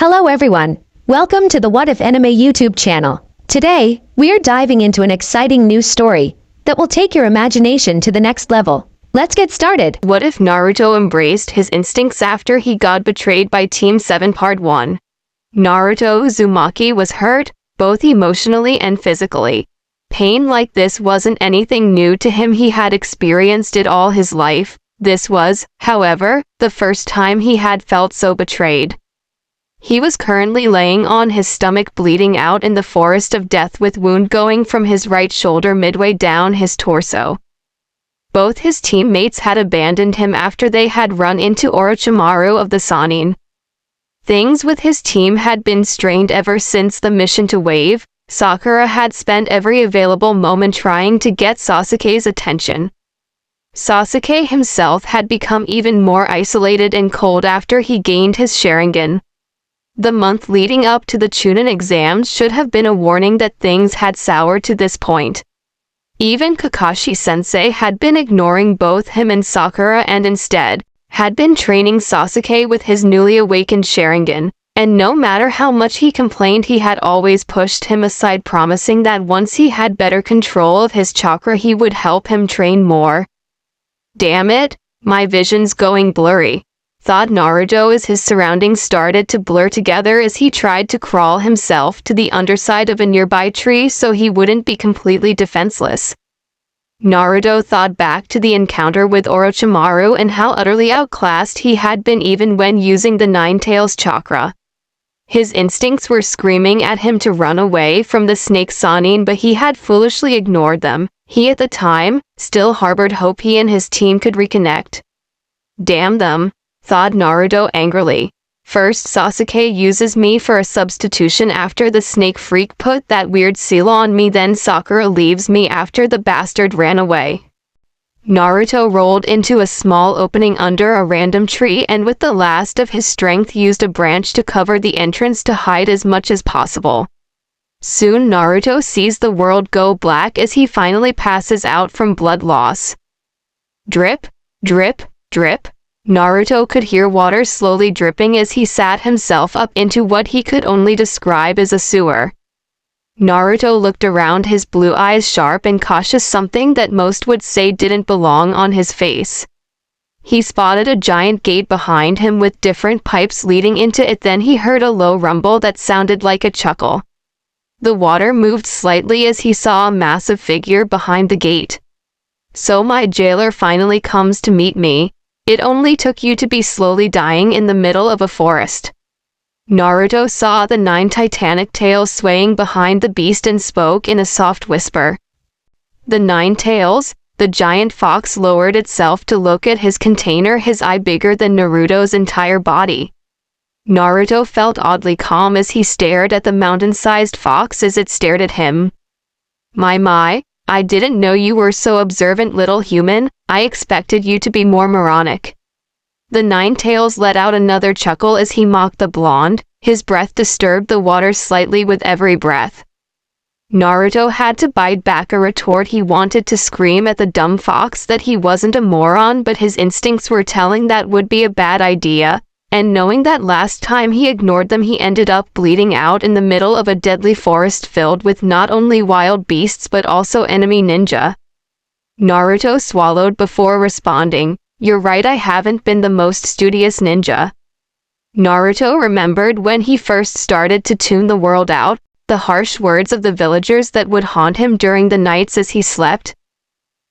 Hello everyone. Welcome to the What If Anime YouTube channel. Today, we're diving into an exciting new story that will take your imagination to the next level. Let's get started. What if Naruto embraced his instincts after he got betrayed by Team 7 Part 1? Naruto Uzumaki was hurt, both emotionally and physically. Pain like this wasn't anything new to him, he had experienced it all his life. This was, however, the first time he had felt so betrayed. He was currently laying on his stomach bleeding out in the forest of death with wound going from his right shoulder midway down his torso. Both his teammates had abandoned him after they had run into Orochimaru of the Sannin. Things with his team had been strained ever since the mission to Wave. Sakura had spent every available moment trying to get Sasuke's attention. Sasuke himself had become even more isolated and cold after he gained his Sharingan. The month leading up to the Chunin exams should have been a warning that things had soured to this point. Even Kakashi-sensei had been ignoring both him and Sakura and instead had been training Sasuke with his newly awakened Sharingan, and no matter how much he complained, he had always pushed him aside, promising that once he had better control of his chakra he would help him train more. Damn it, my vision's going blurry, thought Naruto as his surroundings started to blur together as he tried to crawl himself to the underside of a nearby tree so he wouldn't be completely defenseless. Naruto thought back to the encounter with Orochimaru and how utterly outclassed he had been even when using the Nine Tails chakra. His instincts were screaming at him to run away from the snake Sannin, but he had foolishly ignored them. He at the time still harbored hope he and his team could reconnect. Damn them, thought Naruto angrily. First Sasuke uses me for a substitution after the snake freak put that weird seal on me, then Sakura leaves me after the bastard ran away. Naruto rolled into a small opening under a random tree and with the last of his strength used a branch to cover the entrance to hide as much as possible. Soon Naruto sees the world go black as he finally passes out from blood loss. Drip, drip, drip. Naruto could hear water slowly dripping as he sat himself up into what he could only describe as a sewer. Naruto looked around, his blue eyes sharp and cautious, something that most would say didn't belong on his face. He spotted a giant gate behind him with different pipes leading into it, then he heard a low rumble that sounded like a chuckle. The water moved slightly as he saw a massive figure behind the gate. So my jailer finally comes to meet me. It only took you to be slowly dying in the middle of a forest. Naruto saw the 9 titanic tails swaying behind the beast and spoke in a soft whisper. The 9 tails, the giant fox lowered itself to look at his container, his eye bigger than Naruto's entire body. Naruto felt oddly calm as he stared at the mountain-sized fox as it stared at him. My, I didn't know you were so observant, little human. I expected you to be more moronic. The 9 tails let out another chuckle as he mocked the blonde. His breath disturbed the water slightly with every breath. Naruto had to bite back a retort. He wanted to scream at the dumb fox that he wasn't a moron, but his instincts were telling that would be a bad idea, and knowing that last time he ignored them he ended up bleeding out in the middle of a deadly forest filled with not only wild beasts but also enemy ninja. Naruto swallowed before responding, "You're right, I haven't been the most studious ninja." Naruto remembered when he first started to tune the world out, the harsh words of the villagers that would haunt him during the nights as he slept.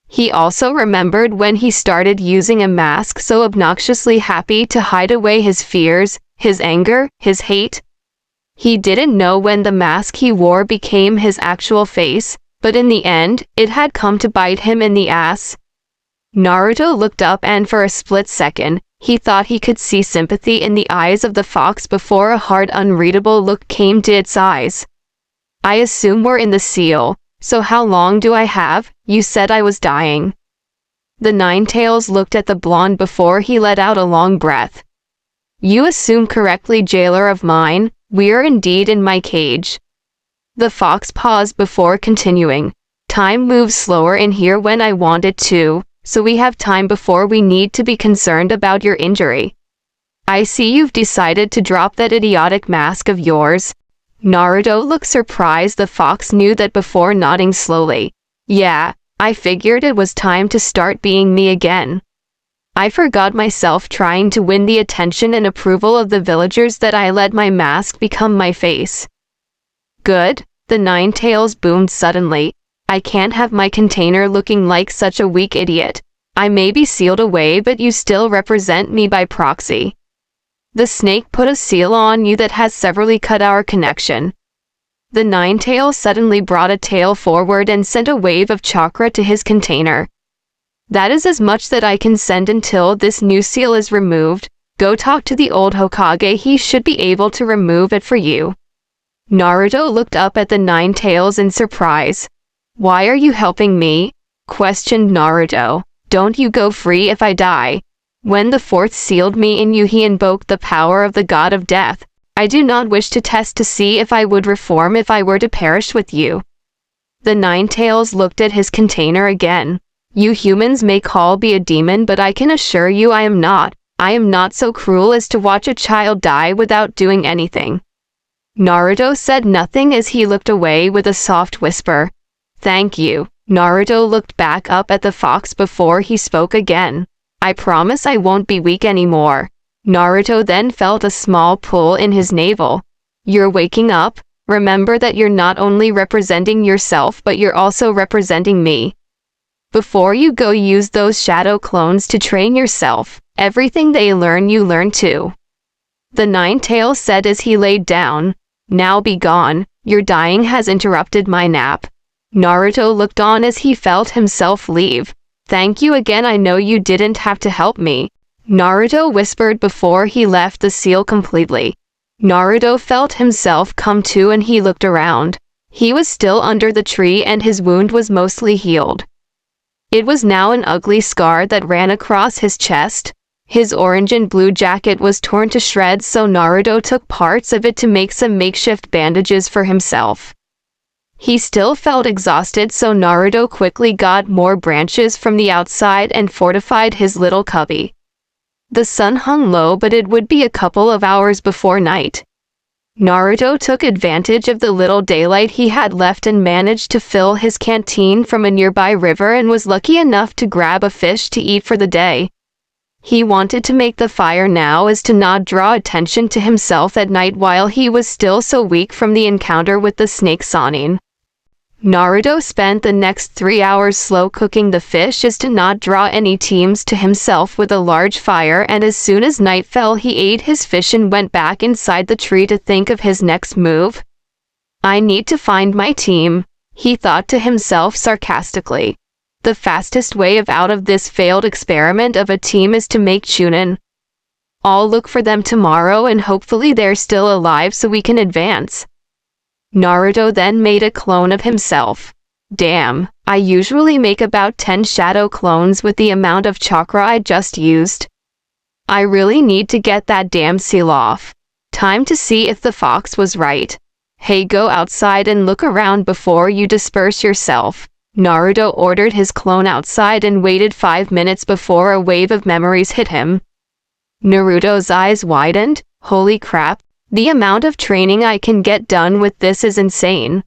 He also remembered when he started using a mask so obnoxiously happy to hide away his fears, his anger, his hate. He didn't know when the mask he wore became his actual face, but in the end, it had come to bite him in the ass. Naruto looked up and for a split second, he thought he could see sympathy in the eyes of the fox before a hard, unreadable look came to its eyes. "I assume we're in the seal, so how long do I have? You said I was dying." The 9 tails looked at the blonde before he let out a long breath. "You assume correctly, jailer of mine. We're indeed in my cage." The fox paused before continuing. "Time moves slower in here when I want it to, so we have time before we need to be concerned about your injury." I see you've decided to drop that idiotic mask of yours. Naruto looked surprised. The fox knew that before nodding slowly. Yeah, I figured it was time to start being me again. I forgot myself trying to win the attention and approval of the villagers that I let my mask become my face. Good, the Nine Tails boomed suddenly. I can't have my container looking like such a weak idiot. I may be sealed away, but you still represent me by proxy. The snake put a seal on you that has severely cut our connection. The Nine Tails suddenly brought a tail forward and sent a wave of chakra to his container. That is as much that I can send until this new seal is removed. Go talk to the old Hokage, he should be able to remove it for you. Naruto looked up at the Nine Tails in surprise. Why are you helping me? Questioned Naruto. Don't you go free if I die. When the fourth sealed me in you, he invoked the power of the god of death. I do not wish to test to see if I would reform if I were to perish with you. The Nine Tails looked at his container again. You humans may call me a demon, but I can assure you I am not. I am not so cruel as to watch a child die without doing anything. Naruto said nothing as he looked away with a soft whisper. Thank you. Naruto looked back up at the fox before he spoke again. I promise I won't be weak anymore. Naruto then felt a small pull in his navel. You're waking up? Remember that you're not only representing yourself but you're also representing me. Before you go, use those shadow clones to train yourself. Everything they learn you learn too. The Nine Tails said as he laid down. Now be gone, your dying has interrupted my nap. Naruto looked on as he felt himself leave. Thank you again, I know you didn't have to help me. Naruto whispered before he left the seal completely. Naruto felt himself come to and he looked around. He was still under the tree and his wound was mostly healed. It was now an ugly scar that ran across his chest. His orange and blue jacket was torn to shreds, so Naruto took parts of it to make some makeshift bandages for himself. He still felt exhausted, so Naruto quickly got more branches from the outside and fortified his little cubby. The sun hung low, but it would be a couple of hours before night. Naruto took advantage of the little daylight he had left and managed to fill his canteen from a nearby river and was lucky enough to grab a fish to eat for the day. He wanted to make the fire now as to not draw attention to himself at night while he was still so weak from the encounter with the snake Sannin. Naruto spent the next 3 hours slow cooking the fish as to not draw any teams to himself with a large fire, and as soon as night fell he ate his fish and went back inside the tree to think of his next move. I need to find my team, he thought to himself sarcastically. The fastest way out of this failed experiment of a team is to make Chunin. I'll look for them tomorrow and hopefully they're still alive so we can advance. Naruto then made a clone of himself. Damn, I usually make about 10 shadow clones with the amount of chakra I just used. I really need to get that damn seal off. Time to see if the fox was right. Hey, go outside and look around before you disperse yourself. Naruto ordered his clone outside and waited 5 minutes before a wave of memories hit him. Naruto's eyes widened. Holy crap. The amount of training I can get done with this is insane.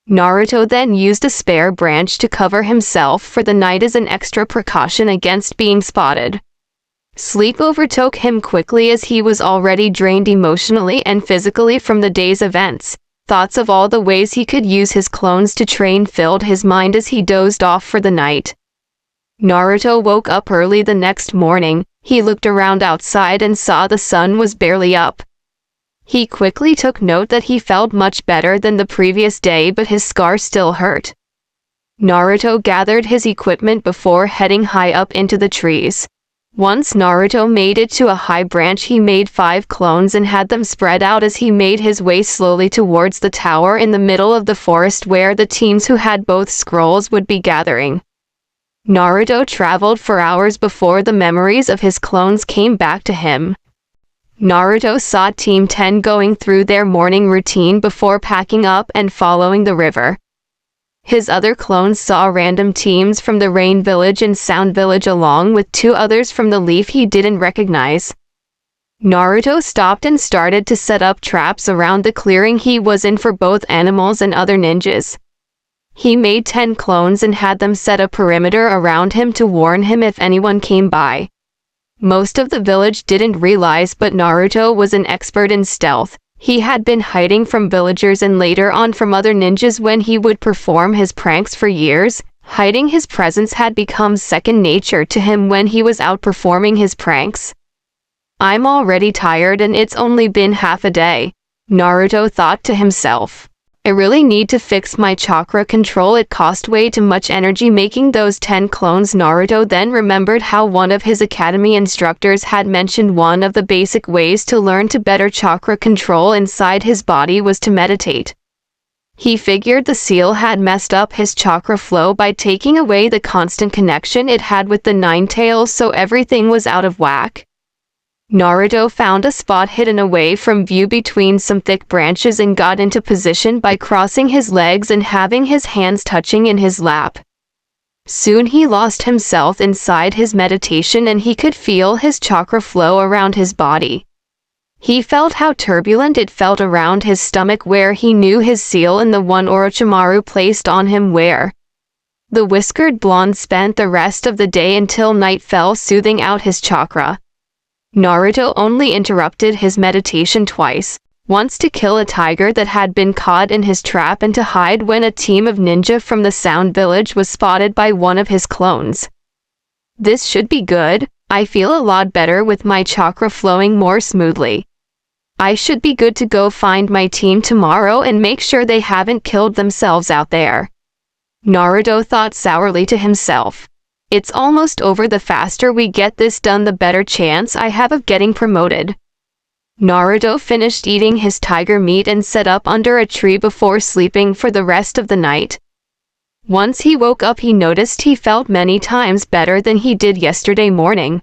Naruto then used a spare branch to cover himself for the night as an extra precaution against being spotted. Sleep overtook him quickly as he was already drained emotionally and physically from the day's events. Thoughts of all the ways he could use his clones to train filled his mind as he dozed off for the night. Naruto woke up early the next morning. He looked around outside and saw the sun was barely up. He quickly took note that he felt much better than the previous day, but his scar still hurt. Naruto gathered his equipment before heading high up into the trees. Once Naruto made it to a high branch, he made 5 clones and had them spread out as he made his way slowly towards the tower in the middle of the forest where the teams who had both scrolls would be gathering. Naruto traveled for hours before the memories of his clones came back to him. Naruto saw Team 10 going through their morning routine before packing up and following the river. His other clones saw random teams from the Rain Village and Sound Village along with 2 others from the Leaf he didn't recognize. Naruto stopped and started to set up traps around the clearing he was in for both animals and other ninjas. He made 10 clones and had them set a perimeter around him to warn him if anyone came by. Most of the village didn't realize, but Naruto was an expert in stealth. He had been hiding from villagers and later on from other ninjas when he would perform his pranks for years. Hiding his presence had become second nature to him when he was outperforming his pranks. I'm already tired and it's only been half a day, Naruto thought to himself. I really need to fix my chakra control. It cost way too much energy making those 10 clones. Naruto then remembered how one of his academy instructors had mentioned one of the basic ways to learn to better chakra control inside his body was to meditate. He figured the seal had messed up his chakra flow by taking away the constant connection it had with the 9 tails, so everything was out of whack. Naruto found a spot hidden away from view between some thick branches and got into position by crossing his legs and having his hands touching in his lap. Soon he lost himself inside his meditation and he could feel his chakra flow around his body. He felt how turbulent it felt around his stomach where he knew his seal and the one Orochimaru placed on him where. The whiskered blonde spent the rest of the day until night fell soothing out his chakra. Naruto only interrupted his meditation twice, once to kill a tiger that had been caught in his trap and to hide when a team of ninja from the Sound Village was spotted by one of his clones. This should be good. I feel a lot better with my chakra flowing more smoothly. I should be good to go find my team tomorrow and make sure they haven't killed themselves out there. Naruto thought sourly to himself. It's almost over. The faster we get this done, the better chance I have of getting promoted. Naruto finished eating his tiger meat and sat up under a tree before sleeping for the rest of the night. Once he woke up, he noticed he felt many times better than he did yesterday morning.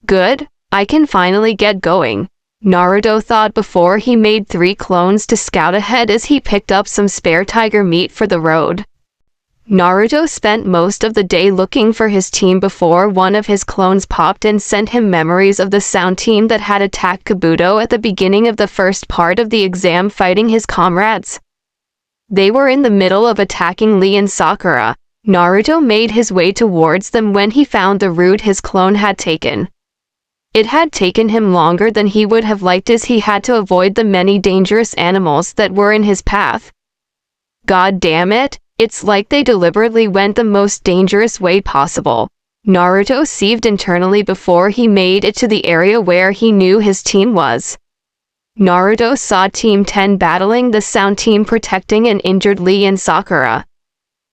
Good, I can finally get going, Naruto thought before he made 3 clones to scout ahead as he picked up some spare tiger meat for the road. Naruto spent most of the day looking for his team before one of his clones popped and sent him memories of the Sound team that had attacked Kabuto at the beginning of the first part of the exam, fighting his comrades. They were in the middle of attacking Lee and Sakura. Naruto made his way towards them when he found the route his clone had taken. It had taken him longer than he would have liked as he had to avoid the many dangerous animals that were in his path. God damn it! It's like they deliberately went the most dangerous way possible. Naruto seethed internally before he made it to the area where he knew his team was. Naruto saw Team 10 battling the Sound team, protecting an injured Lee and Sakura.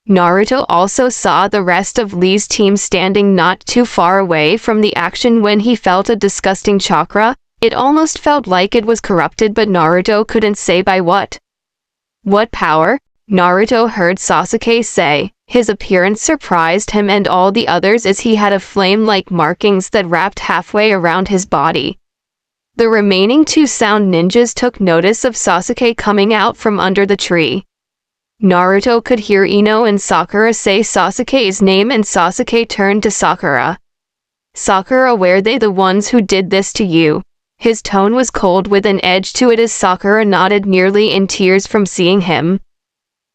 Naruto also saw the rest of Lee's team standing not too far away from the action when he felt a disgusting chakra. It almost felt like it was corrupted, but Naruto couldn't say by what. What power? Naruto heard Sasuke say. His appearance surprised him and all the others as he had a flame-like markings that wrapped halfway around his body. The remaining 2 Sound ninjas took notice of Sasuke coming out from under the tree. Naruto could hear Ino and Sakura say Sasuke's name and Sasuke turned to Sakura. Sakura, were they the ones who did this to you? His tone was cold with an edge to it as Sakura nodded, nearly in tears from seeing him.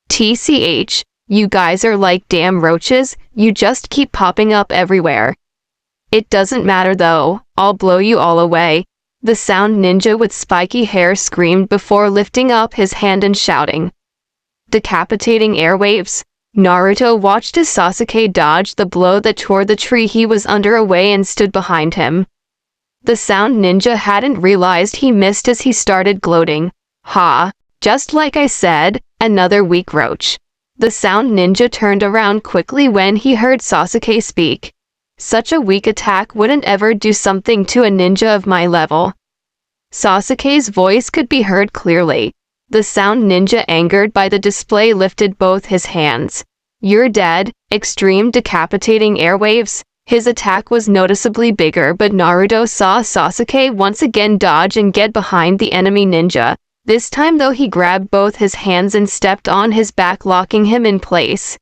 TCH, you guys are like damn roaches, you just keep popping up everywhere. It doesn't matter though, I'll blow you all away, the Sound ninja with spiky hair screamed before lifting up his hand and shouting. Decapitating airwaves. Naruto watched as Sasuke dodged the blow that tore the tree he was under away and stood behind him. The Sound ninja hadn't realized he missed as he started gloating. Ha, just like I said, another weak roach. The Sound ninja turned around quickly when he heard Sasuke speak. Such a weak attack wouldn't ever do something to a ninja of my level. Sasuke's voice could be heard clearly. The Sound ninja, angered by the display, lifted both his hands. You're dead. Extreme decapitating airwaves. His attack was noticeably bigger, but Naruto saw Sasuke once again dodge and get behind the enemy ninja. This time though, he grabbed both his hands and stepped on his back, locking him in place.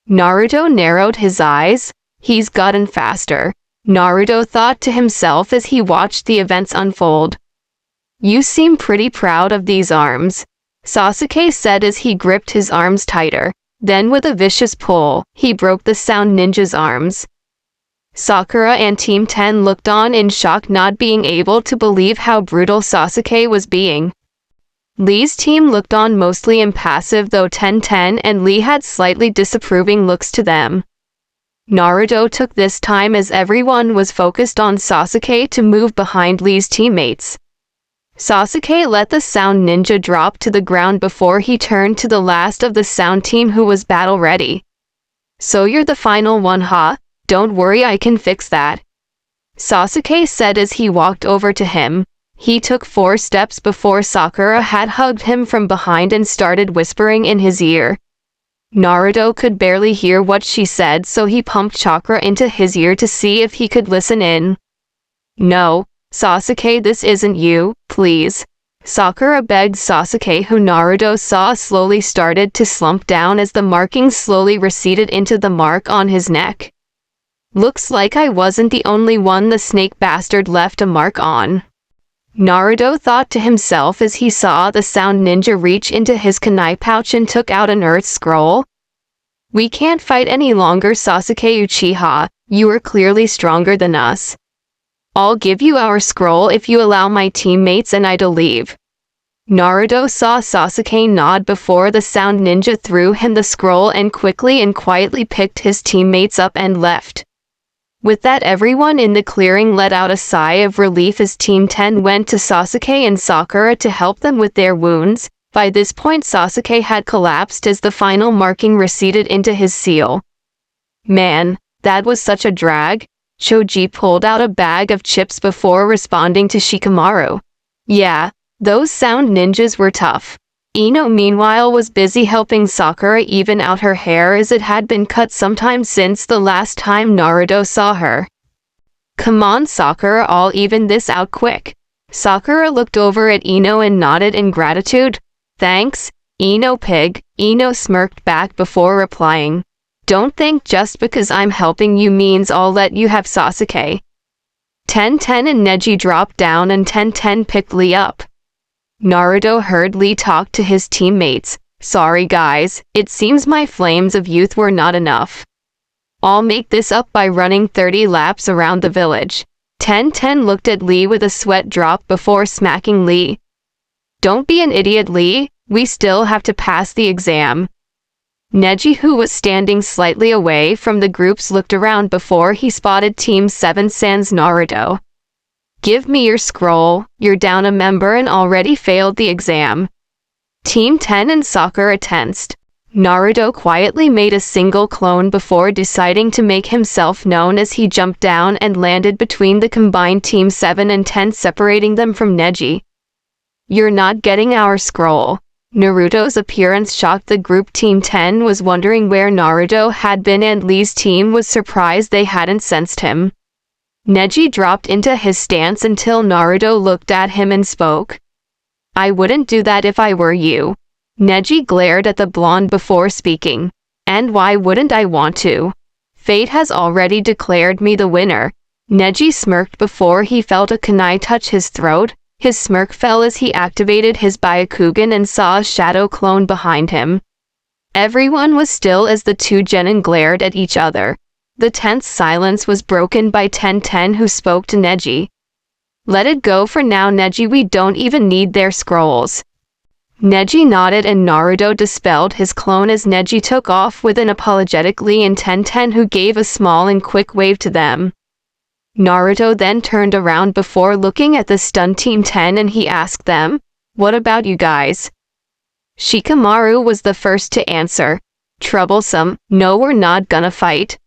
Naruto narrowed his eyes. He's gotten faster. Naruto thought to himself as he watched the events unfold. You seem pretty proud of these arms, Sasuke said as he gripped his arms tighter. Then with a vicious pull, he broke the Sound Ninja's arms. Sakura and Team 10 looked on in shock, not being able to believe how brutal Sasuke was being. Lee's team looked on mostly impassive, though 10-10 and Lee had slightly disapproving looks to them. Naruto took this time as everyone was focused on Sasuke to move behind Lee's teammates. Sasuke let the Sound Ninja drop to the ground before he turned to the last of the Sound team who was battle ready. So you're the final one, huh? Don't worry, I can fix that, Sasuke said as he walked over to him. He took 4 steps before Sakura had hugged him from behind and started whispering in his ear. Naruto could barely hear what she said, so he pumped chakra into his ear to see if he could listen in. No, Sasuke, this isn't you, please, Sakura begged Sasuke, who Naruto saw slowly started to slump down as the markings slowly receded into the mark on his neck. Looks like I wasn't the only one the snake bastard left a mark on, Naruto thought to himself as he saw the Sound Ninja reach into his kunai pouch and took out an earth scroll. We can't fight any longer, Sasuke Uchiha, you are clearly stronger than us. I'll give you our scroll if you allow my teammates and I to leave. Naruto saw Sasuke nod before the Sound Ninja threw him the scroll and quickly and quietly picked his teammates up and left. With that, everyone in the clearing let out a sigh of relief as Team 10 went to Sasuke and Sakura to help them with their wounds. By this point, Sasuke had collapsed as the final marking receded into his seal. Man, that was such a drag. Choji pulled out a bag of chips before responding to Shikamaru. Yeah, those Sound Ninjas were tough. Ino meanwhile was busy helping Sakura even out her hair as it had been cut sometime since the last time Naruto saw her. Come on Sakura, I'll even this out quick. Sakura looked over at Ino and nodded in gratitude. Thanks, Ino pig. Ino smirked back before replying. Don't think just because I'm helping you means I'll let you have Sasuke. 10-10 and Neji dropped down and 10-10 picked Lee up. Naruto heard Lee talk to his teammates. Sorry guys, it seems my flames of youth were not enough. I'll make this up by running 30 laps around the village. 10-10 looked at Lee with a sweat drop before smacking Lee. Don't be an idiot, Lee, we still have to pass the exam. Neji, who was standing slightly away from the groups, looked around before he spotted Team 7 sans Naruto. Give me your scroll, you're down a member and already failed the exam. Team 10 and Sakura tensed. Naruto quietly made a single clone before deciding to make himself known as he jumped down and landed between the combined Team 7 and 10, separating them from Neji. You're not getting our scroll. Naruto's appearance shocked the group. Team 10 was wondering where Naruto had been and Lee's team was surprised they hadn't sensed him. Neji dropped into his stance until Naruto looked at him and spoke. I wouldn't do that if I were you. Neji glared at the blonde before speaking. And why wouldn't I want to? Fate has already declared me the winner. Neji smirked before he felt a kunai touch his throat. His smirk fell as he activated his Byakugan and saw a shadow clone behind him. Everyone was still as the two genin glared at each other. The tense silence was broken by 10-10, who spoke to Neji. Let it go for now, Neji, we don't even need their scrolls. Neji nodded and Naruto dispelled his clone as Neji took off with an apologetic Lee and 10-10, who gave a small and quick wave to them. Naruto then turned around before looking at the stunned Team 10 and he asked them, what about you guys? Shikamaru was the first to answer. Troublesome, no, we're not gonna fight.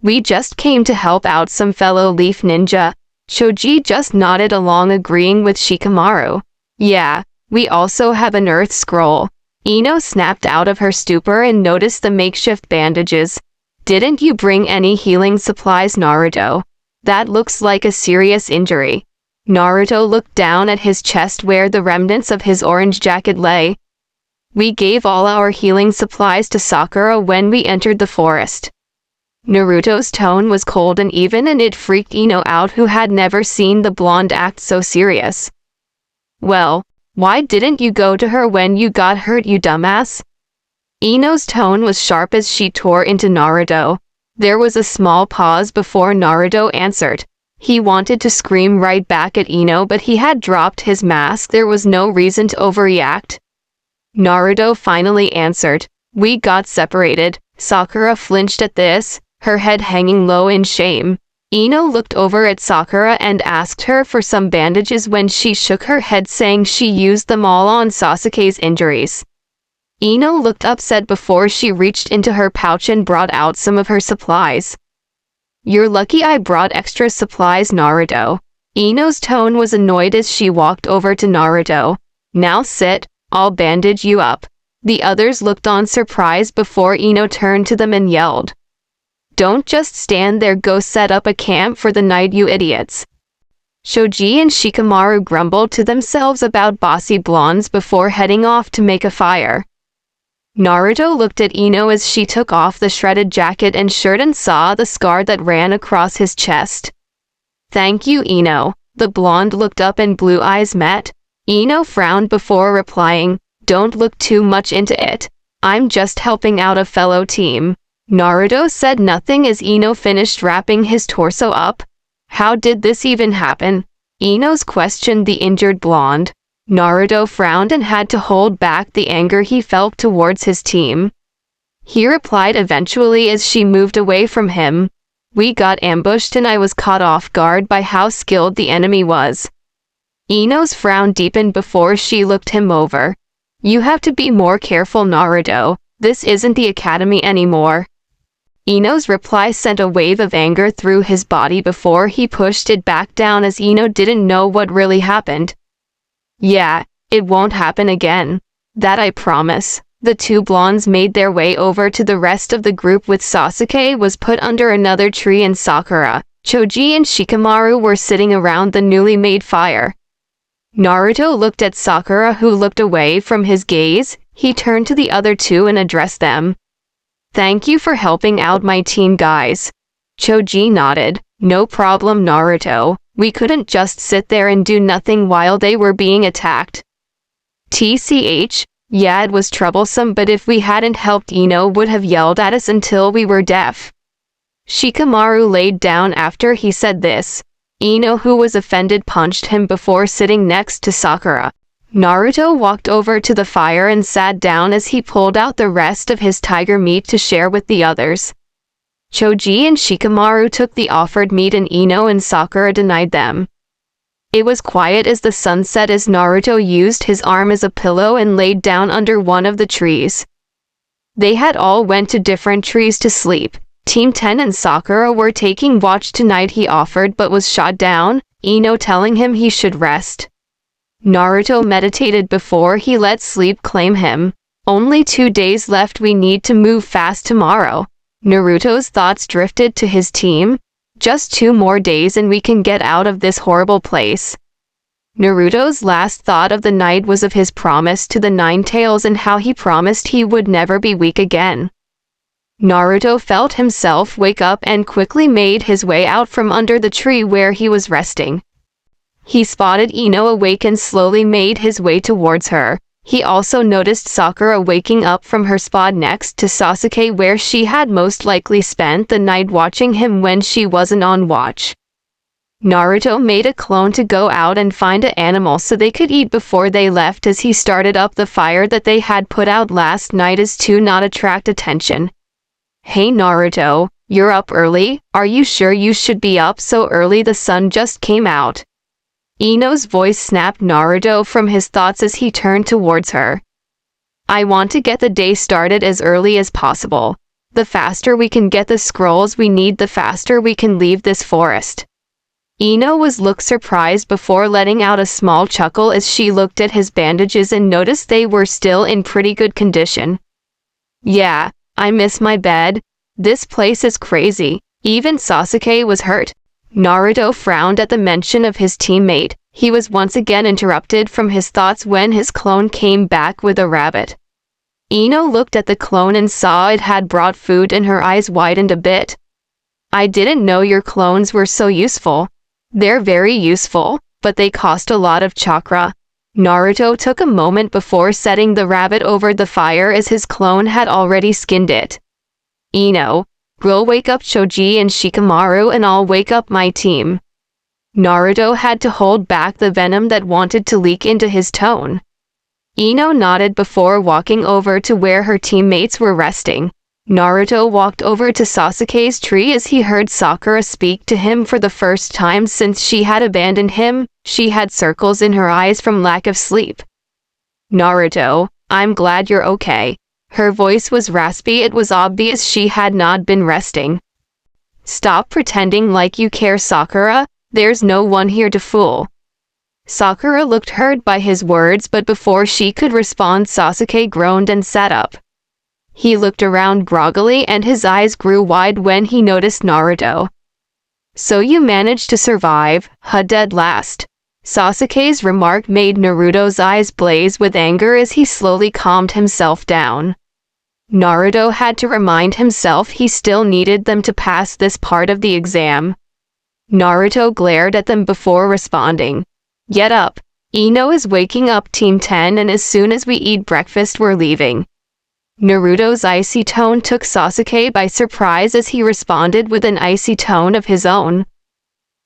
We just came to help out some fellow Leaf Ninja. Choji just nodded along, agreeing with Shikamaru. Yeah, we also have an earth scroll. Ino snapped out of her stupor and noticed the makeshift bandages. Didn't you bring any healing supplies, Naruto? That looks like a serious injury. Naruto looked down at his chest where the remnants of his orange jacket lay. We gave all our healing supplies to Sakura when we entered the forest. Naruto's tone was cold and even, and it freaked Ino out, who had never seen the blonde act so serious. "Well, why didn't you go to her when you got hurt, you dumbass?" Ino's tone was sharp as she tore into Naruto. There was a small pause before Naruto answered. He wanted to scream right back at Ino, but he had dropped his mask. There was no reason to overreact. Naruto finally answered. "We got separated." Sakura flinched at this, her head hanging low in shame. Ino looked over at Sakura and asked her for some bandages when she shook her head, saying she used them all on Sasuke's injuries. Ino looked upset before she reached into her pouch and brought out some of her supplies. "You're lucky I brought extra supplies, Naruto." Ino's tone was annoyed as she walked over to Naruto. "Now sit, I'll bandage you up." The others looked on surprised before Ino turned to them and yelled, "Don't just stand there, go set up a camp for the night, you idiots." Shoji and Shikamaru grumbled to themselves about bossy blondes before heading off to make a fire. Naruto looked at Ino as she took off the shredded jacket and shirt and saw the scar that ran across his chest. "Thank you, Ino." The blonde looked up and blue eyes met. Ino frowned before replying, "Don't look too much into it. I'm just helping out a fellow team." Naruto said nothing as Ino finished wrapping his torso up. "How did this even happen?" Ino's questioned the injured blonde. Naruto frowned and had to hold back the anger he felt towards his team. He replied eventually as she moved away from him. "We got ambushed and I was caught off guard by how skilled the enemy was." Ino's frown deepened before she looked him over. "You have to be more careful, Naruto. This isn't the academy anymore." Ino's reply sent a wave of anger through his body before he pushed it back down as Ino didn't know what really happened. "Yeah, it won't happen again. That I promise." The two blondes made their way over to the rest of the group with Sasuke was put under another tree and Sakura, Choji and Shikamaru were sitting around the newly made fire. Naruto looked at Sakura, who looked away from his gaze. He turned to the other two and addressed them. "Thank you for helping out my team, guys." Choji nodded. "No problem, Naruto. We couldn't just sit there and do nothing while they were being attacked." TCH, yeah, it was troublesome, but if we hadn't helped, Ino would have yelled at us until we were deaf. Shikamaru laid down after he said this. Ino, who was offended, punched him before sitting next to Sakura. Naruto walked over to the fire and sat down as he pulled out the rest of his tiger meat to share with the others. Choji and Shikamaru took the offered meat and Ino and Sakura denied them. It was quiet as the sun set as Naruto used his arm as a pillow and laid down under one of the trees. They had all went to different trees to sleep. Team 10 and Sakura were taking watch tonight. He offered but was shot down, Ino telling him he should rest. Naruto meditated before he let sleep claim him. "Only 2 days left, we need to move fast tomorrow." Naruto's thoughts drifted to his team. "Just 2 more days and we can get out of this horrible place." Naruto's last thought of the night was of his promise to the Nine Tails and how he promised he would never be weak again. Naruto felt himself wake up and quickly made his way out from under the tree where he was resting. He spotted Ino awake and slowly made his way towards her. He also noticed Sakura waking up from her spot next to Sasuke, where she had most likely spent the night watching him when she wasn't on watch. Naruto made a clone to go out and find an animal so they could eat before they left, as he started up the fire that they had put out last night as to not attract attention. "Hey Naruto, you're up early? Are you sure you should be up so early? The sun just came out." Ino's voice snapped Naruto from his thoughts as he turned towards her. "I want to get the day started as early as possible. The faster we can get the scrolls we need, the faster we can leave this forest." Ino looked surprised before letting out a small chuckle as she looked at his bandages and noticed they were still in pretty good condition. "Yeah, I miss my bed. This place is crazy. Even Sasuke was hurt." Naruto frowned at the mention of his teammate. He was once again interrupted from his thoughts when his clone came back with a rabbit. Ino looked at the clone and saw it had brought food and her eyes widened a bit. I didn't know your clones were so useful. They're very useful, but they cost a lot of chakra. Naruto took a moment before setting the rabbit over the fire as his clone had already skinned it. Ino, we'll wake up Choji and Shikamaru and I'll wake up my team. Naruto had to hold back the venom that wanted to leak into his tone. Ino nodded before walking over to where her teammates were resting. Naruto walked over to Sasuke's tree as he heard Sakura speak to him for the first time since she had abandoned him. She had circles in her eyes from lack of sleep. Naruto, I'm glad you're okay. Her voice was raspy. It was obvious she had not been resting. Stop pretending like you care, Sakura. There's no one here to fool. Sakura looked hurt by his words, but before she could respond, Sasuke groaned and sat up. He looked around groggily and his eyes grew wide when he noticed Naruto. So you managed to survive, dead last. Sasuke's remark made Naruto's eyes blaze with anger as he slowly calmed himself down. Naruto had to remind himself he still needed them to pass this part of the exam. Naruto glared at them before responding. Get up. Ino is waking up Team 10 and as soon as we eat breakfast we're leaving. Naruto's icy tone took Sasuke by surprise as he responded with an icy tone of his own.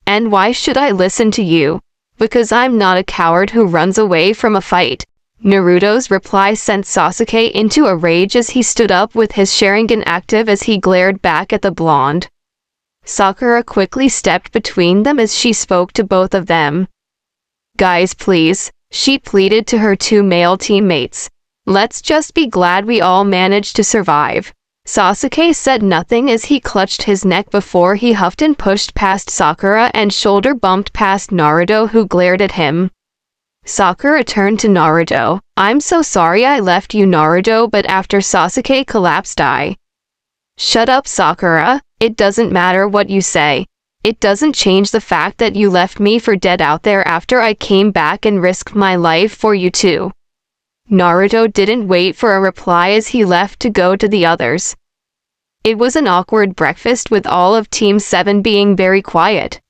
And why should I listen to you? Because I'm not a coward who runs away from a fight. Naruto's reply sent Sasuke into a rage as he stood up with his Sharingan active as he glared back at the blonde. Sakura quickly stepped between them as she spoke to both of them. Guys, please, she pleaded to her two male teammates. Let's just be glad we all managed to survive. Sasuke said nothing as he clutched his neck before he huffed and pushed past Sakura and shoulder bumped past Naruto, who glared at him. Sakura turned to Naruto. I'm so sorry I left you, Naruto, but after Sasuke collapsed I... Shut up, Sakura. It doesn't matter what you say. It doesn't change the fact that you left me for dead out there after I came back and risked my life for you too. Naruto didn't wait for a reply as he left to go to the others. It was an awkward breakfast with all of Team 7 being very quiet.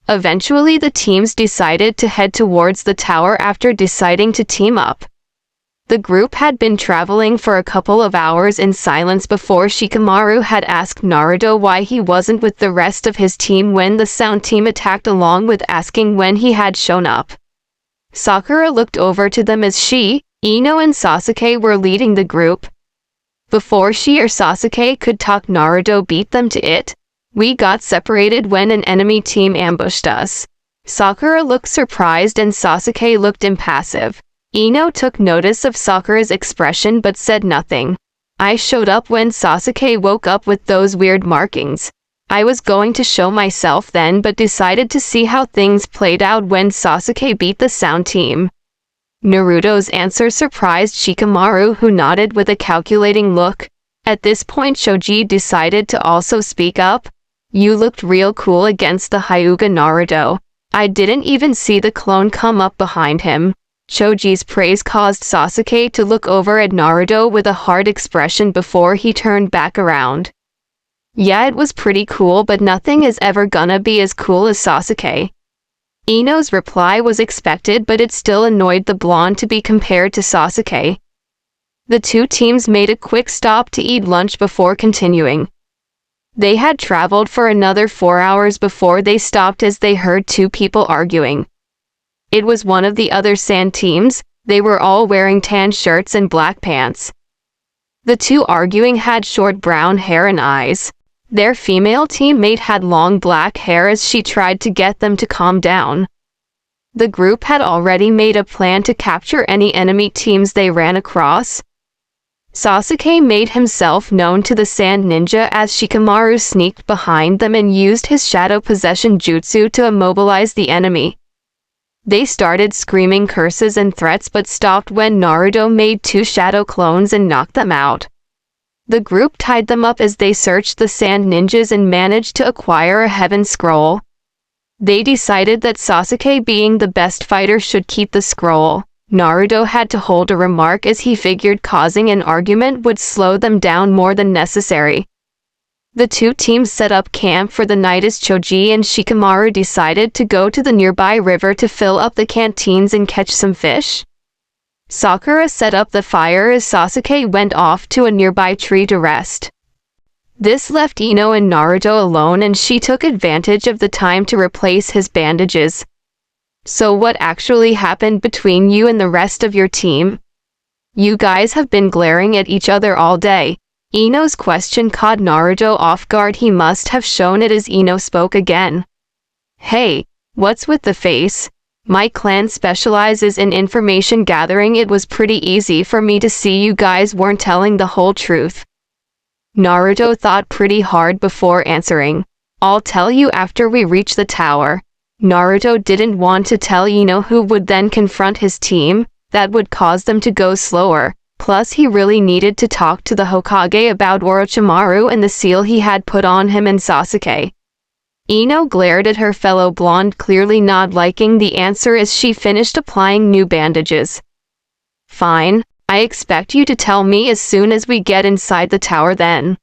Eventually the teams decided to head towards the tower after deciding to team up. The group had been traveling for a couple of hours in silence before Shikamaru had asked Naruto why he wasn't with the rest of his team when the sound team attacked, along with asking when he had shown up. Sakura looked over to them as she, Ino and Sasuke were leading the group. Before she or Sasuke could talk, Naruto beat them to it. We got separated when an enemy team ambushed us. Sakura looked surprised and Sasuke looked impassive. Ino took notice of Sakura's expression but said nothing. I showed up when Sasuke woke up with those weird markings. I was going to show myself then but decided to see how things played out when Sasuke beat the sound team. Naruto's answer surprised Shikamaru, who nodded with a calculating look. At this point Choji decided to also speak up. You looked real cool against the Hyuga, Naruto. I didn't even see the clone come up behind him. Choji's praise caused Sasuke to look over at Naruto with a hard expression before he turned back around. Yeah, it was pretty cool, but nothing is ever gonna be as cool as Sasuke. Ino's reply was expected, but it still annoyed the blonde to be compared to Sasuke. The two teams made a quick stop to eat lunch before continuing. They had traveled for another 4 hours before they stopped as they heard two people arguing. It was one of the other sand teams. They were all wearing tan shirts and black pants. The two arguing had short brown hair and eyes. Their female teammate had long black hair as she tried to get them to calm down. The group had already made a plan to capture any enemy teams they ran across. Sasuke made himself known to the sand ninja as Shikamaru sneaked behind them and used his shadow possession jutsu to immobilize the enemy. They started screaming curses and threats but stopped when Naruto made two shadow clones and knocked them out. The group tied them up as they searched the sand ninjas and managed to acquire a heaven scroll. They decided that Sasuke, being the best fighter, should keep the scroll. Naruto had to hold a remark as he figured causing an argument would slow them down more than necessary. The two teams set up camp for the night as Choji and Shikamaru decided to go to the nearby river to fill up the canteens and catch some fish. Sakura set up the fire as Sasuke went off to a nearby tree to rest. This left Ino and Naruto alone, and she took advantage of the time to replace his bandages. So what actually happened between you and the rest of your team? You guys have been glaring at each other all day. Ino's question caught Naruto off guard. He must have shown it as Ino spoke again. Hey, what's with the face? My clan specializes in information gathering. It was pretty easy for me to see you guys weren't telling the whole truth. Naruto thought pretty hard before answering. I'll tell you after we reach the tower. Naruto didn't want to tell Ino, who would then confront his team. That would cause them to go slower. Plus he really needed to talk to the Hokage about Orochimaru and the seal he had put on him and Sasuke. Ino glared at her fellow blonde, clearly not liking the answer as she finished applying new bandages. Fine, I expect you to tell me as soon as we get inside the tower then.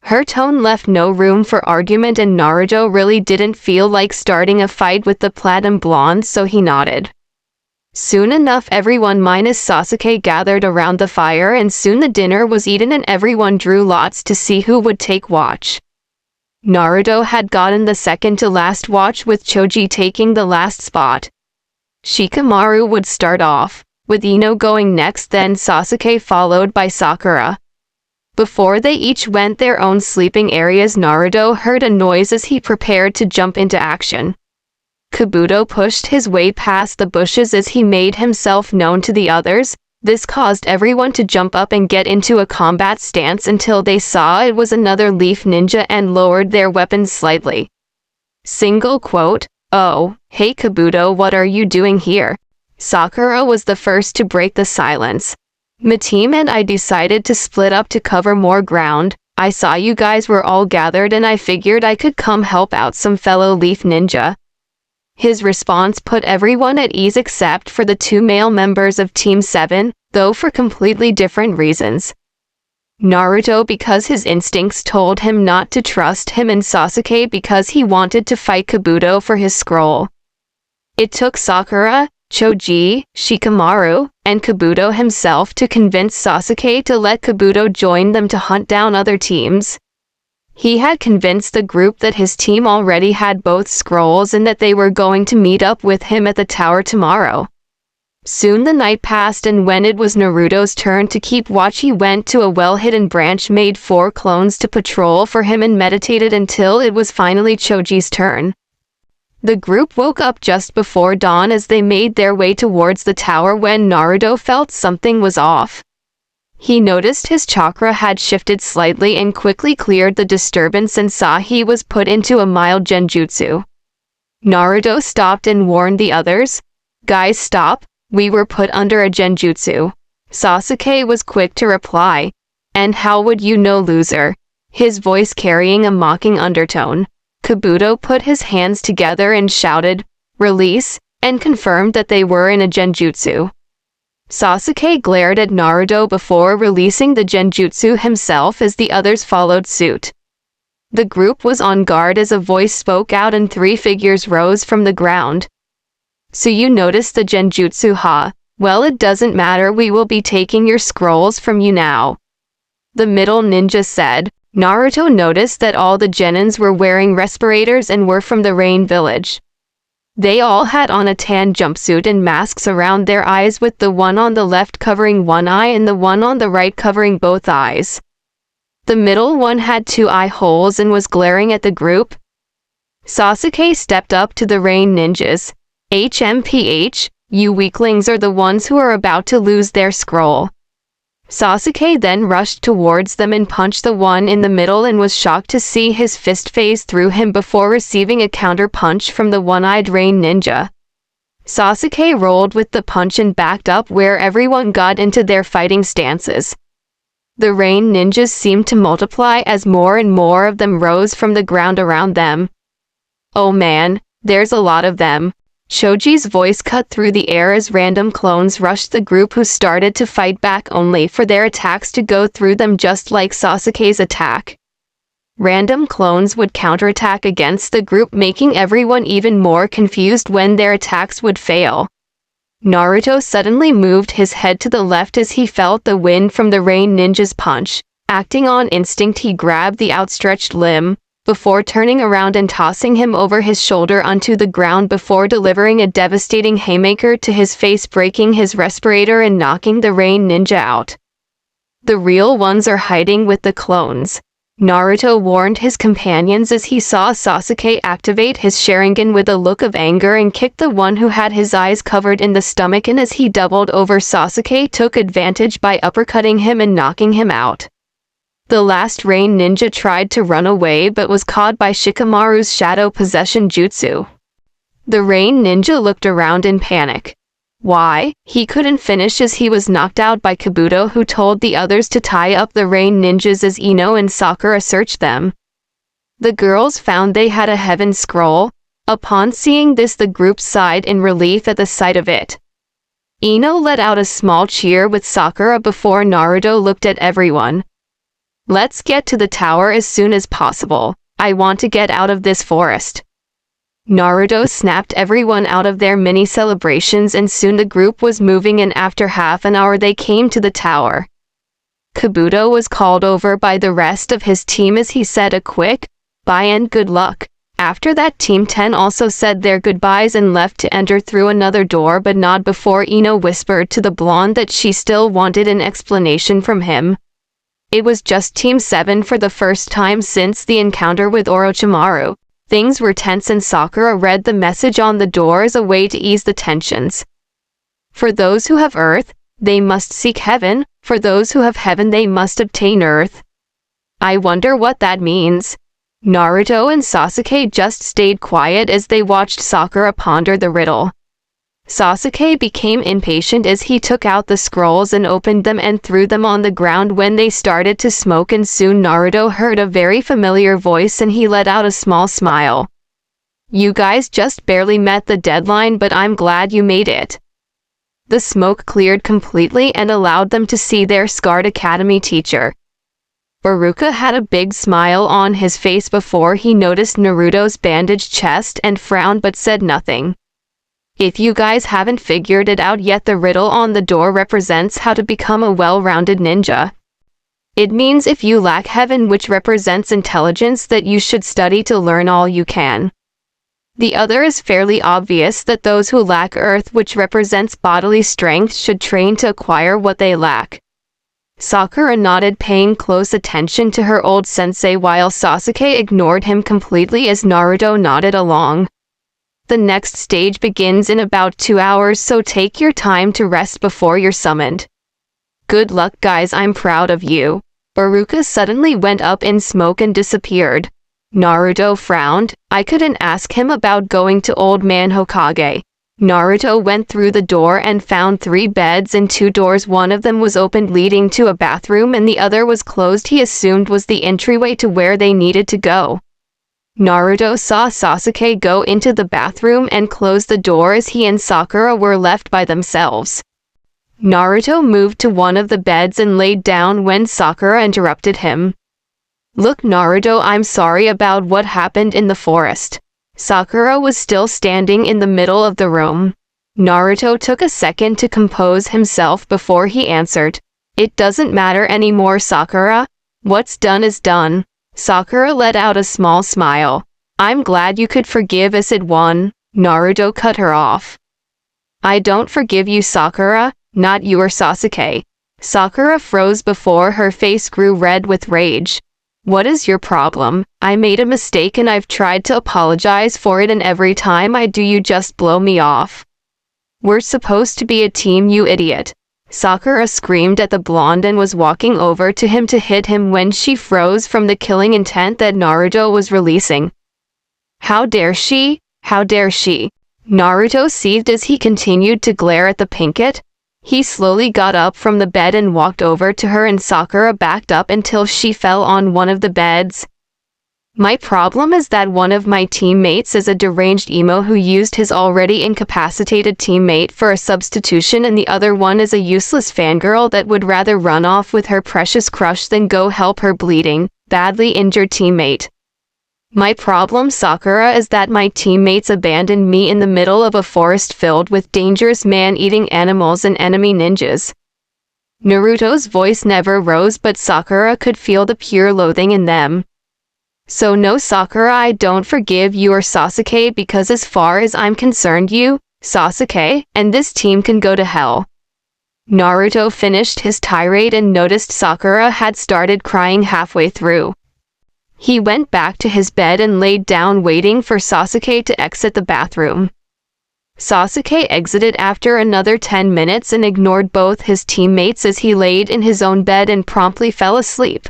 Her tone left no room for argument, and Naruto really didn't feel like starting a fight with the platinum blonde, so he nodded. Soon enough, everyone minus Sasuke gathered around the fire, and soon the dinner was eaten and everyone drew lots to see who would take watch. Naruto had gotten the second to last watch, with Choji taking the last spot. Shikamaru would start off, with Ino going next, then Sasuke followed by Sakura. Before they each went their own sleeping areas, Naruto heard a noise as he prepared to jump into action. Kabuto pushed his way past the bushes as he made himself known to the others. This caused everyone to jump up and get into a combat stance until they saw it was another leaf ninja and lowered their weapons slightly. Single quote, "Oh, hey Kabuto, what are you doing here?" Sakura was the first to break the silence. "My team and I decided to split up to cover more ground. I saw you guys were all gathered and I figured I could come help out some fellow leaf ninja." His response put everyone at ease except for the two male members of Team 7, though for completely different reasons. Naruto because his instincts told him not to trust him, and Sasuke because he wanted to fight Kabuto for his scroll. It took Sakura, Choji, Shikamaru, and Kabuto himself to convince Sasuke to let Kabuto join them to hunt down other teams. He had convinced the group that his team already had both scrolls and that they were going to meet up with him at the tower tomorrow. Soon the night passed, and when it was Naruto's turn to keep watch, he went to a well-hidden branch, made 4 clones to patrol for him, and meditated until it was finally Choji's turn. The group woke up just before dawn as they made their way towards the tower when Naruto felt something was off. He noticed his chakra had shifted slightly and quickly cleared the disturbance and saw he was put into a mild genjutsu. Naruto stopped and warned the others, "Guys, stop, we were put under a genjutsu." Sasuke was quick to reply, "And how would you know, loser?" his voice carrying a mocking undertone. Kabuto put his hands together and shouted, "Release," and confirmed that they were in a genjutsu. Sasuke glared at Naruto before releasing the genjutsu himself as the others followed suit. The group was on guard as a voice spoke out and 3 figures rose from the ground. "So you noticed the genjutsu, huh? Well, it doesn't matter, we will be taking your scrolls from you now," the middle ninja said. Naruto noticed that all the genins were wearing respirators and were from the Rain Village. They all had on a tan jumpsuit and masks around their eyes, with the one on the left covering one eye and the one on the right covering both eyes. The middle one had 2 eye holes and was glaring at the group. Sasuke stepped up to the Rain Ninjas. "HMPH, you weaklings are the ones who are about to lose their scroll." Sasuke then rushed towards them and punched the one in the middle and was shocked to see his fist phase through him before receiving a counter punch from the one-eyed Rain Ninja. Sasuke rolled with the punch and backed up where everyone got into their fighting stances. The Rain Ninjas seemed to multiply as more and more of them rose from the ground around them. "Oh man, there's a lot of them." Choji's voice cut through the air as random clones rushed the group, who started to fight back only for their attacks to go through them just like Sasuke's attack. Random clones would counterattack against the group, making everyone even more confused when their attacks would fail. Naruto suddenly moved his head to the left as he felt the wind from the rain ninja's punch. Acting on instinct, he grabbed the outstretched limb, before turning around and tossing him over his shoulder onto the ground before delivering a devastating haymaker to his face, breaking his respirator and knocking the rain ninja out. The real ones are hiding with the clones, Naruto warned his companions as he saw Sasuke activate his Sharingan with a look of anger and kick the one who had his eyes covered in the stomach, and as he doubled over, Sasuke took advantage by uppercutting him and knocking him out. The last rain ninja tried to run away but was caught by Shikamaru's shadow possession jutsu. The rain ninja looked around in panic. Why? He couldn't finish as he was knocked out by Kabuto, who told the others to tie up the rain ninjas as Ino and Sakura searched them. The girls found they had a heaven scroll. Upon seeing this, the group sighed in relief at the sight of it. Ino let out a small cheer with Sakura before Naruto looked at everyone. Let's get to the tower as soon as possible. I want to get out of this forest. Naruto snapped everyone out of their mini celebrations, and soon the group was moving in. After half an hour they came to the tower. Kabuto was called over by the rest of his team as he said a quick, "Bye and good luck." After that, Team 10 also said their goodbyes and left to enter through another door, but not before Ino whispered to the blonde that she still wanted an explanation from him. It was just Team 7 for the first time since the encounter with Orochimaru. Things were tense and Sakura read the message on the door as a way to ease the tensions. For those who have earth, they must seek heaven. For those who have heaven, they must obtain earth. I wonder what that means. Naruto and Sasuke just stayed quiet as they watched Sakura ponder the riddle. Sasuke became impatient as he took out the scrolls and opened them and threw them on the ground when they started to smoke, and soon Naruto heard a very familiar voice and he let out a small smile. You guys just barely met the deadline, but I'm glad you made it. The smoke cleared completely and allowed them to see their scarred academy teacher. Baruka had a big smile on his face before he noticed Naruto's bandaged chest and frowned but said nothing. If you guys haven't figured it out yet, the riddle on the door represents how to become a well-rounded ninja. It means if you lack heaven, which represents intelligence, that you should study to learn all you can. The other is fairly obvious, that those who lack earth, which represents bodily strength, should train to acquire what they lack. Sakura nodded, paying close attention to her old sensei, while Sasuke ignored him completely as Naruto nodded along. The next stage begins in about 2 hours, so take your time to rest before you're summoned. Good luck guys, I'm proud of you. Baruka suddenly went up in smoke and disappeared. Naruto frowned. I couldn't ask him about going to Old Man Hokage. Naruto went through the door and found 3 beds and 2 doors. One of them was opened, leading to a bathroom, and the other was closed. He assumed was the entryway to where they needed to go. Naruto saw Sasuke go into the bathroom and close the door as he and Sakura were left by themselves. Naruto moved to one of the beds and laid down when Sakura interrupted him. Look Naruto, I'm sorry about what happened in the forest. Sakura was still standing in the middle of the room. Naruto took a second to compose himself before he answered. It doesn't matter anymore, Sakura. What's done is done. Sakura let out a small smile. I'm glad you could forgive us at one. Naruto cut her off. I don't forgive you, Sakura, not you or Sasuke. Sakura froze before her face grew red with rage. What is your problem? I made a mistake and I've tried to apologize for it, and every time I do you just blow me off. We're supposed to be a team, you idiot. Sakura screamed at the blonde and was walking over to him to hit him when she froze from the killing intent that Naruto was releasing. How dare she? How dare she? Naruto seethed as he continued to glare at the pinkett. He slowly got up from the bed and walked over to her, and Sakura backed up until she fell on one of the beds. My problem is that one of my teammates is a deranged emo who used his already incapacitated teammate for a substitution, and the other one is a useless fangirl that would rather run off with her precious crush than go help her bleeding, badly injured teammate. My problem, Sakura, is that my teammates abandoned me in the middle of a forest filled with dangerous man-eating animals and enemy ninjas. Naruto's voice never rose, but Sakura could feel the pure loathing in them. So no, Sakura, I don't forgive you or Sasuke, because as far as I'm concerned, you, Sasuke, and this team can go to hell. Naruto finished his tirade and noticed Sakura had started crying halfway through. He went back to his bed and laid down, waiting for Sasuke to exit the bathroom. Sasuke exited after another 10 minutes and ignored both his teammates as he laid in his own bed and promptly fell asleep.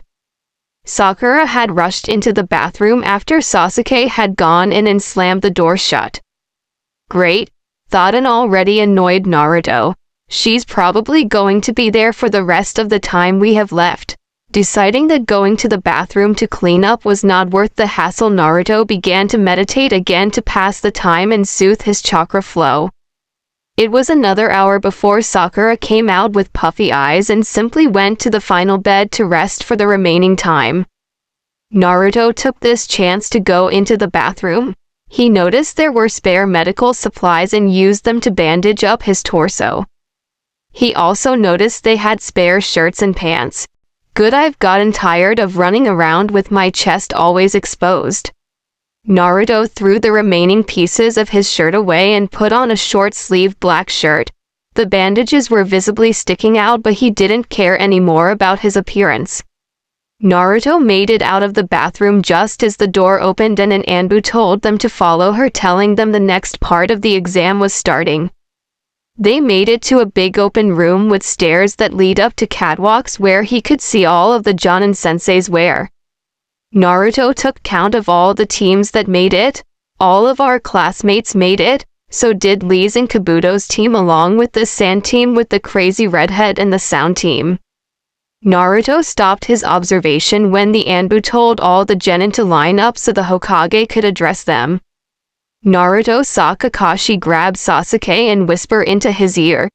Sakura had rushed into the bathroom after Sasuke had gone in and slammed the door shut. Great, thought an already annoyed Naruto. She's probably going to be there for the rest of the time we have left. Deciding that going to the bathroom to clean up was not worth the hassle, Naruto began to meditate again to pass the time and soothe his chakra flow. It was another hour before Sakura came out with puffy eyes and simply went to the final bed to rest for the remaining time. Naruto took this chance to go into the bathroom. He noticed there were spare medical supplies and used them to bandage up his torso. He also noticed they had spare shirts and pants. Good, I've gotten tired of running around with my chest always exposed. Naruto threw the remaining pieces of his shirt away and put on a short-sleeved black shirt. The bandages were visibly sticking out, but he didn't care anymore about his appearance. Naruto made it out of the bathroom just as the door opened and an Anbu told them to follow her, telling them the next part of the exam was starting. They made it to a big open room with stairs that lead up to catwalks where he could see all of the Jonin senseis wear. Naruto took count of all the teams that made it. All of our classmates made it, so did Lee's and Kabuto's team, along with the sand team with the crazy redhead and the sound team. Naruto stopped his observation when the Anbu told all the genin to line up so the Hokage could address them. Naruto saw Kakashi grab Sasuke and whisper into his ear.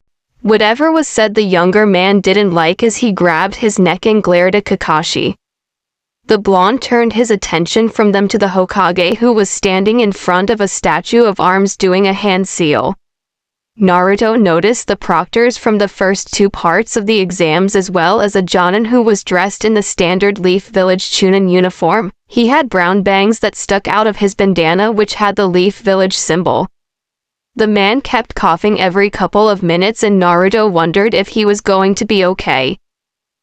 Whatever was said the younger man didn't like as he grabbed his neck and glared at Kakashi. The blonde turned his attention from them to the Hokage, who was standing in front of a statue of arms doing a hand seal. Naruto noticed the proctors from the first two parts of the exams as well as a Jonin who was dressed in the standard Leaf Village Chunin uniform. He had brown bangs that stuck out of his bandana which had the Leaf Village symbol. The man kept coughing every couple of minutes and Naruto wondered if he was going to be okay.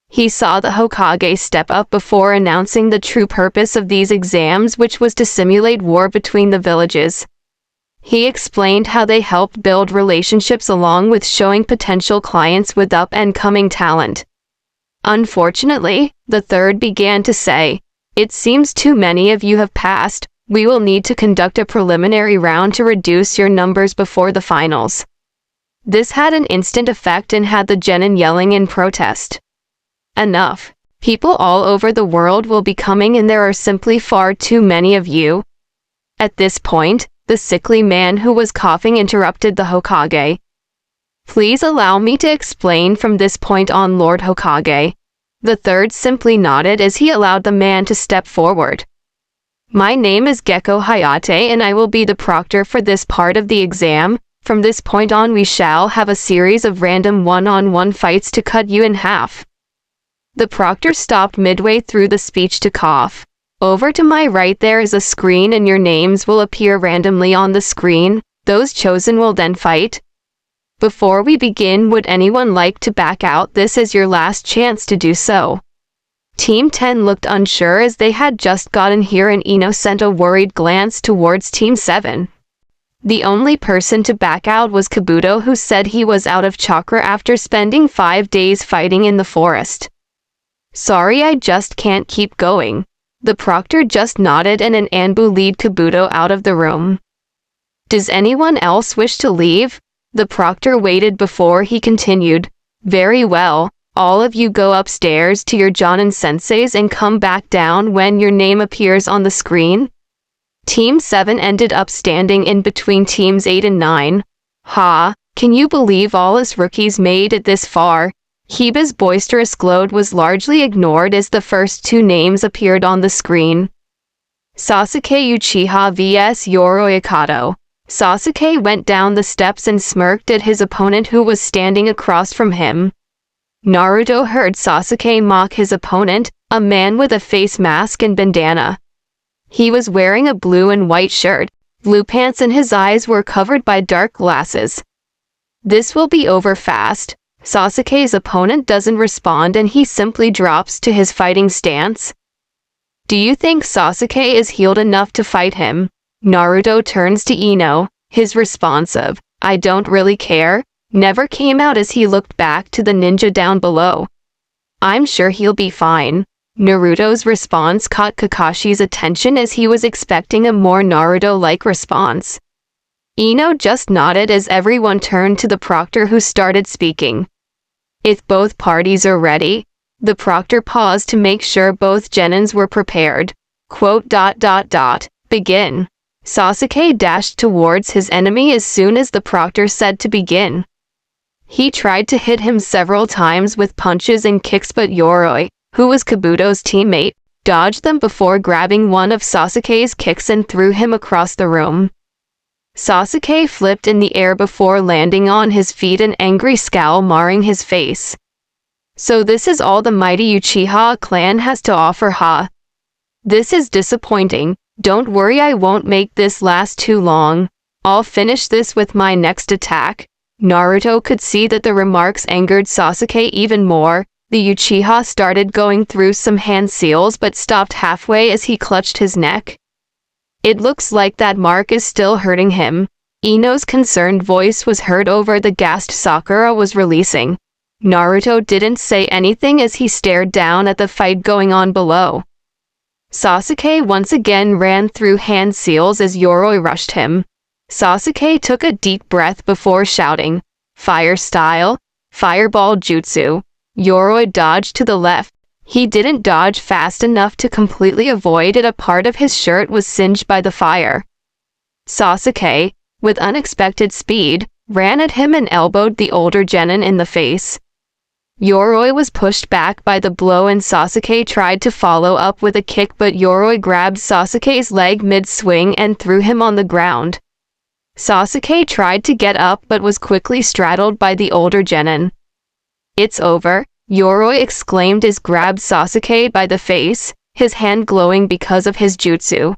He saw the Hokage step up before announcing the true purpose of these exams, which was to simulate war between the villages. He explained how they helped build relationships along with showing potential clients with up-and-coming talent. Unfortunately, the third began to say, "It seems too many of you have passed. We will need to conduct a preliminary round to reduce your numbers before the finals." This had an instant effect and had the genin yelling in protest. Enough. People all over the world will be coming and there are simply far too many of you. At this point, the sickly man who was coughing interrupted the Hokage. "Please allow me to explain from this point on, Lord Hokage." The third simply nodded as he allowed the man to step forward. "My name is Gecko Hayate and I will be the proctor for this part of the exam. From this point on we shall have a series of random one-on-one fights to cut you in half." The proctor stopped midway through the speech to cough. "Over to my right there is a screen and your names will appear randomly on the screen. Those chosen will then fight. Before we begin, would anyone like to back out? This is your last chance to do so." Team 10 looked unsure as they had just gotten here and Ino sent a worried glance towards Team 7. The only person to back out was Kabuto, who said he was out of chakra after spending 5 days fighting in the forest. "Sorry, I just can't keep going." The proctor just nodded and an Anbu lead Kabuto out of the room. "Does anyone else wish to leave?" The proctor waited before he continued. "Very well, all of you go upstairs to your Jonin senseis and come back down when your name appears on the screen." Team 7 ended up standing in between teams 8 and 9. "Ha, can you believe all us rookies made it this far? Hiba's boisterous gloat was largely ignored as the first two names appeared on the screen. Sasuke Uchiha vs Yoroi Akato. Sasuke went down the steps and smirked at his opponent who was standing across from him. Naruto heard Sasuke mock his opponent, a man with a face mask and bandana. He was wearing a blue and white shirt, blue pants, and his eyes were covered by dark glasses. This will be over fast. Sasuke's opponent doesn't respond and he simply drops to his fighting stance. Do you think Sasuke is healed enough to fight him? Naruto turns to Ino. His response of, "I don't really care," never came out as he looked back to the ninja down below. "I'm sure he'll be fine." Naruto's response caught Kakashi's attention as he was expecting a more Naruto-like response. Ino just nodded as everyone turned to the proctor who started speaking. "If both parties are ready." The proctor paused to make sure both genins were prepared. Begin. Sasuke dashed towards his enemy as soon as the proctor said to begin. He tried to hit him several times with punches and kicks, but Yoroi, who was Kabuto's teammate, dodged them before grabbing one of Sasuke's kicks and threw him across the room. Sasuke flipped in the air before landing on his feet, an angry scowl marring his face. "So this is all the mighty Uchiha clan has to offer, huh? This is disappointing. Don't worry, I won't make this last too long. I'll finish this with my next attack." Naruto could see that the remarks angered Sasuke even more. The Uchiha started going through some hand seals but stopped halfway as he clutched his neck. "It looks like that mark is still hurting him." Ino's concerned voice was heard over the gasp Sakura was releasing. Naruto didn't say anything as he stared down at the fight going on below. Sasuke once again ran through hand seals as Yoroi rushed him. Sasuke took a deep breath before shouting, "Fire style, fireball jutsu." Yoroi dodged to the left. He didn't dodge fast enough to completely avoid it. A part of his shirt was singed by the fire. Sasuke, with unexpected speed, ran at him and elbowed the older genin in the face. Yoroi was pushed back by the blow and Sasuke tried to follow up with a kick, but Yoroi grabbed Sasuke's leg mid-swing and threw him on the ground. Sasuke tried to get up but was quickly straddled by the older genin. "It's over," Yoroi exclaimed as grabbed Sasuke by the face, his hand glowing because of his jutsu.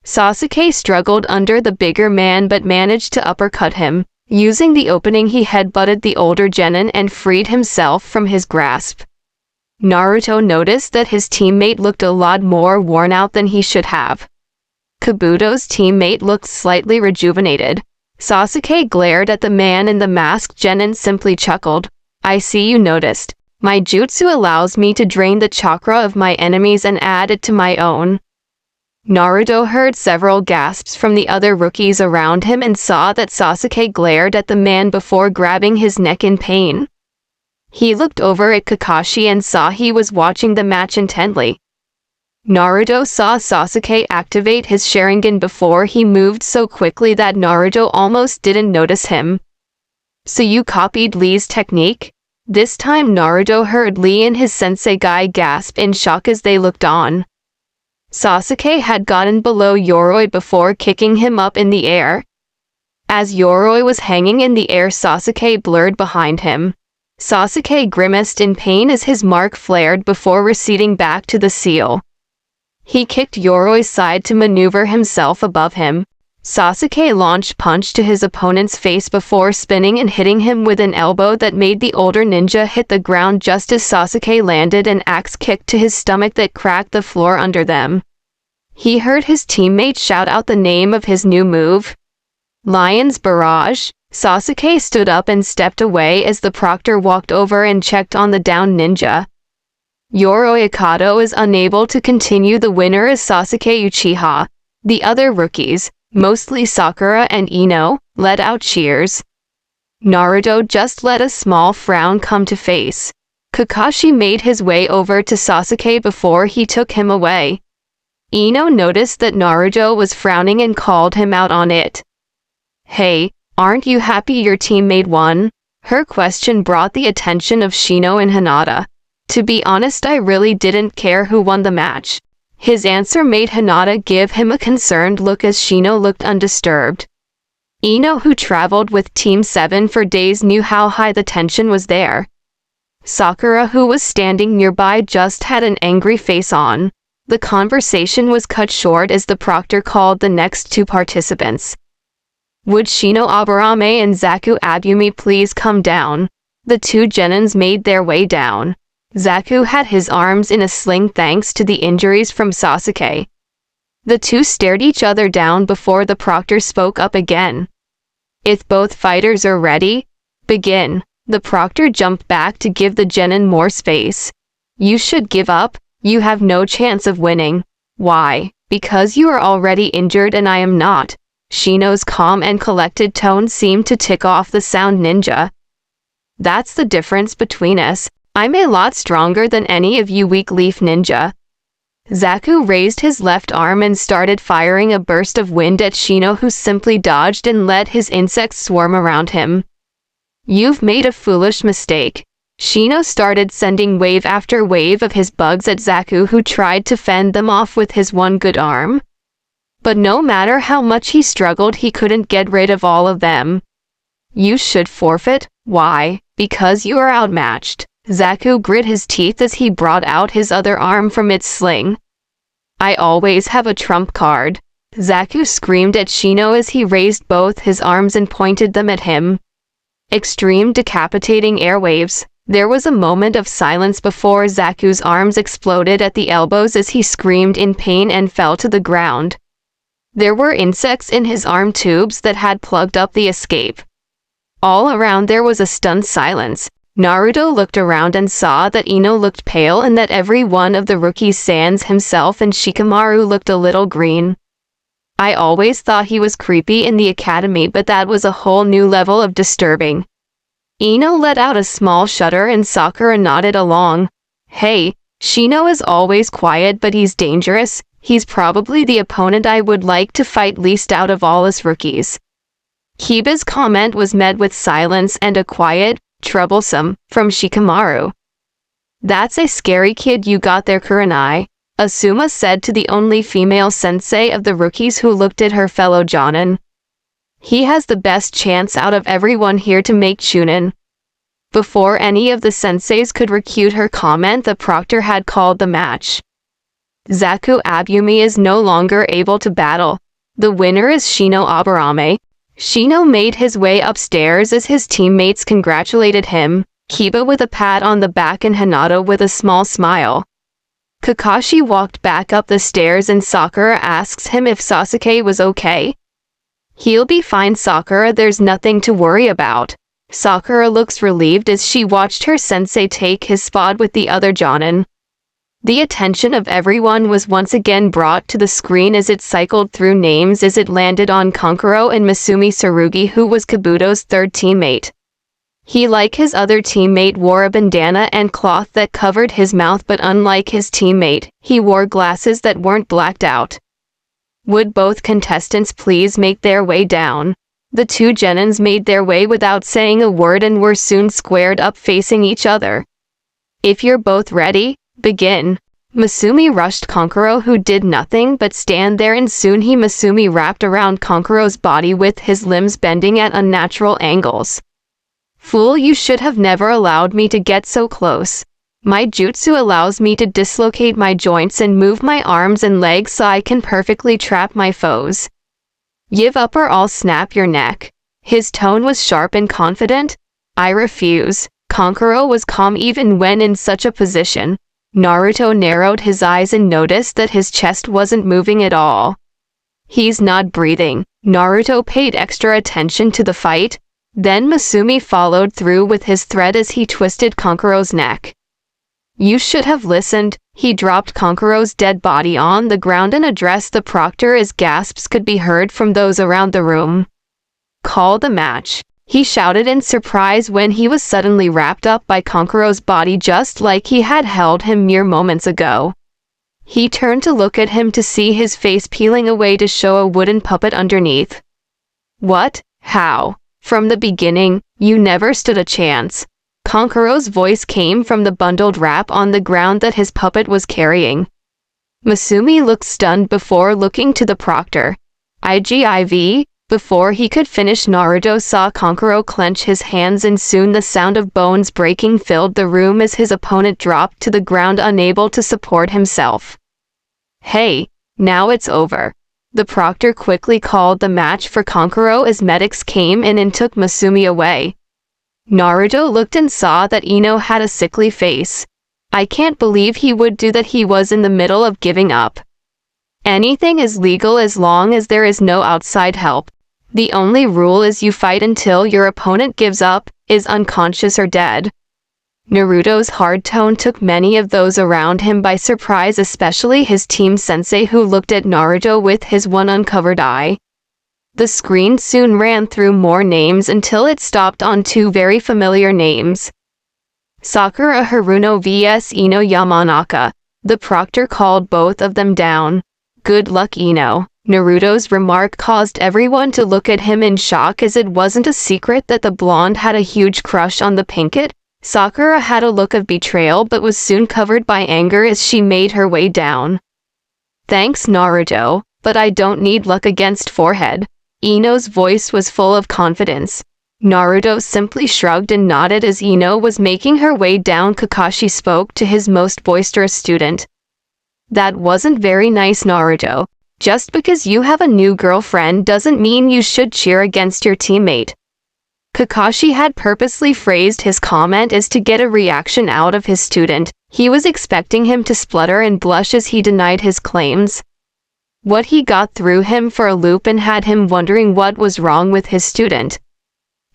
Sasuke struggled under the bigger man but managed to uppercut him. Using the opening, he headbutted the older genin and freed himself from his grasp. Naruto noticed that his teammate looked a lot more worn out than he should have. Kabuto's teammate looked slightly rejuvenated. Sasuke glared at the man in the mask. Genin simply chuckled. "I see you noticed. My jutsu allows me to drain the chakra of my enemies and add it to my own." Naruto heard several gasps from the other rookies around him and saw that Sasuke glared at the man before grabbing his neck in pain. He looked over at Kakashi and saw he was watching the match intently. Naruto saw Sasuke activate his Sharingan before he moved so quickly that Naruto almost didn't notice him. "So you copied Lee's technique?" This time Naruto heard Lee and his sensei guy gasp in shock as they looked on. Sasuke had gotten below Yoroi before kicking him up in the air. As Yoroi was hanging in the air, Sasuke blurred behind him. Sasuke grimaced in pain as his mark flared before receding back to the seal. He kicked Yoroi's side to maneuver himself above him. Sasuke launched punch to his opponent's face before spinning and hitting him with an elbow that made the older ninja hit the ground just as Sasuke landed an axe kick to his stomach that cracked the floor under them. He heard his teammate shout out the name of his new move. "Lion's Barrage." Sasuke stood up and stepped away as the proctor walked over and checked on the downed ninja. Yoroi Akato is unable to continue. The winner is Sasuke Uchiha. The other rookies, mostly Sakura and Ino, let out cheers. Naruto just let a small frown come to face. Kakashi made his way over to Sasuke before he took him away. Ino noticed that Naruto was frowning and called him out on it. "Hey, aren't you happy your teammate won?" Her question brought the attention of Shino and Hinata. To be honest, I really didn't care who won the match. His answer made Hinata give him a concerned look as Shino looked undisturbed. Ino, who traveled with Team 7 for days, knew how high the tension was there. Sakura, who was standing nearby, just had an angry face on. The conversation was cut short as the proctor called the next two participants. Would Shino Aburame and Zaku Abumi please come down? The two genins made their way down. Zaku had his arms in a sling thanks to the injuries from Sasuke. The two stared each other down before the proctor spoke up again. If both fighters are ready, begin. The proctor jumped back to give the genin more space. You should give up. You have no chance of winning. Why? Because you are already injured and I am not. Shino's calm and collected tone seemed to tick off the sound ninja. That's the difference between us. I'm a lot stronger than any of you weak leaf ninja. Zaku raised his left arm and started firing a burst of wind at Shino, who simply dodged and let his insects swarm around him. You've made a foolish mistake. Shino started sending wave after wave of his bugs at Zaku, who tried to fend them off with his one good arm. But no matter how much he struggled, he couldn't get rid of all of them. You should forfeit. Why? Because you are outmatched. Zaku grit his teeth as he brought out his other arm from its sling. I always have a trump card. Zaku screamed at Shino as he raised both his arms and pointed them at him. Extreme decapitating airwaves. There was a moment of silence before Zaku's arms exploded at the elbows as he screamed in pain and fell to the ground. There were insects in his arm tubes that had plugged up the escape. All around there was a stunned silence. Naruto looked around and saw that Ino looked pale and that every one of the rookies, sans himself and Shikamaru, looked a little green. I always thought he was creepy in the academy, but that was a whole new level of disturbing. Ino let out a small shudder and Sakura nodded along. Hey, Shino is always quiet, but he's dangerous. He's probably the opponent I would like to fight least out of all us rookies. Kiba's comment was met with silence and a quiet, troublesome, from Shikamaru. That's a scary kid you got there, Kurenai, Asuma said to the only female sensei of the rookies, who looked at her fellow jonin. He has the best chance out of everyone here to make Chunin. Before any of the senseis could refute her comment, the proctor had called the match. Zaku Abumi is no longer able to battle. The winner is Shino Aburame. Shino made his way upstairs as his teammates congratulated him, Kiba with a pat on the back and Hinata with a small smile. Kakashi walked back up the stairs and Sakura asks him if Sasuke was okay. He'll be fine, Sakura, there's nothing to worry about. Sakura looks relieved as she watched her sensei take his spot with the other jonin. The attention of everyone was once again brought to the screen as it cycled through names as it landed on Kankuro and Masumi Tsurugi, who was Kabuto's third teammate. He, like his other teammate, wore a bandana and cloth that covered his mouth, but unlike his teammate, he wore glasses that weren't blacked out. Would both contestants please make their way down? The two genins made their way without saying a word and were soon squared up facing each other. If you're both ready, begin. Masumi rushed Kankuro, who did nothing but stand there, and soon Masumi wrapped around Kankuro's body with his limbs bending at unnatural angles. Fool, you should have never allowed me to get so close. My jutsu allows me to dislocate my joints and move my arms and legs so I can perfectly trap my foes. Give up or I'll snap your neck. His tone was sharp and confident. I refuse. Kankuro was calm even when in such a position. Naruto narrowed his eyes and noticed that his chest wasn't moving at all. He's not breathing. Naruto paid extra attention to the fight. Then Masumi followed through with his threat as he twisted Kankuro's neck. You should have listened. He dropped Kankuro's dead body on the ground and addressed the proctor as gasps could be heard from those around the room. Call the match. He shouted in surprise when he was suddenly wrapped up by Kankuro's body just like he had held him mere moments ago. He turned to look at him to see his face peeling away to show a wooden puppet underneath. What? How? From the beginning, you never stood a chance. Konkuro's voice came from the bundled wrap on the ground that his puppet was carrying. Masumi looked stunned before looking to the proctor. IGIV, before he could finish, Naruto saw Konkuro clench his hands, and soon the sound of bones breaking filled the room as his opponent dropped to the ground, unable to support himself. Hey, now it's over. The proctor quickly called the match for Konkuro as medics came in and took Masumi away. Naruto looked and saw that Ino had a sickly face. I can't believe he would do that. He was in the middle of giving up. Anything is legal as long as there is no outside help. The only rule is you fight until your opponent gives up, is unconscious or dead. Naruto's hard tone took many of those around him by surprise, especially his team sensei, who looked at Naruto with his one uncovered eye. The screen soon ran through more names until it stopped on two very familiar names. Sakura Haruno vs Ino Yamanaka. The proctor called both of them down. Good luck, Ino. Naruto's remark caused everyone to look at him in shock, as it wasn't a secret that the blonde had a huge crush on the pinkett. Sakura had a look of betrayal but was soon covered by anger as she made her way down. Thanks, Naruto, but I don't need luck against forehead. Ino's voice was full of confidence. Naruto simply shrugged and nodded as Ino was making her way down. Kakashi spoke to his most boisterous student. That wasn't very nice, Naruto. Just because you have a new girlfriend doesn't mean you should cheer against your teammate. Kakashi had purposely phrased his comment as to get a reaction out of his student. He was expecting him to splutter and blush as he denied his claims. What he got threw him for a loop and had him wondering what was wrong with his student.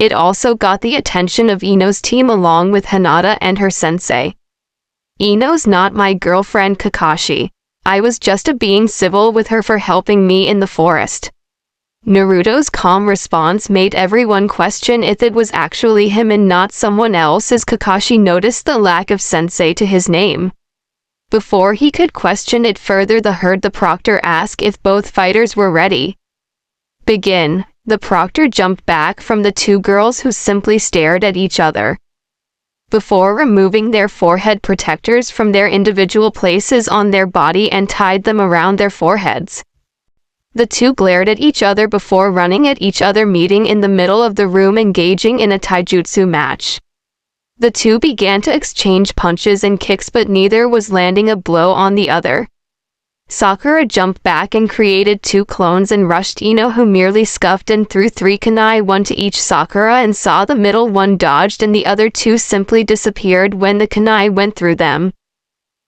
It also got the attention of Ino's team along with Hinata and her sensei. Ino's not my girlfriend, Kakashi. I was just being civil with her for helping me in the forest. Naruto's calm response made everyone question if it was actually him and not someone else, as Kakashi noticed the lack of sensei to his name. Before he could question it further, the proctor asked if both fighters were ready. Begin. The proctor jumped back from the two girls, who simply stared at each other. Before removing their forehead protectors from their individual places on their body and tied them around their foreheads. The two glared at each other before running at each other, meeting in the middle of the room, engaging in a taijutsu match. The two began to exchange punches and kicks, but neither was landing a blow on the other. Sakura jumped back and created two clones and rushed Ino, who merely scuffed and threw three kunai, one to each. Sakura and saw the middle one dodged and the other two simply disappeared when the kunai went through them.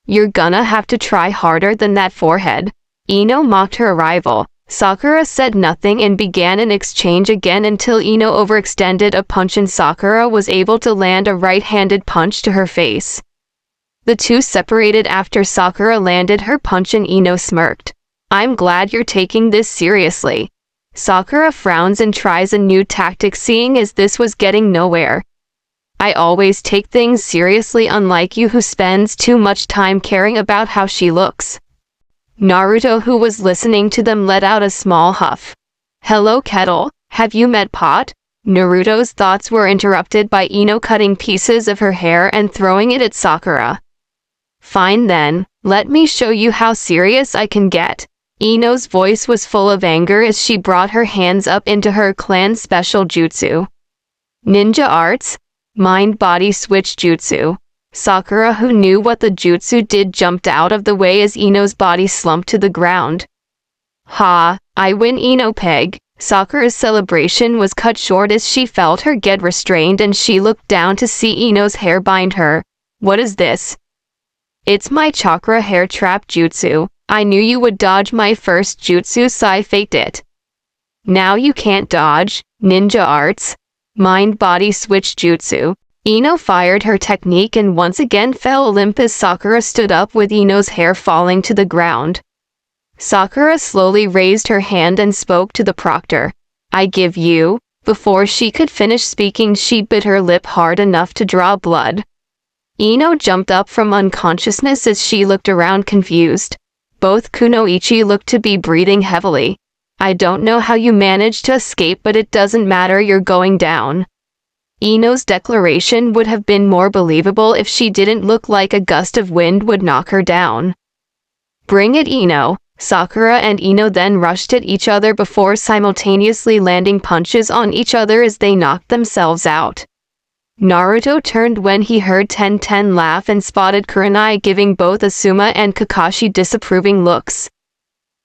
You're gonna have to try harder than that, forehead. Ino mocked her rival. Sakura said nothing and began an exchange again until Ino overextended a punch and Sakura was able to land a right-handed punch to her face. The two separated after Sakura landed her punch and Ino smirked. I'm glad you're taking this seriously. Sakura frowns and tries a new tactic, seeing as this was getting nowhere. I always take things seriously, unlike you who spends too much time caring about how she looks. Naruto, who was listening to them, let out a small huff. Hello, Kettle, have you met Pot? Naruto's thoughts were interrupted by Ino cutting pieces of her hair and throwing it at Sakura. Fine then, let me show you how serious I can get. Ino's voice was full of anger as she brought her hands up into her clan's special jutsu. Ninja arts? Mind-body switch jutsu. Sakura, who knew what the jutsu did, jumped out of the way as Ino's body slumped to the ground. Ha, I win, Ino peg. Sakura's celebration was cut short as she felt her get restrained and she looked down to see Ino's hair bind her. What is this? It's my chakra hair trap jutsu. I knew you would dodge my first jutsu, so I faked it. Now you can't dodge. Ninja arts. Mind-body switch jutsu. Ino fired her technique and once again fell limp as Sakura stood up with Ino's hair falling to the ground. Sakura slowly raised her hand and spoke to the proctor. I give you. Before she could finish speaking, she bit her lip hard enough to draw blood. Ino jumped up from unconsciousness as she looked around confused. Both Kunoichi looked to be breathing heavily. I don't know how you managed to escape, but it doesn't matter, you're going down. Ino's declaration would have been more believable if she didn't look like a gust of wind would knock her down. Bring it, Ino. Sakura and Ino then rushed at each other before simultaneously landing punches on each other as they knocked themselves out. Naruto turned when he heard Tenten laugh and spotted Kurenai giving both Asuma and Kakashi disapproving looks.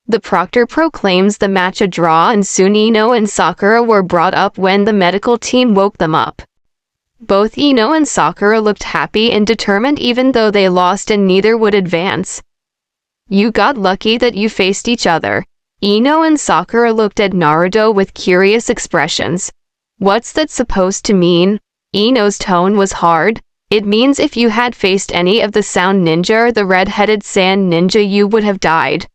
The proctor proclaims the match a draw, and soon Ino and Sakura were brought up when the medical team woke them up. Both Ino and Sakura looked happy and determined even though they lost and neither would advance. You got lucky that you faced each other. Ino and Sakura looked at Naruto with curious expressions. What's that supposed to mean? Ino's tone was hard. It means if you had faced any of the sound ninja or the red-headed sand ninja you would have died.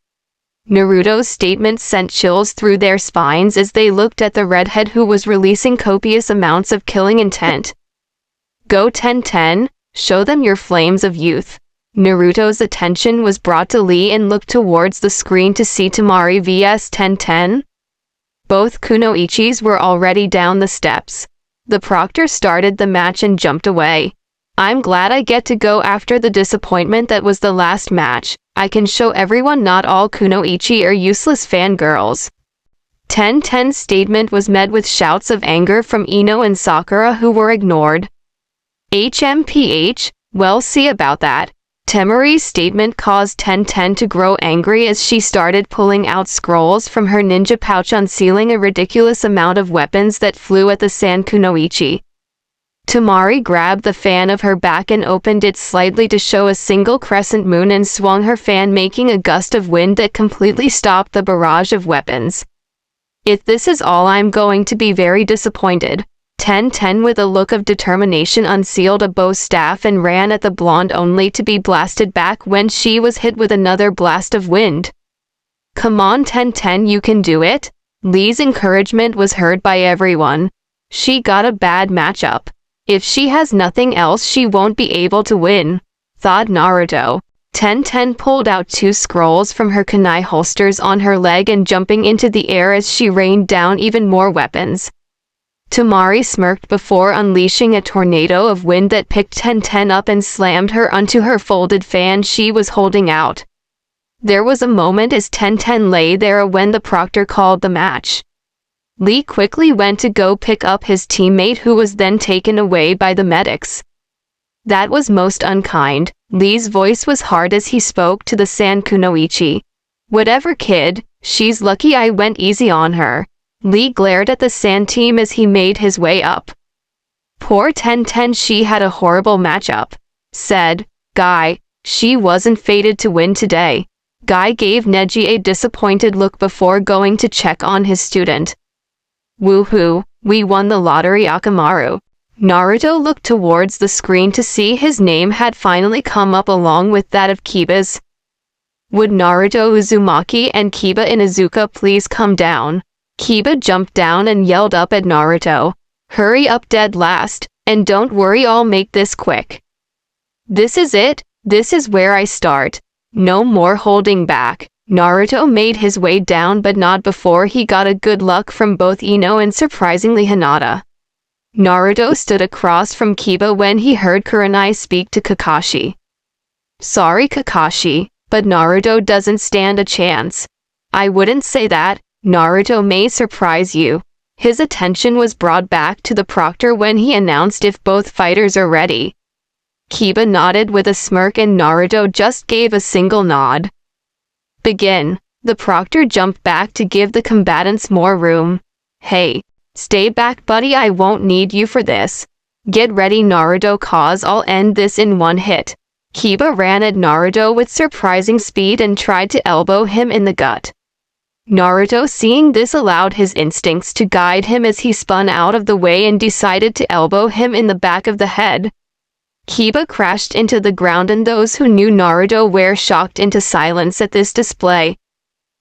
Naruto's statement sent chills through their spines as they looked at the redhead who was releasing copious amounts of killing intent. Go Tenten, show them your flames of youth. Naruto's attention was brought to Lee and looked towards the screen to see Temari vs Tenten. Both kunoichis were already down the steps. The proctor started the match and jumped away. I'm glad I get to go after the disappointment that was the last match. I can show everyone not all kunoichi are useless fangirls. Tenten's statement was met with shouts of anger from Ino and Sakura who were ignored. HMPH, well, see about that. Temari's statement caused Tenten to grow angry as she started pulling out scrolls from her ninja pouch, unsealing a ridiculous amount of weapons that flew at the Sand Kunoichi. Temari grabbed the fan of her back and opened it slightly to show a single crescent moon and swung her fan, making a gust of wind that completely stopped the barrage of weapons. If this is all, I'm going to be very disappointed. Tenten, with a look of determination, unsealed a bow staff and ran at the blonde only to be blasted back when she was hit with another blast of wind. Come on Tenten, you can do it. Lee's encouragement was heard by everyone. She got a bad matchup. If she has nothing else she won't be able to win, thought Naruto. Tenten pulled out 2 scrolls from her kunai holsters on her leg and jumping into the air as she rained down even more weapons. Temari smirked before unleashing a tornado of wind that picked Tenten up and slammed her onto her folded fan she was holding out. There was a moment as Tenten lay there when the proctor called the match. Lee quickly went to go pick up his teammate, who was then taken away by the medics. That was most unkind. Lee's voice was hard as he spoke to the Sand Kunoichi. Whatever, kid, she's lucky I went easy on her. Lee glared at the Sand team as he made his way up. Poor Tenten, she had a horrible matchup, said Guy. She wasn't fated to win today. Guy gave Neji a disappointed look before going to check on his student. Woohoo, we won the lottery, Akamaru. Naruto looked towards the screen to see his name had finally come up along with that of Kiba's. Would Naruto Uzumaki and Kiba Inuzuka please come down? Kiba jumped down and yelled up at Naruto. Hurry up dead last, and don't worry, I'll make this quick. This is it, this is where I start. No more holding back. Naruto made his way down, but not before he got a good look from both Ino and surprisingly Hinata. Naruto stood across from Kiba when he heard Kurenai speak to Kakashi. Sorry Kakashi, but Naruto doesn't stand a chance. I wouldn't say that. Naruto may surprise you. His attention was brought back to the proctor when he announced if both fighters are ready. Kiba nodded with a smirk and Naruto just gave a single nod. Begin. The proctor jumped back to give the combatants more room. Hey, stay back buddy, I won't need you for this. Get ready Naruto, cause I'll end this in one hit. Kiba ran at Naruto with surprising speed and tried to elbow him in the gut. Naruto, seeing this, allowed his instincts to guide him as he spun out of the way and decided to elbow him in the back of the head. Kiba crashed into the ground and those who knew Naruto were shocked into silence at this display.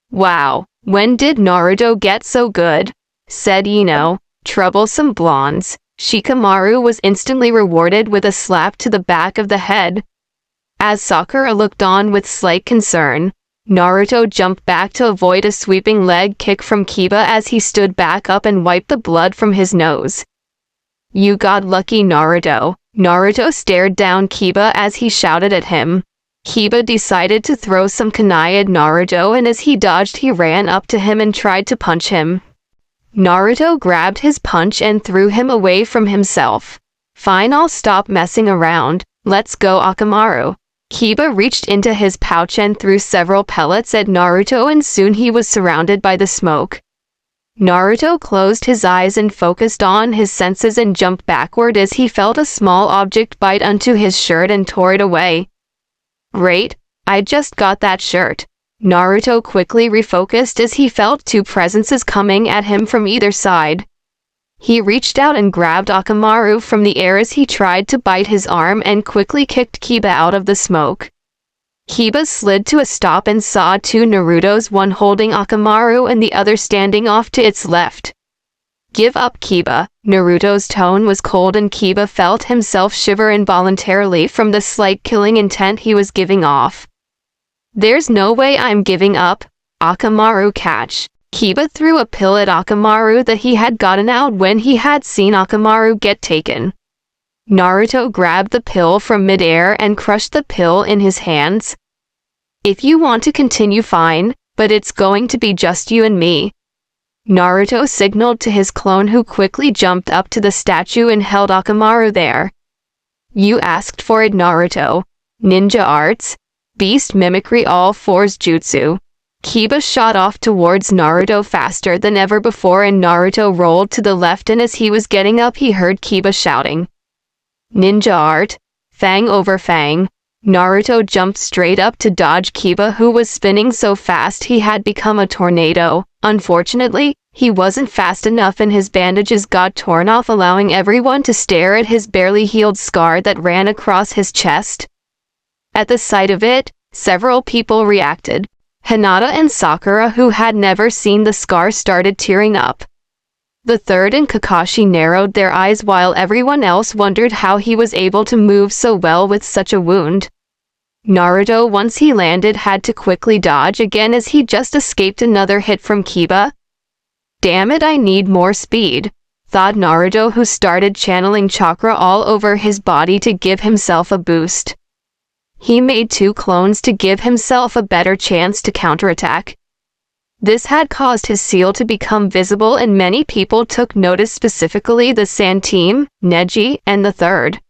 Wow, when did Naruto get so good? Said Ino. Troublesome blondes. Shikamaru was instantly rewarded with a slap to the back of the head. As Sakura looked on with slight concern, Naruto jumped back to avoid a sweeping leg kick from Kiba as he stood back up and wiped the blood from his nose. You got lucky, Naruto. Naruto stared down Kiba as he shouted at him. Kiba decided to throw some kunai at Naruto, and as he dodged he ran up to him and tried to punch him. Naruto grabbed his punch and threw him away from himself. Fine, I'll stop messing around. Let's go, Akamaru. Kiba reached into his pouch and threw several pellets at Naruto, and soon he was surrounded by the smoke. Naruto closed his eyes and focused on his senses and jumped backward as he felt a small object bite onto his shirt and tore it away. Great, I just got that shirt. Naruto quickly refocused as he felt two presences coming at him from either side. He reached out and grabbed Akamaru from the air as he tried to bite his arm and quickly kicked Kiba out of the smoke. Kiba slid to a stop and saw two Narutos, one holding Akamaru and the other standing off to its left. Give up, Kiba. Naruto's tone was cold and Kiba felt himself shiver involuntarily from the slight killing intent he was giving off. There's no way I'm giving up. Akamaru catch. Kiba threw a pill at Akamaru that he had gotten out when he had seen Akamaru get taken. Naruto grabbed the pill from midair and crushed the pill in his hands. If you want to continue, fine, but it's going to be just you and me. Naruto signaled to his clone, who quickly jumped up to the statue and held Akamaru there. You asked for it, Naruto. Ninja arts. Beast mimicry, all fours jutsu. Kiba shot off towards Naruto faster than ever before, and Naruto rolled to the left, and as he was getting up he heard Kiba shouting. Ninja art. Fang over fang. Naruto jumped straight up to dodge Kiba, who was spinning so fast he had become a tornado. Unfortunately, he wasn't fast enough and his bandages got torn off, allowing everyone to stare at his barely healed scar that ran across his chest. At the sight of it, several people reacted. Hinata and Sakura, who had never seen the scar, started tearing up. The third and Kakashi narrowed their eyes while everyone else wondered how he was able to move so well with such a wound. Naruto, once he landed, had to quickly dodge again as he just escaped another hit from Kiba. Damn it, I need more speed, thought Naruto, who started channeling chakra all over his body to give himself a boost. He made two clones to give himself a better chance to counterattack. This had caused his seal to become visible, and many people took notice, specifically the Sand team, Neji, and the third.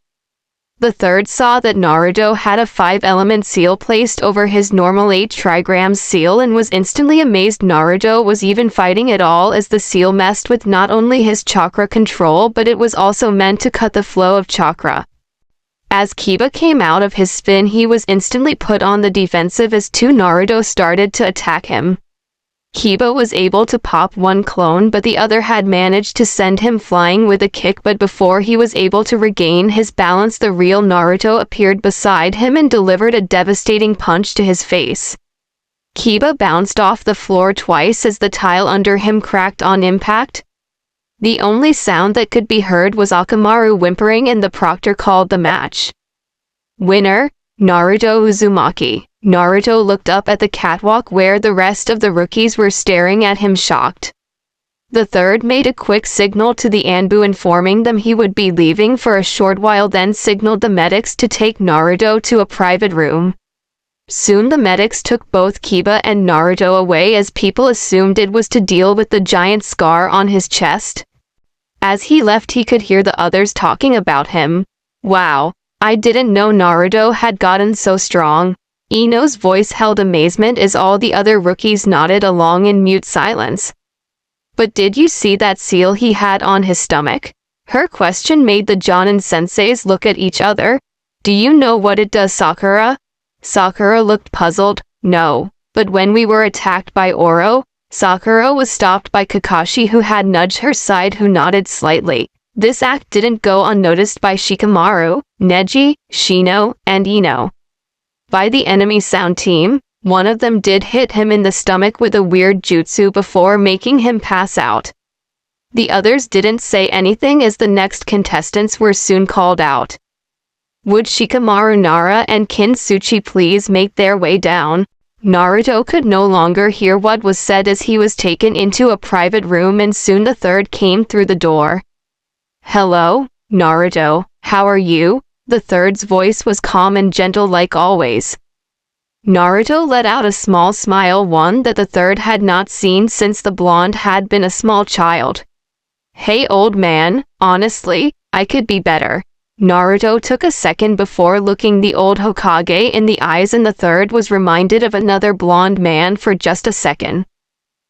The third saw that Naruto had a 5-element seal placed over his normal 8 trigrams seal and was instantly amazed Naruto was even fighting at all, as the seal messed with not only his chakra control but it was also meant to cut the flow of chakra. As Kiba came out of his spin, he was instantly put on the defensive as two Naruto started to attack him. Kiba was able to pop one clone, but the other had managed to send him flying with a kick, but before he was able to regain his balance, the real Naruto appeared beside him and delivered a devastating punch to his face. Kiba bounced off the floor twice as the tile under him cracked on impact. The only sound that could be heard was Akamaru whimpering, and the proctor called the match. Winner, Naruto Uzumaki. Naruto looked up at the catwalk where the rest of the rookies were staring at him shocked. The third made a quick signal to the Anbu informing them he would be leaving for a short while, then signaled the medics to take Naruto to a private room. Soon the medics took both Kiba and Naruto away, as people assumed it was to deal with the giant scar on his chest. As he left, he could hear the others talking about him. Wow, I didn't know Naruto had gotten so strong. Ino's voice held amazement as all the other rookies nodded along in mute silence. But did you see that seal he had on his stomach? Her question made the Jonin senseis look at each other. Do you know what it does, Sakura? Sakura looked puzzled. No, but when we were attacked by Oro, Sakura was stopped by Kakashi, who had nudged her side, who nodded slightly. This act didn't go unnoticed by Shikamaru, Neji, Shino, and Ino. By the enemy sound team, one of them did hit him in the stomach with a weird jutsu before making him pass out. The others didn't say anything as the next contestants were soon called out. Would Shikamaru, Nara, and Kintsuchi please make their way down? Naruto could no longer hear what was said as he was taken into a private room, and soon the third came through the door. "Hello, Naruto, how are you?" The third's voice was calm and gentle like always. Naruto let out a small smile, one that the third had not seen since the blonde had been a small child. "Hey old man, honestly, I could be better." Naruto took a second before looking the old Hokage in the eyes, and the third was reminded of another blonde man for just a second.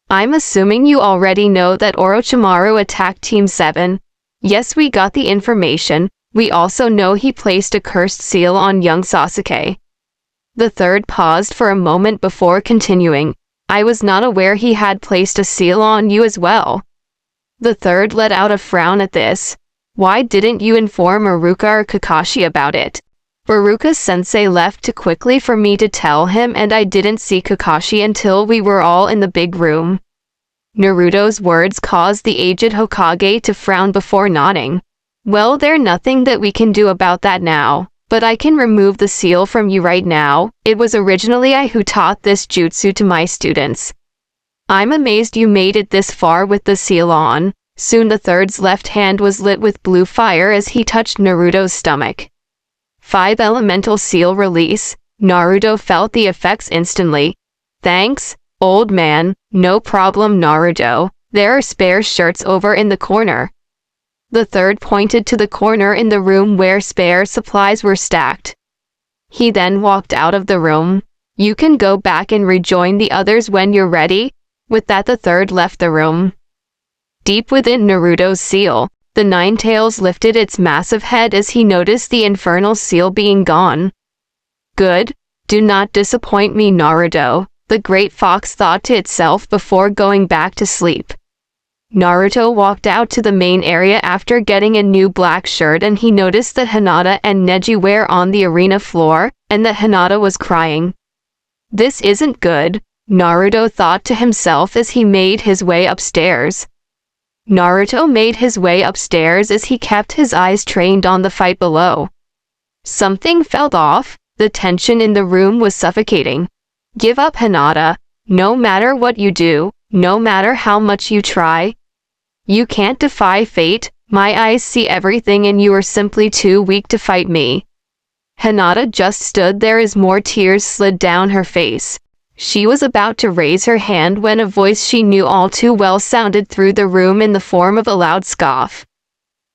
"I'm assuming you already know that Orochimaru attacked Team 7. Yes, we got the information. We also know he placed a cursed seal on young Sasuke." The third paused for a moment before continuing. "I was not aware he had placed a seal on you as well." The third let out a frown at this. "Why didn't you inform Iruka or Kakashi about it?" "Iruka-sensei left too quickly for me to tell him, and I didn't see Kakashi until we were all in the big room." Naruto's words caused the aged Hokage to frown before nodding. "Well, there's nothing that we can do about that now, but I can remove the seal from you right now. It was originally I who taught this jutsu to my students. I'm amazed you made it this far with the seal on." Soon the third's left hand was lit with blue fire as he touched Naruto's stomach. 5 elemental seal release. Naruto felt the effects instantly. "Thanks, old man." "No problem, Naruto. There are spare shirts over in the corner." The third pointed to the corner in the room where spare supplies were stacked. He then walked out of the room. "You can go back and rejoin the others when you're ready." With that, the third left the room. Deep within Naruto's seal, the Nine Tails lifted its massive head as he noticed the infernal seal being gone. "Good. Do not disappoint me, Naruto," the great fox thought to itself before going back to sleep. Naruto walked out to the main area after getting a new black shirt, and he noticed that Hinata and Neji were on the arena floor, and that Hinata was crying. "This isn't good," Naruto thought to himself as he made his way upstairs. Naruto made his way upstairs as he kept his eyes trained on the fight below. Something felt off. The tension in the room was suffocating. "Give up, Hinata. No matter what you do, no matter how much you try, you can't defy fate. My eyes see everything and you are simply too weak to fight me." Hinata just stood there as more tears slid down her face. She was about to raise her hand when a voice she knew all too well sounded through the room in the form of a loud scoff.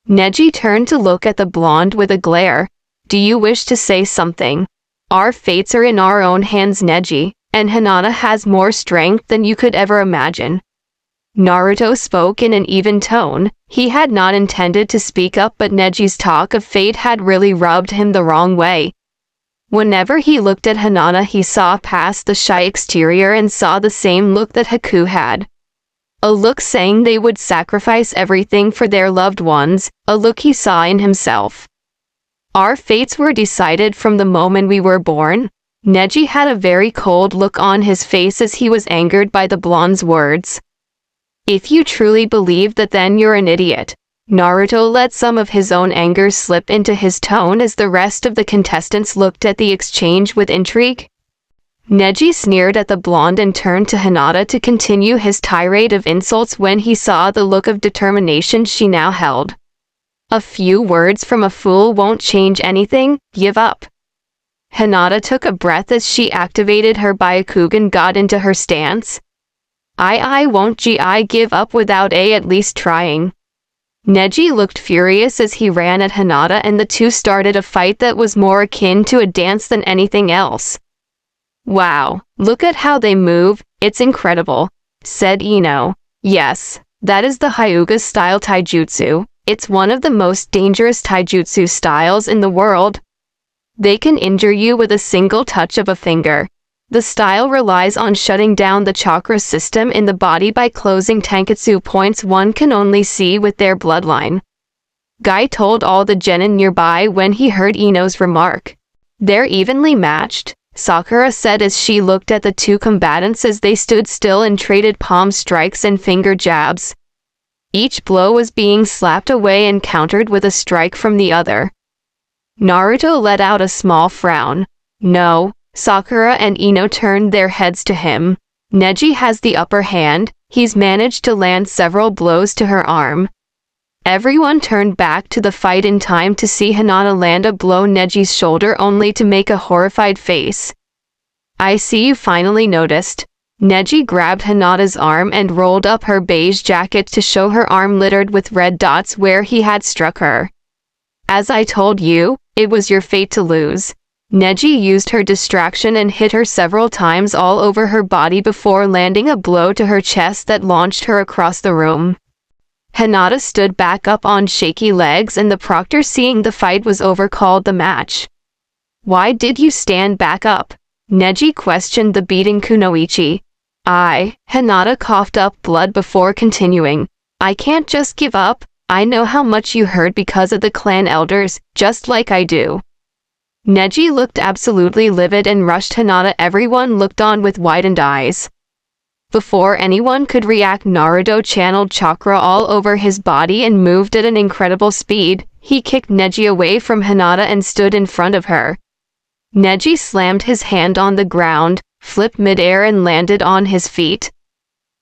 Neji turned to look at the blonde with a glare. "Do you wish to say something?" "Our fates are in our own hands, Neji, and Hinata has more strength than you could ever imagine." Naruto spoke in an even tone. He had not intended to speak up, but Neji's talk of fate had really rubbed him the wrong way. Whenever he looked at Hinata, he saw past the shy exterior and saw the same look that Haku had. A look saying they would sacrifice everything for their loved ones, a look he saw in himself. "Our fates were decided from the moment we were born." Neji had a very cold look on his face as he was angered by the blonde's words. "If you truly believe that, then you're an idiot." Naruto let some of his own anger slip into his tone as the rest of the contestants looked at the exchange with intrigue. Neji sneered at the blonde and turned to Hinata to continue his tirade of insults when he saw the look of determination she now held. "A few words from a fool won't change anything. Give up." Hinata took a breath as she activated her Byakugan, got into her stance. I won't give up without at least trying." Neji looked furious as he ran at Hinata, and the two started a fight that was more akin to a dance than anything else. "Wow, look at how they move, it's incredible," said Ino. "Yes, that is the Hyuga-style taijutsu. It's one of the most dangerous taijutsu styles in the world. They can injure you with a single touch of a finger. The style relies on shutting down the chakra system in the body by closing tanketsu points one can only see with their bloodline." Guy told all the genin nearby when he heard Ino's remark. "They're evenly matched," Sakura said as she looked at the two combatants as they stood still and traded palm strikes and finger jabs. Each blow was being slapped away and countered with a strike from the other. Naruto let out a small frown. "No, Sakura and Ino turned their heads to him. Neji has the upper hand, he's managed to land several blows to her arm. Everyone turned back to the fight in time to see Hinata land a blow Neji's shoulder only to make a horrified face. I see you finally noticed. Neji grabbed Hinata's arm and rolled up her beige jacket to show her arm littered with red dots where he had struck her. As I told you, it was your fate to lose. Neji used her distraction and hit her several times all over her body before landing a blow to her chest that launched her across the room. Hinata stood back up on shaky legs and the proctor, seeing the fight was over, called the match. Why did you stand back up? Neji questioned the beating Kunoichi. Hinata coughed up blood before continuing. I can't just give up. I know how much you hurt because of the clan elders, just like I do. Neji looked absolutely livid and rushed Hinata. Everyone looked on with widened eyes. Before anyone could react, Naruto channeled chakra all over his body and moved at an incredible speed. He kicked Neji away from Hinata and stood in front of her. Neji slammed his hand on the ground, flipped midair and landed on his feet.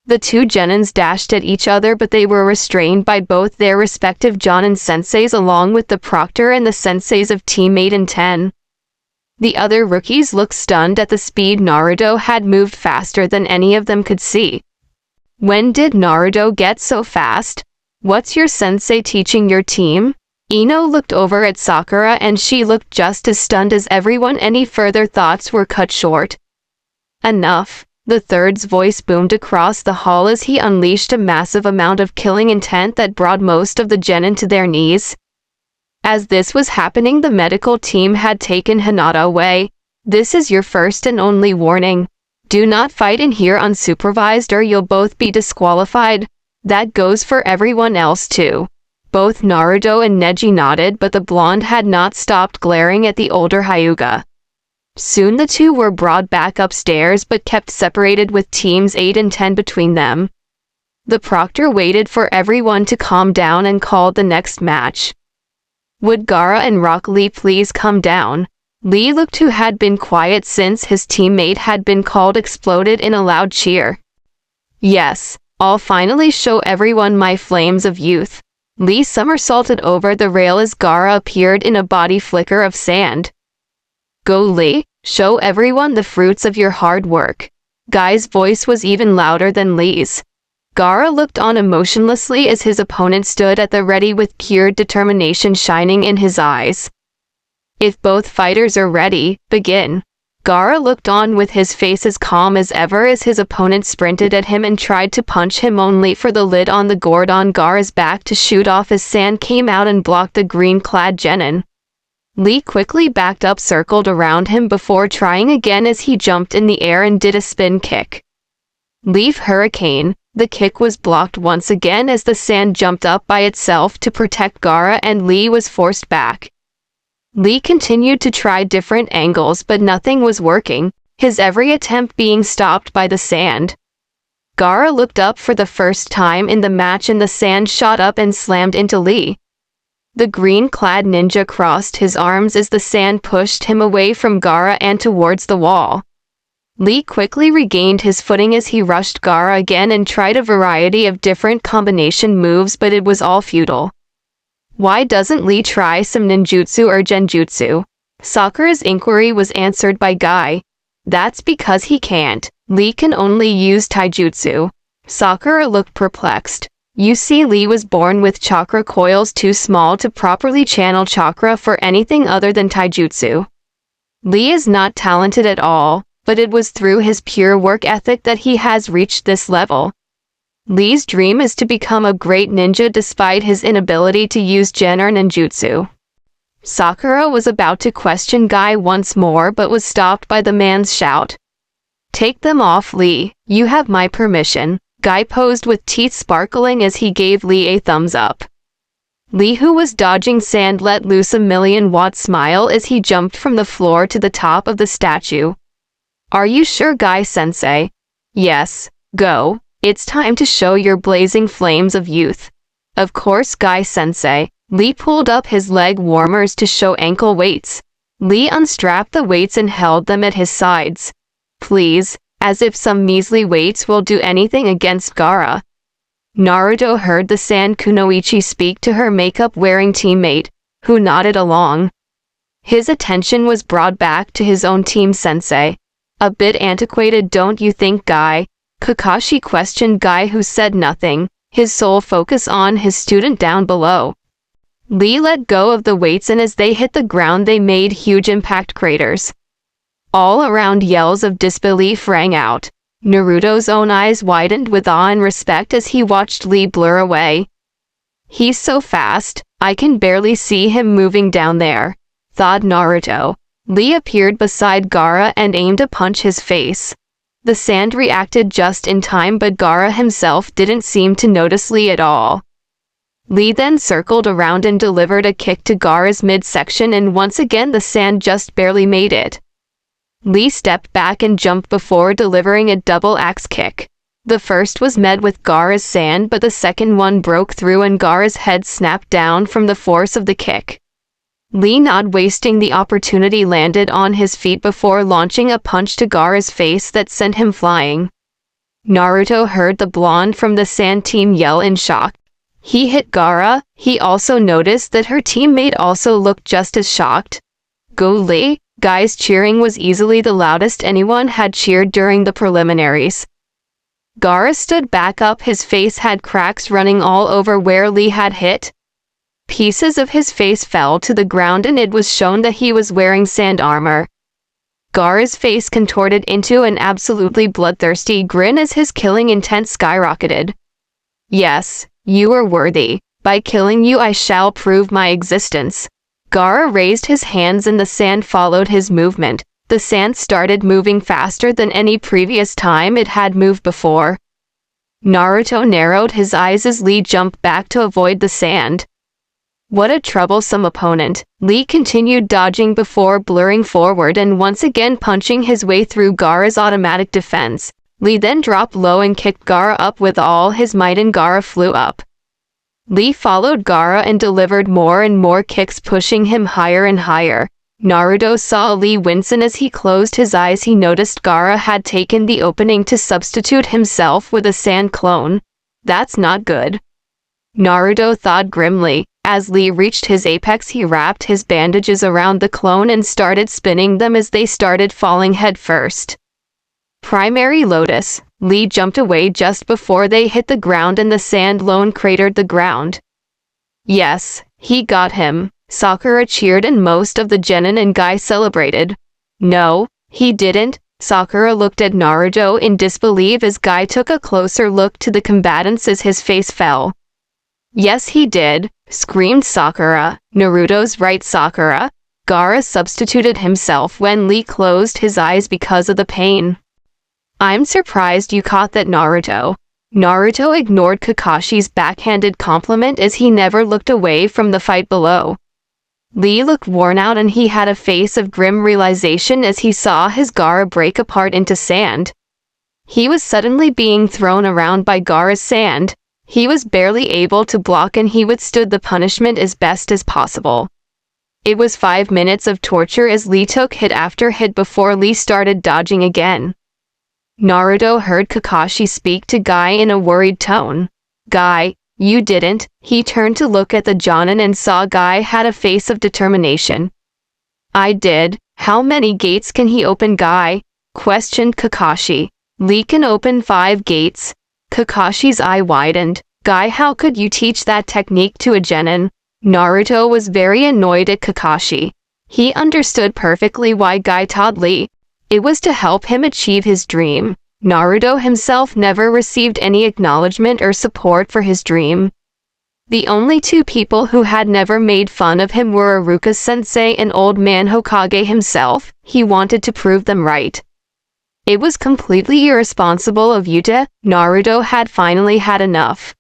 The two genins dashed at each other, but they were restrained by both their respective Jonin senseis along with the proctor and the senseis of Team 8 and 10. The other rookies looked stunned at the speed Naruto had moved, faster than any of them could see. When did Naruto get so fast? What's your sensei teaching your team? Ino looked over at Sakura and she looked just as stunned as everyone. Any further thoughts were cut short. Enough. The third's voice boomed across the hall as he unleashed a massive amount of killing intent that brought most of the genin to their knees. As this was happening, the medical team had taken Hinata away. This is your first and only warning. Do not fight in here unsupervised or you'll both be disqualified. That goes for everyone else too. Both Naruto and Neji nodded, but the blonde had not stopped glaring at the older Hyuga. Soon the two were brought back upstairs but kept separated with teams 8 and 10 between them. The proctor waited for everyone to calm down and called the next match. Would Gaara and Rock Lee please come down? Lee looked, who had been quiet since his teammate had been called, exploded in a loud cheer. Yes, I'll finally show everyone my flames of youth. Lee somersaulted over the rail as Gaara appeared in a body flicker of sand. Go Lee, show everyone the fruits of your hard work. Guy's voice was even louder than Lee's. Gaara looked on emotionlessly as his opponent stood at the ready with pure determination shining in his eyes. If both fighters are ready, begin. Gaara looked on with his face as calm as ever as his opponent sprinted at him and tried to punch him, only for the lid on the gourd on Gaara's back to shoot off as sand came out and blocked the green-clad genin. Lee quickly backed up, circled around him before trying again as he jumped in the air and did a spin kick. Leaf Hurricane. The kick was blocked once again as the sand jumped up by itself to protect Gaara and Lee was forced back. Lee continued to try different angles but nothing was working, his every attempt being stopped by the sand. Gaara looked up for the first time in the match and the sand shot up and slammed into Lee. The green-clad ninja crossed his arms as the sand pushed him away from Gaara and towards the wall. Lee quickly regained his footing as he rushed Gaara again and tried a variety of different combination moves, but it was all futile. Why doesn't Lee try some ninjutsu or genjutsu? Sakura's inquiry was answered by Guy. That's because he can't. Lee can only use taijutsu. Sakura looked perplexed. You see, Lee was born with chakra coils too small to properly channel chakra for anything other than taijutsu. Lee is not talented at all, but it was through his pure work ethic that he has reached this level. Lee's dream is to become a great ninja despite his inability to use gen or ninjutsu. Sakura was about to question Guy once more but was stopped by the man's shout. Take them off, Lee. You have my permission. Guy posed with teeth sparkling as he gave Lee a thumbs up. Lee, who was dodging sand, let loose a million-watt smile as he jumped from the floor to the top of the statue. Are you sure, Guy-sensei? Yes, go. It's time to show your blazing flames of youth. Of course, Guy-sensei. Lee pulled up his leg warmers to show ankle weights. Lee unstrapped the weights and held them at his sides. Please, as if some measly weights will do anything against Gaara. Naruto heard the sand kunoichi speak to her makeup-wearing teammate, who nodded along. His attention was brought back to his own team sensei. A bit antiquated, don't you think, Guy? Kakashi questioned Guy, who said nothing, his sole focus on his student down below. Lee let go of the weights, and as they hit the ground they made huge impact craters. All around yells of disbelief rang out. Naruto's own eyes widened with awe and respect as he watched Lee blur away. He's so fast, I can barely see him moving down there, thought Naruto. Lee appeared beside Gaara and aimed a punch his face. The sand reacted just in time, but Gaara himself didn't seem to notice Lee at all. Lee then circled around and delivered a kick to Gaara's midsection, and once again the sand just barely made it. Lee stepped back and jumped before delivering a double axe kick. The first was met with Gaara's sand, but the second one broke through and Gaara's head snapped down from the force of the kick. Lee, not wasting the opportunity, landed on his feet before launching a punch to Gaara's face that sent him flying. Naruto heard the blonde from the sand team yell in shock. He hit Gaara. He also noticed that her teammate also looked just as shocked. Go Lee! Guy's cheering was easily the loudest anyone had cheered during the preliminaries. Gaara stood back up. His face had cracks running all over where Lee had hit. Pieces of his face fell to the ground, and it was shown that he was wearing sand armor. Gaara's face contorted into an absolutely bloodthirsty grin as his killing intent skyrocketed. Yes, you are worthy. By killing you I shall prove my existence. Gaara raised his hands and the sand followed his movement. The sand started moving faster than any previous time it had moved before. Naruto narrowed his eyes as Lee jumped back to avoid the sand. What a troublesome opponent. Lee continued dodging before blurring forward and once again punching his way through Gaara's automatic defense. Lee then dropped low and kicked Gaara up with all his might, and Gaara flew up. Lee followed Gaara and delivered more and more kicks, pushing him higher and higher. Naruto saw Lee wince, and as he closed his eyes he noticed Gaara had taken the opening to substitute himself with a sand clone. That's not good. Naruto thought grimly. As Lee reached his apex he wrapped his bandages around the clone and started spinning them as they started falling headfirst. Primary Lotus. Lee jumped away just before they hit the ground and the sand lone cratered the ground. Yes, he got him. Sakura cheered and most of the genin and Guy celebrated. No, he didn't. Sakura looked at Naruto in disbelief as Guy took a closer look to the combatants as his face fell. Yes, he did, screamed Sakura. Naruto's right, Sakura. Gaara substituted himself when Lee closed his eyes because of the pain. I'm surprised you caught that, Naruto. Naruto ignored Kakashi's backhanded compliment as he never looked away from the fight below. Lee looked worn out and he had a face of grim realization as he saw his Gaara break apart into sand. He was suddenly being thrown around by Gaara's sand. He was barely able to block and he withstood the punishment as best as possible. It was 5 minutes of torture as Lee took hit after hit before Lee started dodging again. Naruto heard Kakashi speak to Guy in a worried tone. Guy, you didn't. He turned to look at the Jonin and saw Guy had a face of determination. I did. How many gates can he open, Guy? Questioned Kakashi. Lee can open 5 gates. Kakashi's eye widened. Guy, how could you teach that technique to a genin? Naruto was very annoyed at Kakashi. He understood perfectly why Guy taught Lee. It was to help him achieve his dream. Naruto himself never received any acknowledgement or support for his dream. The only 2 people who had never made fun of him were Iruka-sensei and Old Man Hokage himself. He wanted to prove them right. It was completely irresponsible of Yuta. Naruto had finally had enough.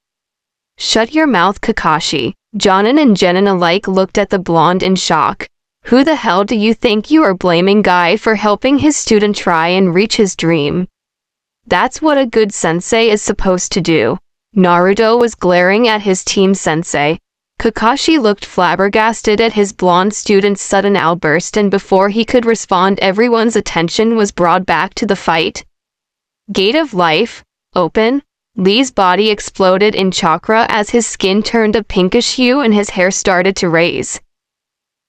Shut your mouth, Kakashi. Jonin and genin alike looked at the blonde in shock. Who the hell do you think you are blaming, Guy, for helping his student try and reach his dream? That's what a good sensei is supposed to do. Naruto was glaring at his team sensei. Kakashi looked flabbergasted at his blonde student's sudden outburst, and before he could respond, everyone's attention was brought back to the fight. Gate of Life, open. Lee's body exploded in chakra as his skin turned a pinkish hue and his hair started to raise.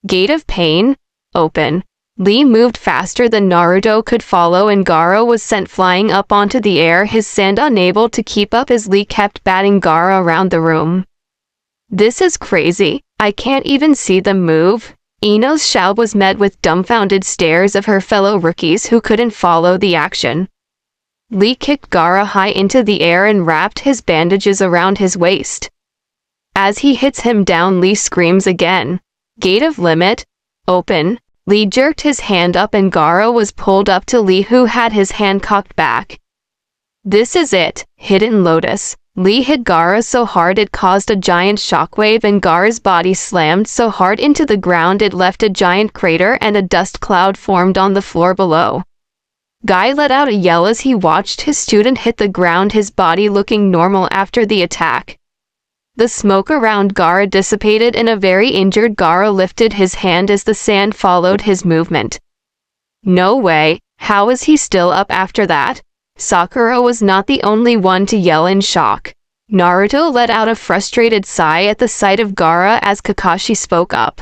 Gate of Pain, open. Lee moved faster than Naruto could follow and Gaara was sent flying up onto the air, his sand unable to keep up as Lee kept batting Gaara around the room. This is crazy. I can't even see them move. Ino's shout was met with dumbfounded stares of her fellow rookies who couldn't follow the action. Lee kicked Gaara high into the air and wrapped his bandages around his waist. As he hits him down, Lee screams again. Gate of Limit, open. Lee jerked his hand up and Gaara was pulled up to Lee, who had his hand cocked back. This is it. Hidden Lotus. Lee hit Gaara so hard it caused a giant shockwave and Gaara's body slammed so hard into the ground it left a giant crater and a dust cloud formed on the floor below. Guy let out a yell as he watched his student hit the ground, his body looking normal after the attack. The smoke around Gaara dissipated and a very injured Gaara lifted his hand as the sand followed his movement. No way, how is he still up after that? Sakura was not the only one to yell in shock. Naruto let out a frustrated sigh at the sight of Gaara as Kakashi spoke up.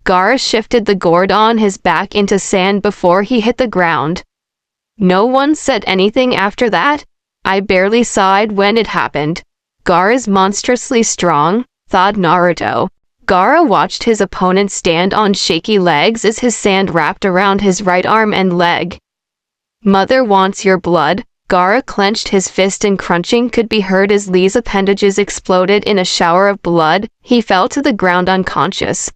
Gaara shifted the gourd on his back into sand before he hit the ground. No one said anything after that. I barely sighed when it happened. Gaara's monstrously strong, thought Naruto. Gaara watched his opponent stand on shaky legs as his sand wrapped around his right arm and leg. Mother wants your blood. Gaara clenched his fist and crunching could be heard as Lee's appendages exploded in a shower of blood. He fell to the ground unconscious.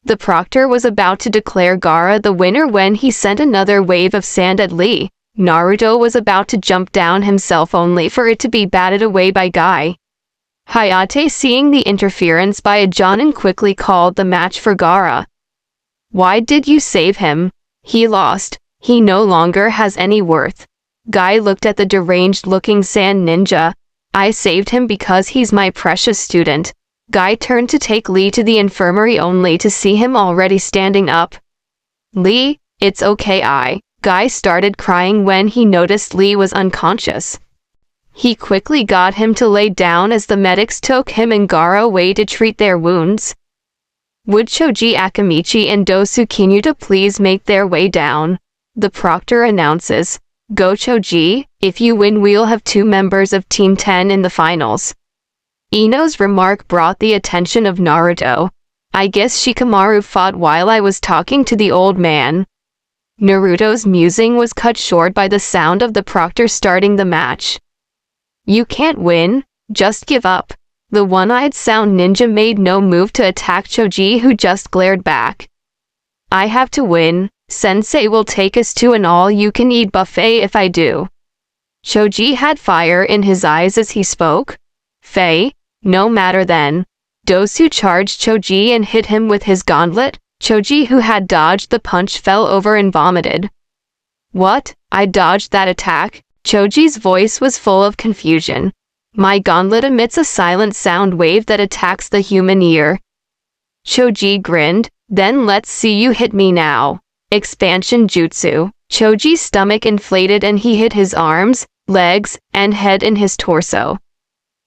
The proctor was about to declare Gaara the winner when he sent another wave of sand at Lee. Naruto was about to jump down himself only for it to be batted away by Guy. Hayate, seeing the interference by a Jonin, quickly called the match for Gaara. Why did you save him? He lost. He no longer has any worth. Guy looked at the deranged-looking sand ninja. I saved him because he's my precious student. Guy turned to take Lee to the infirmary only to see him already standing up. Lee, it's okay. Guy started crying when he noticed Lee was unconscious. He quickly got him to lay down as the medics took him and Gaara away to treat their wounds. Would Choji Akamichi and Dosu Kinuta please make their way down? The proctor announces. Go Choji, if you win we'll have 2 members of Team 10 in the finals. Ino's remark brought the attention of Naruto. I guess Shikamaru fought while I was talking to the old man. Naruto's musing was cut short by the sound of the proctor starting the match. You can't win, just give up. The one-eyed sound ninja made no move to attack Choji, who just glared back. I have to win. Sensei will take us to an all-you-can-eat buffet if I do. Choji had fire in his eyes as he spoke. Faye, no matter then. Dosu charged Choji and hit him with his gauntlet. Choji, who had dodged the punch, fell over and vomited. What? I dodged that attack? Choji's voice was full of confusion. My gauntlet emits a silent sound wave that attacks the human ear. Choji grinned. Then let's see you hit me now. Expansion Jutsu. Choji's stomach inflated and he hit his arms, legs, and head in his torso.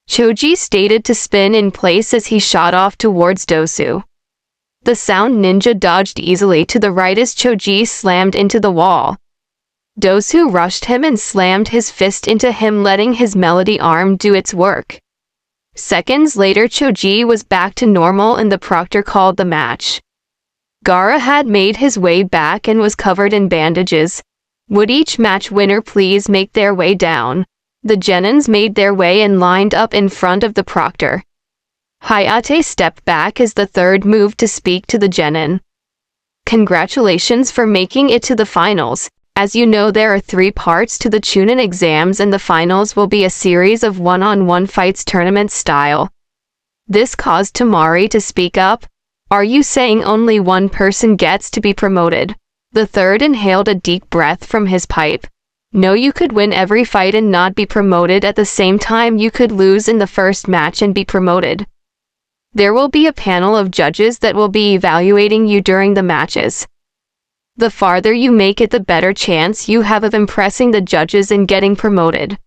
Choji stated to spin in place as he shot off towards Dosu. The sound ninja dodged easily to the right as Choji slammed into the wall. Dosu rushed him and slammed his fist into him, letting his melody arm do its work. Seconds later, Choji was back to normal and the proctor called the match. Gaara had made his way back and was covered in bandages. Would each match winner please make their way down? The Genins made their way and lined up in front of the proctor. Hayate stepped back as the third moved to speak to the Genin. Congratulations for making it to the finals. As you know, there are 3 parts to the Chunin exams and the finals will be a series of one-on-one fights tournament style. This caused Tamari to speak up. Are you saying only one person gets to be promoted? The third inhaled a deep breath from his pipe. No, you could win every fight and not be promoted at the same time. You could lose in the first match and be promoted. There will be a panel of judges that will be evaluating you during the matches. The farther you make it, the better chance you have of impressing the judges and getting promoted.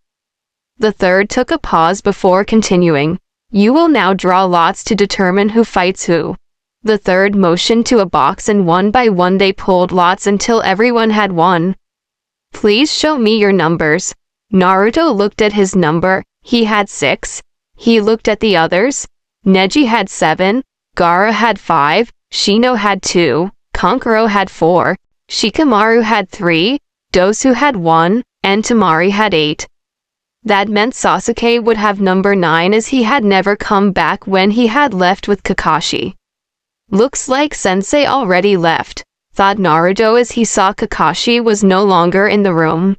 The third took a pause before continuing. You will now draw lots to determine who fights who. The third motioned to a box and one by one they pulled lots until everyone had one. Please show me your numbers. Naruto looked at his number. He had 6. He looked at the others. Neji had 7. Gaara had 5. Shino had 2. Kankuro had 4. Shikamaru had 3. Dosu had 1. And Temari had 8. That meant Sasuke would have number 9 as he had never come back when he had left with Kakashi. Looks like Sensei already left, thought Naruto as he saw Kakashi was no longer in the room.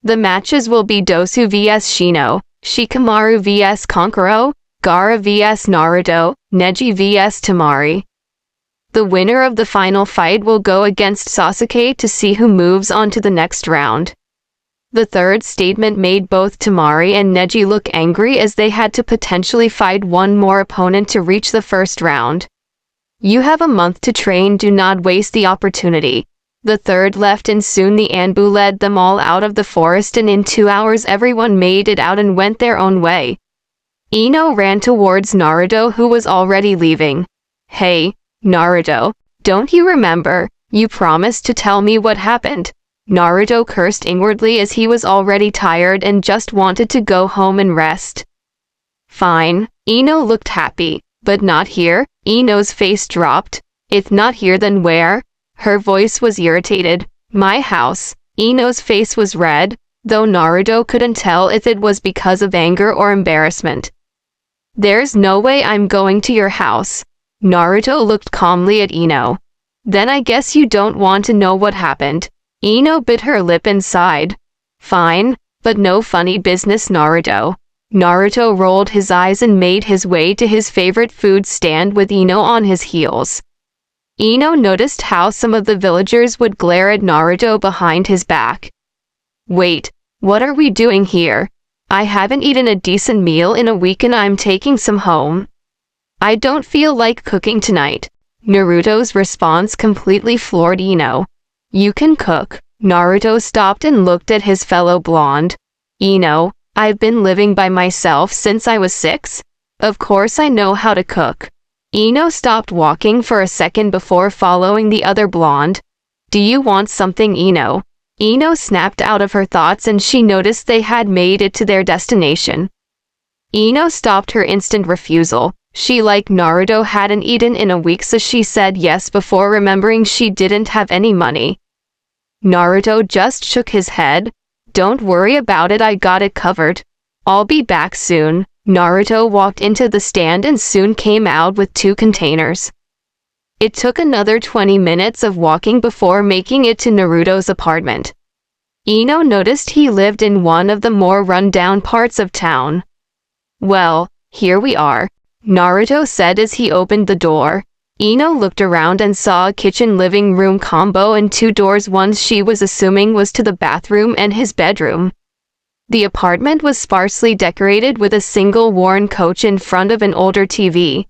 The matches will be Dosu vs Shino, Shikamaru vs Kankuro, Gaara vs Naruto, Neji vs Temari. The winner of the final fight will go against Sasuke to see who moves on to the next round. The third statement made both Temari and Neji look angry as they had to potentially fight one more opponent to reach the first round. You have a month to train, do not waste the opportunity. The third left and soon the Anbu led them all out of the forest and in 2 hours everyone made it out and went their own way. Ino ran towards Naruto who was already leaving. Hey, Naruto, don't you remember? You promised to tell me what happened. Naruto cursed inwardly as he was already tired and just wanted to go home and rest. Fine. Ino looked happy. But not here? Ino's face dropped. If not here, then where? Her voice was irritated. My house. Ino's face was red, though Naruto couldn't tell if it was because of anger or embarrassment. There's no way I'm going to your house. Naruto looked calmly at Ino. Then I guess you don't want to know what happened. Ino bit her lip and sighed. Fine, but no funny business, Naruto. Naruto rolled his eyes and made his way to his favorite food stand with Ino on his heels. Ino noticed how some of the villagers would glare at Naruto behind his back. Wait, what are we doing here? I haven't eaten a decent meal in a week and I'm taking some home. I don't feel like cooking tonight. Naruto's response completely floored Ino. You can cook. Naruto stopped and looked at his fellow blonde. Ino, I've been living by myself since I was 6. Of course I know how to cook. Ino stopped walking for a second before following the other blonde. Do you want something, Ino? Ino snapped out of her thoughts and she noticed they had made it to their destination. Ino stopped her instant refusal. She, like Naruto, hadn't eaten in a week, so she said yes before remembering she didn't have any money. Naruto just shook his head. Don't worry about it, I got it covered. I'll be back soon. Naruto walked into the stand and soon came out with 2 containers. It took another 20 minutes of walking before making it to Naruto's apartment. Ino noticed he lived in one of the more run-down parts of town. Well, here we are, Naruto said as he opened the door. Ino looked around and saw a kitchen-living room combo and 2 doors. One she was assuming was to the bathroom and his bedroom. The apartment was sparsely decorated with a single worn couch in front of an older TV.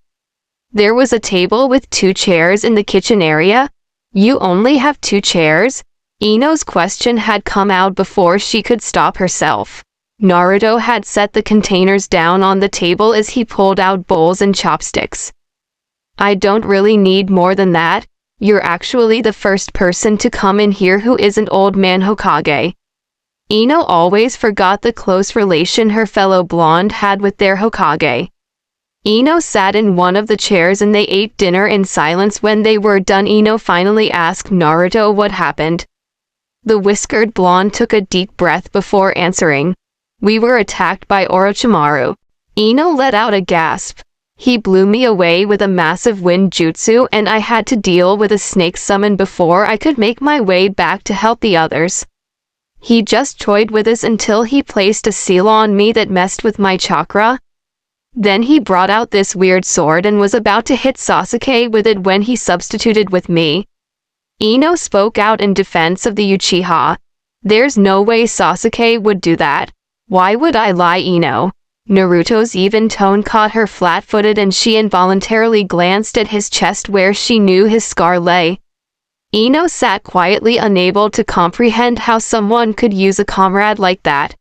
There was a table with 2 chairs in the kitchen area. You only have 2 chairs? Ino's question had come out before she could stop herself. Naruto had set the containers down on the table as he pulled out bowls and chopsticks. I don't really need more than that. You're actually the first person to come in here who isn't Old Man Hokage. Ino always forgot the close relation her fellow blonde had with their Hokage. Ino sat in one of the chairs and they ate dinner in silence. When they were done, Ino finally asked Naruto what happened. The whiskered blonde took a deep breath before answering. We were attacked by Orochimaru. Ino let out a gasp. He blew me away with a massive wind jutsu and I had to deal with a snake summon before I could make my way back to help the others. He just toyed with us until he placed a seal on me that messed with my chakra. Then he brought out this weird sword and was about to hit Sasuke with it when he substituted with me. Ino spoke out in defense of the Uchiha. There's no way Sasuke would do that. Why would I lie, Ino? Naruto's even tone caught her flat-footed and she involuntarily glanced at his chest where she knew his scar lay. Ino sat quietly, unable to comprehend how someone could use a comrade like that.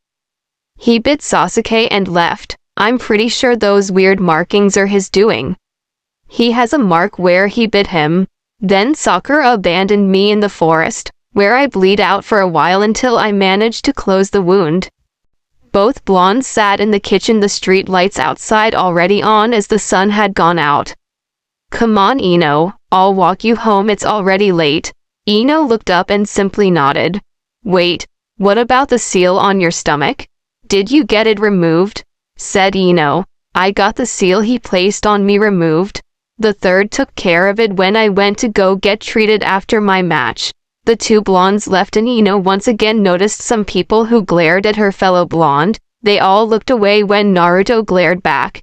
He bit Sasuke and left. I'm pretty sure those weird markings are his doing. He has a mark where he bit him. Then Sakura abandoned me in the forest, where I bleed out for a while until I managed to close the wound. Both blondes sat in the kitchen, the street lights outside already on as the sun had gone out. Come on, Ino, I'll walk you home, it's already late. Ino looked up and simply nodded. Wait, what about the seal on your stomach? Did you get it removed? Said Ino. I got the seal he placed on me removed. The third took care of it when I went to go get treated after my match. The two blondes left and Ino once again noticed some people who glared at her fellow blonde. They all looked away when Naruto glared back.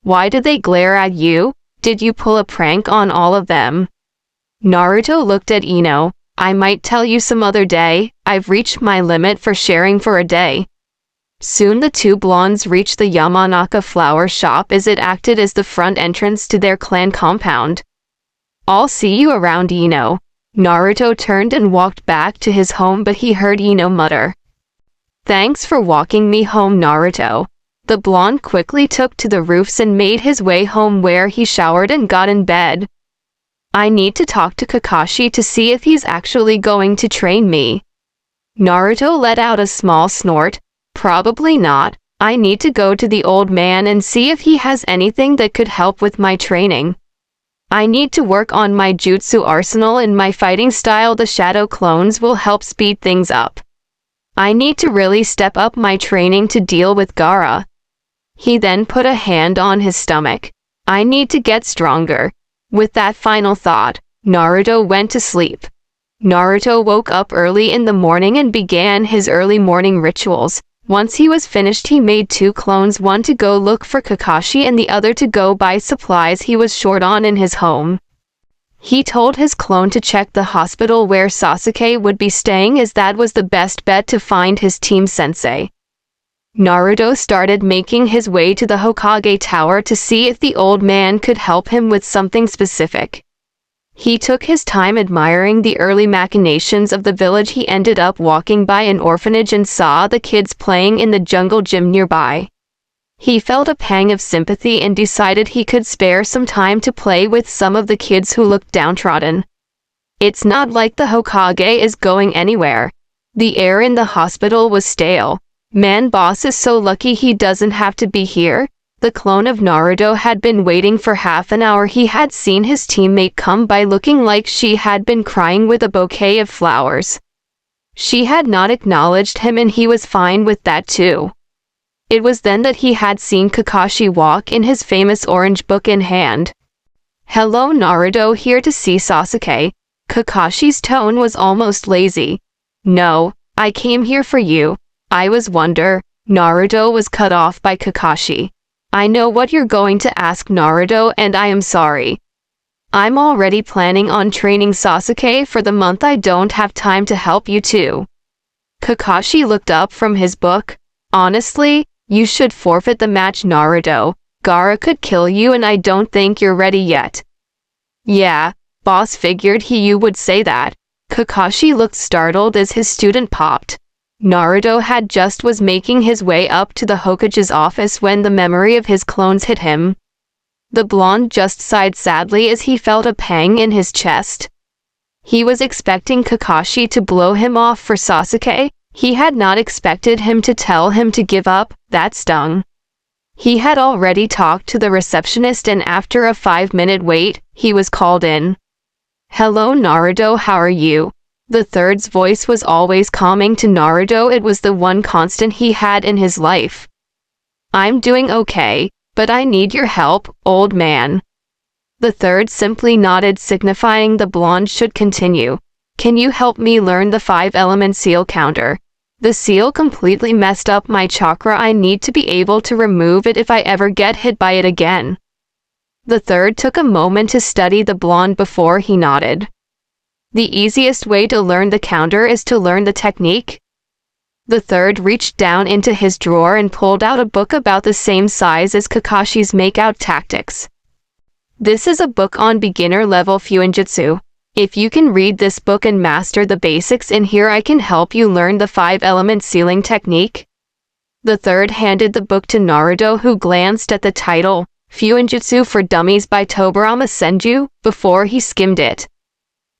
Why did they glare at you? Did you pull a prank on all of them? Naruto looked at Ino. I might tell you some other day. I've reached my limit for sharing for a day. Soon the two blondes reached the Yamanaka flower shop as it acted as the front entrance to their clan compound. I'll see you around, Ino. Naruto turned and walked back to his home, but he heard Ino mutter. Thanks for walking me home, Naruto. The blonde quickly took to the roofs and made his way home, where he showered and got in bed. I need to talk to Kakashi to see if he's actually going to train me. Naruto let out a small snort. Probably not. I need to go to the old man and see if he has anything that could help with my training. I need to work on my jutsu arsenal and my fighting style. The shadow clones will help speed things up. I need to really step up my training to deal with Gaara. He then put a hand on his stomach. I need to get stronger. With that final thought, Naruto went to sleep. Naruto woke up early in the morning and began his early morning rituals. Once he was finished, he made two clones, one to go look for Kakashi and the other to go buy supplies he was short on in his home. He told his clone to check the hospital where Sasuke would be staying, as that was the best bet to find his team sensei. Naruto started making his way to the Hokage Tower to see if the old man could help him with something specific. He took his time admiring the early machinations of the village. He ended up walking by an orphanage and saw the kids playing in the jungle gym nearby. He felt a pang of sympathy and decided he could spare some time to play with some of the kids who looked downtrodden. It's not like the Hokage is going anywhere. The air in the hospital was stale. Man, boss is so lucky he doesn't have to be here. The clone of Naruto had been waiting for half an hour. He had seen his teammate come by looking like she had been crying with a bouquet of flowers. She had not acknowledged him and he was fine with that too. It was then that he had seen Kakashi walk in, his famous orange book in hand. Hello, Naruto, here to see Sasuke. Kakashi's tone was almost lazy. No, I came here for you. I was wonder. Naruto was cut off by Kakashi. I know what you're going to ask, Naruto, and I am sorry. I'm already planning on training Sasuke for the month. I don't have time to help you too. Kakashi looked up from his book. Honestly, you should forfeit the match, Naruto. Gaara could kill you and I don't think you're ready yet. Yeah, boss, figured you would say that. Kakashi looked startled as his student popped. Naruto had just was making his way up to the Hokage's office when the memory of his clones hit him. The blonde just sighed sadly as he felt a pang in his chest. He was expecting Kakashi to blow him off for Sasuke. He had not expected him to tell him to give up. That stung. He had already talked to the receptionist and after a 5-minute wait, he was called in. Hello, Naruto, how are you? The third's voice was always calming to Naruto. It was the one constant he had in his life. I'm doing okay, but I need your help, old man. The third simply nodded, signifying the blonde should continue. Can you help me learn the 5-element seal counter? The seal completely messed up my chakra. I need to be able to remove it if I ever get hit by it again. The third took a moment to study the blonde before he nodded. The easiest way to learn the counter is to learn the technique. The third reached down into his drawer and pulled out a book about the same size as Kakashi's makeout tactics. This is a book on beginner-level Fuinjutsu. If you can read this book and master the basics in here, I can help you learn the 5-element sealing technique. The third handed the book to Naruto, who glanced at the title, Fuinjutsu for Dummies by Tobarama Senju, before he skimmed it.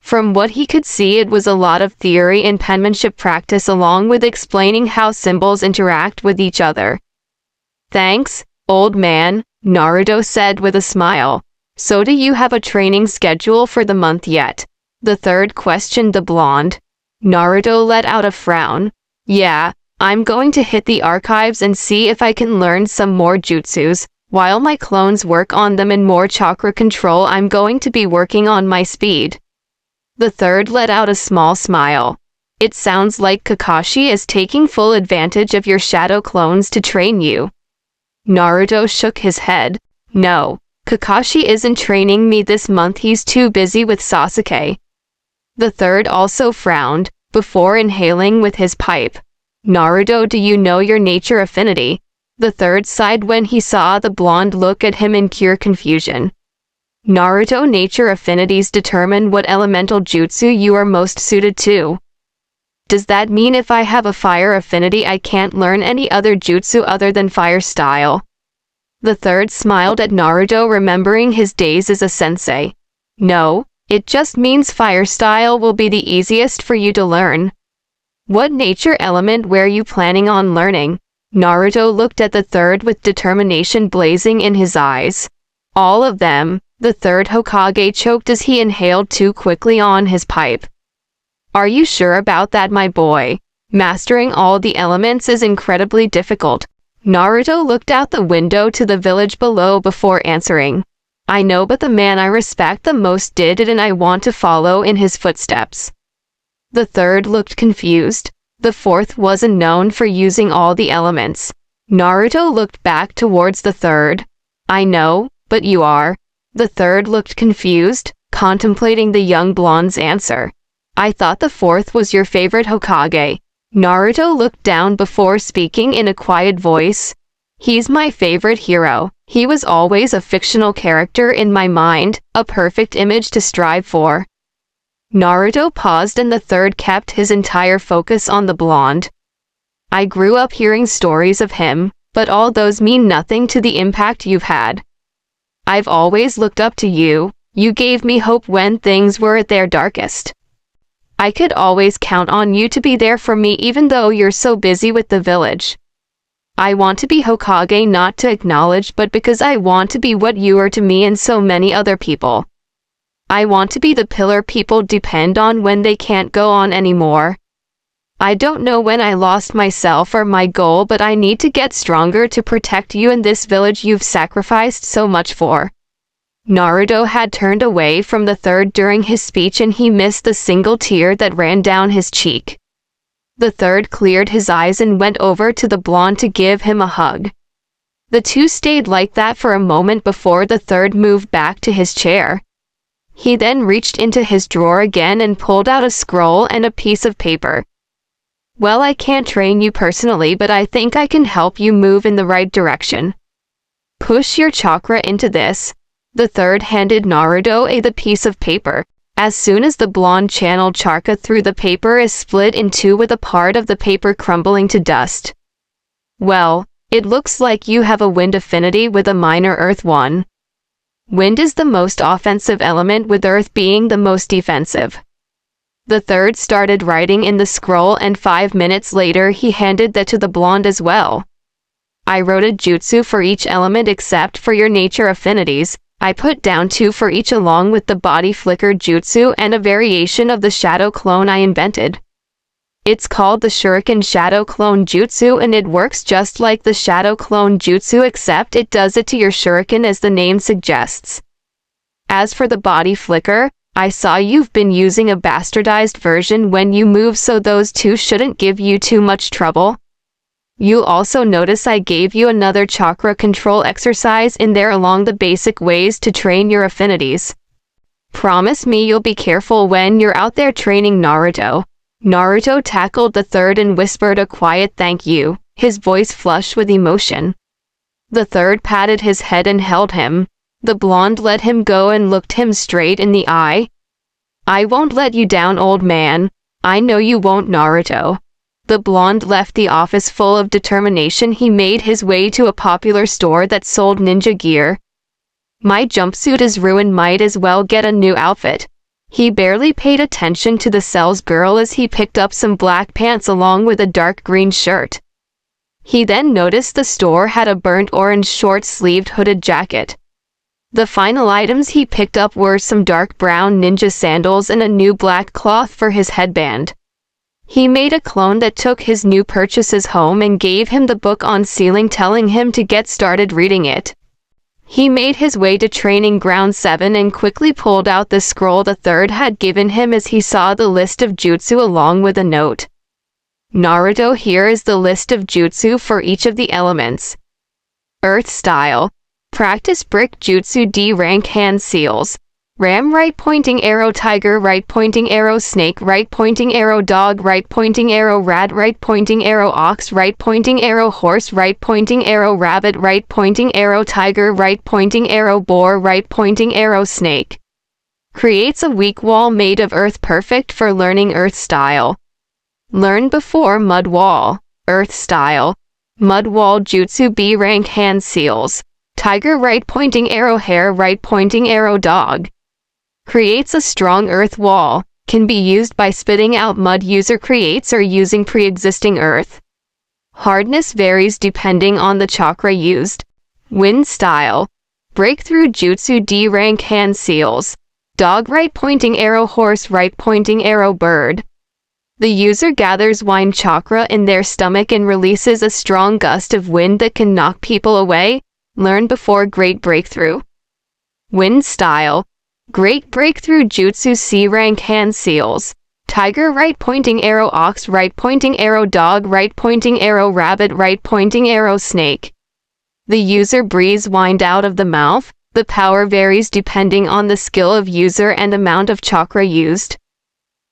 From what he could see, it was a lot of theory and penmanship practice along with explaining how symbols interact with each other. "Thanks, old man," Naruto said with a smile. "So do you have a training schedule for the month yet?" The third questioned the blonde. Naruto let out a frown. "Yeah, I'm going to hit the archives and see if I can learn some more jutsus. While my clones work on them and more chakra control, I'm going to be working on my speed." The third let out a small smile. "It sounds like Kakashi is taking full advantage of your shadow clones to train you." Naruto shook his head. "No, Kakashi isn't training me this month, he's too busy with Sasuke." The third also frowned, before inhaling with his pipe. "Naruto, do you know your nature affinity?" The third sighed when he saw the blonde look at him in pure confusion. "Naruto, nature affinities determine what elemental jutsu you are most suited to." "Does that mean if I have a fire affinity I can't learn any other jutsu other than fire style?" The third smiled at Naruto, remembering his days as a sensei. "No, it just means fire style will be the easiest for you to learn." "What nature element were you planning on learning?" Naruto looked at the third with determination blazing in his eyes. "All of them." The third Hokage choked as he inhaled too quickly on his pipe. "Are you sure about that, my boy? Mastering all the elements is incredibly difficult." Naruto looked out the window to the village below before answering. "I know, but the man I respect the most did it and I want to follow in his footsteps." The third looked confused. The fourth wasn't known for using all the elements. Naruto looked back towards the third. "I know, but you are." The third looked confused, contemplating the young blonde's answer. "I thought the fourth was your favorite Hokage." Naruto looked down before speaking in a quiet voice. "He's my favorite hero. He was always a fictional character in my mind, a perfect image to strive for." Naruto paused and the third kept his entire focus on the blonde. "I grew up hearing stories of him, but all those mean nothing to the impact you've had. I've always looked up to you. You gave me hope when things were at their darkest. I could always count on you to be there for me even though you're so busy with the village. I want to be Hokage not to acknowledge but because I want to be what you are to me and so many other people. I want to be the pillar people depend on when they can't go on anymore. I don't know when I lost myself or my goal, but I need to get stronger to protect you and this village you've sacrificed so much for." Naruto had turned away from the third during his speech and he missed the single tear that ran down his cheek. The third cleared his eyes and went over to the blonde to give him a hug. The two stayed like that for a moment before the third moved back to his chair. He then reached into his drawer again and pulled out a scroll and a piece of paper. "Well, I can't train you personally, but I think I can help you move in the right direction. Push your chakra into this." The third handed Naruto the piece of paper. As soon as the blonde channeled chakra through, the paper is split in two with a part of the paper crumbling to dust. "Well, it looks like you have a wind affinity with a minor earth one. Wind is the most offensive element, with earth being the most defensive." The third started writing in the scroll and 5 minutes later he handed that to the blonde as well. "I wrote a jutsu for each element except for your nature affinities. I put down 2 for each along with the body flicker jutsu and a variation of the shadow clone I invented. It's called the Shuriken Shadow Clone Jutsu and it works just like the Shadow Clone Jutsu except it does it to your shuriken as the name suggests. As for the body flicker, I saw you've been using a bastardized version when you move, so those 2 shouldn't give you too much trouble. You'll also notice I gave you another chakra control exercise in there along the basic ways to train your affinities. Promise me you'll be careful when you're out there training Naruto." Naruto tackled the third and whispered a quiet thank you, his voice flushed with emotion. The third patted his head and held him. The blonde let him go and looked him straight in the eye. I won't let you down, old man. I know you won't, Naruto. The blonde left the office full of determination. He made his way to a popular store that sold ninja gear. My jumpsuit is ruined, might as well get a new outfit. He barely paid attention to the sales girl as he picked up some black pants along with a dark green shirt. He then noticed the store had a burnt orange short-sleeved hooded jacket. The final items he picked up were some dark brown ninja sandals and a new black cloth for his headband. He made a clone that took his new purchases home and gave him the book on ceiling, telling him to get started reading it. He made his way to Training Ground 7 and quickly pulled out the scroll the third had given him as he saw the list of jutsu along with a note. Naruto, here is the list of jutsu for each of the elements. Earth style. Practice brick jutsu D rank hand seals. Ram right pointing arrow, tiger right pointing arrow, snake right pointing arrow, dog right pointing arrow, rat right pointing arrow, ox right pointing arrow, horse right pointing arrow, rabbit right pointing arrow, tiger right pointing arrow, boar right pointing arrow, snake. Creates a weak wall made of earth, perfect for learning earth style. Learn before mud wall. Earth style. Mud wall jutsu B rank hand seals. Tiger right pointing arrow, hare right pointing arrow, dog. Creates a strong earth wall. Can be used by spitting out mud user creates or using pre-existing earth. Hardness varies depending on the chakra used. Wind style. Breakthrough jutsu D rank hand seals. Dog right pointing arrow, horse right pointing arrow, bird. The user gathers wind chakra in their stomach and releases a strong gust of wind that can knock people away. Learn before great breakthrough. Wind style. Great breakthrough jutsu C rank hand seals. Tiger right pointing arrow, ox right pointing arrow, dog right pointing arrow, rabbit right pointing arrow, snake. The user breathes wind out of the mouth. The power varies depending on the skill of user and amount of chakra used.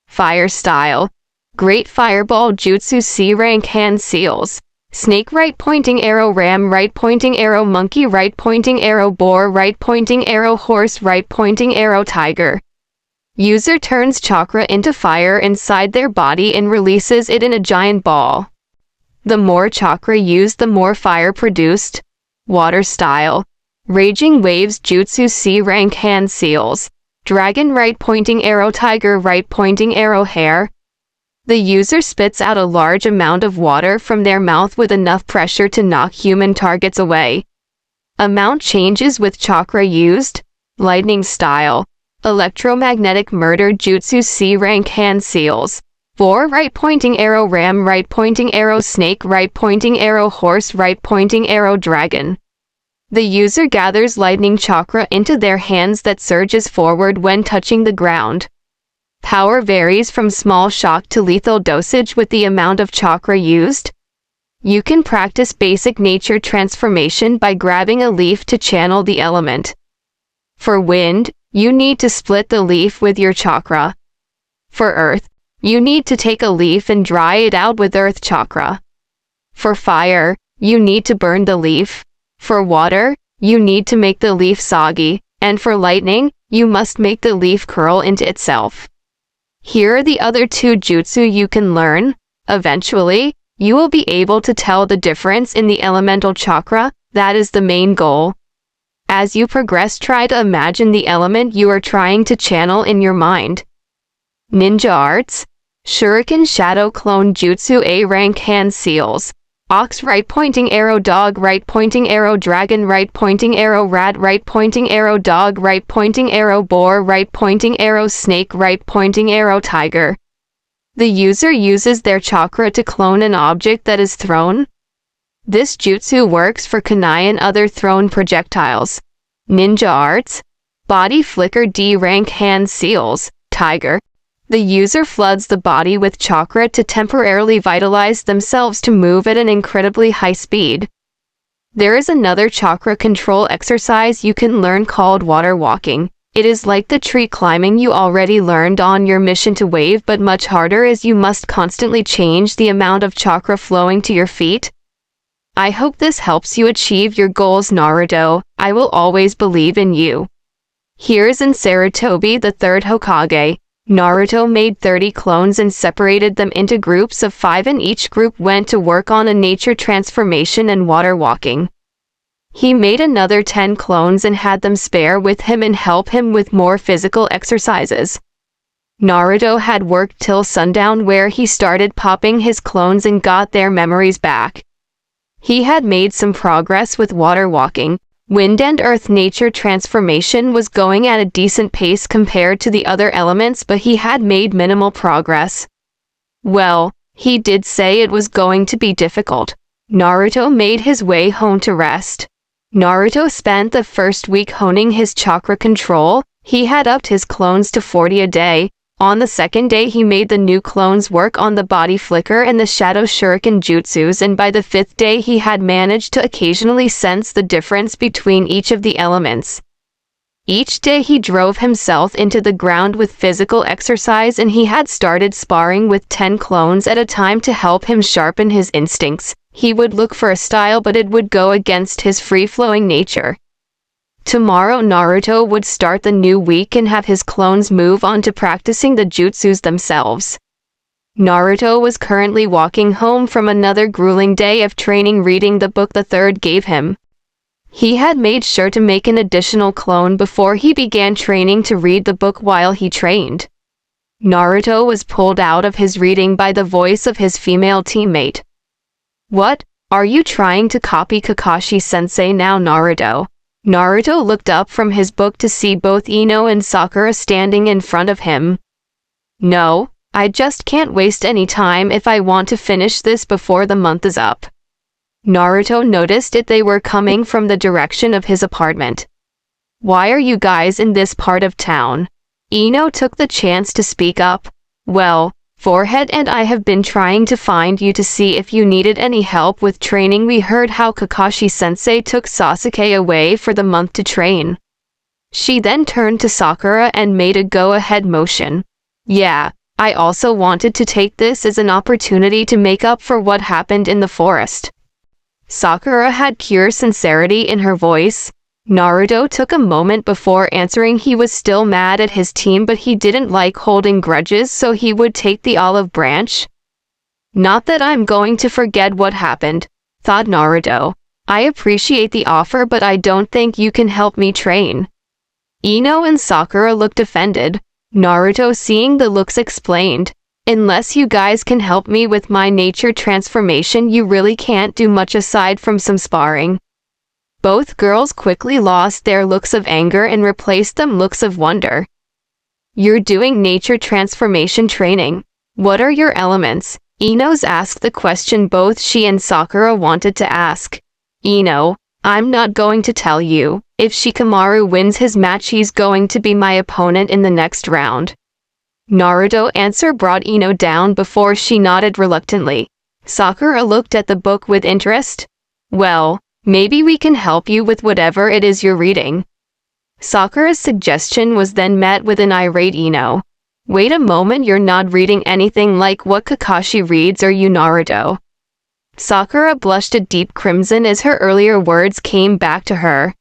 Fire style. Great fireball jutsu C rank hand seals. Snake right pointing arrow, ram right pointing arrow, monkey right pointing arrow, boar right pointing arrow, horse right pointing arrow, tiger. User turns chakra into fire inside their body and releases it in a giant ball. The more chakra used, the more fire produced. Water style. Raging waves jutsu C rank hand seals. Dragon right pointing arrow, tiger right pointing arrow, hare. The user spits out a large amount of water from their mouth with enough pressure to knock human targets away. Amount changes with chakra used. Lightning style. Electromagnetic murder jutsu C rank hand seals. Boar right pointing arrow, ram right pointing arrow, snake right pointing arrow, horse right pointing arrow, dragon. The user gathers lightning chakra into their hands that surges forward when touching the ground. Power varies from small shock to lethal dosage with the amount of chakra used. You can practice basic nature transformation by grabbing a leaf to channel the element. For wind, you need to split the leaf with your chakra. For earth, you need to take a leaf and dry it out with earth chakra. For fire, you need to burn the leaf. For water, you need to make the leaf soggy. And for lightning, you must make the leaf curl into itself. Here are the other two jutsu you can learn. Eventually, you will be able to tell the difference in the elemental chakra. That is the main goal. As you progress, try to imagine the element you are trying to channel in your mind. Ninja arts. Shuriken shadow clone jutsu A rank hand seals. Ox right pointing arrow, dog right pointing arrow, dragon right pointing arrow, rat right pointing arrow, dog right pointing arrow, boar right pointing arrow, snake right pointing arrow, tiger. The user uses their chakra to clone an object that is thrown. This jutsu works for kunai and other thrown projectiles. Ninja arts. Body flicker D rank hand seals. Tiger. The user floods the body with chakra to temporarily vitalize themselves to move at an incredibly high speed. There is another chakra control exercise you can learn called water walking. It is like the tree climbing you already learned on your mission to wave, but much harder as you must constantly change the amount of chakra flowing to your feet. I hope this helps you achieve your goals, Naruto. I will always believe in you. Here's in Sarutobi, the third Hokage. Naruto made 30 clones and separated them into groups of 5, and each group went to work on a nature transformation and water walking. He made another 10 clones and had them spare with him and help him with more physical exercises. Naruto had worked till sundown, where he started popping his clones and got their memories back. He had made some progress with water walking. Wind and earth nature transformation was going at a decent pace compared to the other elements, but he had made minimal progress. Well, he did say it was going to be difficult. Naruto made his way home to rest. Naruto spent the first week honing his chakra control. He had upped his clones to 40 a day. On the second day, he made the new clones work on the body flicker and the shadow shuriken jutsus, and by the 5th day he had managed to occasionally sense the difference between each of the elements. Each day he drove himself into the ground with physical exercise, and he had started sparring with 10 clones at a time to help him sharpen his instincts. He would look for a style, but it would go against his free-flowing nature. Tomorrow Naruto would start the new week and have his clones move on to practicing the jutsus themselves. Naruto was currently walking home from another grueling day of training, reading the book the third gave him. He had made sure to make an additional clone before he began training to read the book while he trained. Naruto was pulled out of his reading by the voice of his female teammate. "What? Are you trying to copy Kakashi-sensei now, Naruto?" Naruto looked up from his book to see both Ino and Sakura standing in front of him. "No, I just can't waste any time if I want to finish this before the month is up." Naruto noticed it. They were coming from the direction of his apartment. "Why are you guys in this part of town?" Ino took the chance to speak up. "Well, Forehead and I have been trying to find you to see if you needed any help with training. We heard how Kakashi-sensei took Sasuke away for the month to train." She then turned to Sakura and made a go-ahead motion. "Yeah, I also wanted to take this as an opportunity to make up for what happened in the forest." Sakura had pure sincerity in her voice. Naruto took a moment before answering. He was still mad at his team, but he didn't like holding grudges, so he would take the olive branch. "Not that I'm going to forget what happened," thought Naruto. "I appreciate the offer, but I don't think you can help me train." Ino and Sakura looked offended. Naruto, seeing the looks, explained, "Unless you guys can help me with my nature transformation, you really can't do much aside from some sparring." Both girls quickly lost their looks of anger and replaced them looks of wonder. "You're doing nature transformation training. What are your elements?" Ino's asked the question both she and Sakura wanted to ask. "Ino, I'm not going to tell you. If Shikamaru wins his match, he's going to be my opponent in the next round." Naruto's answer brought Ino down before she nodded reluctantly. Sakura looked at the book with interest. "Well, maybe we can help you with whatever it is you're reading." Sakura's suggestion was then met with an irate Ino. "Wait a moment, you're not reading anything like what Kakashi reads, are you, Naruto?" Sakura blushed a deep crimson as her earlier words came back to her.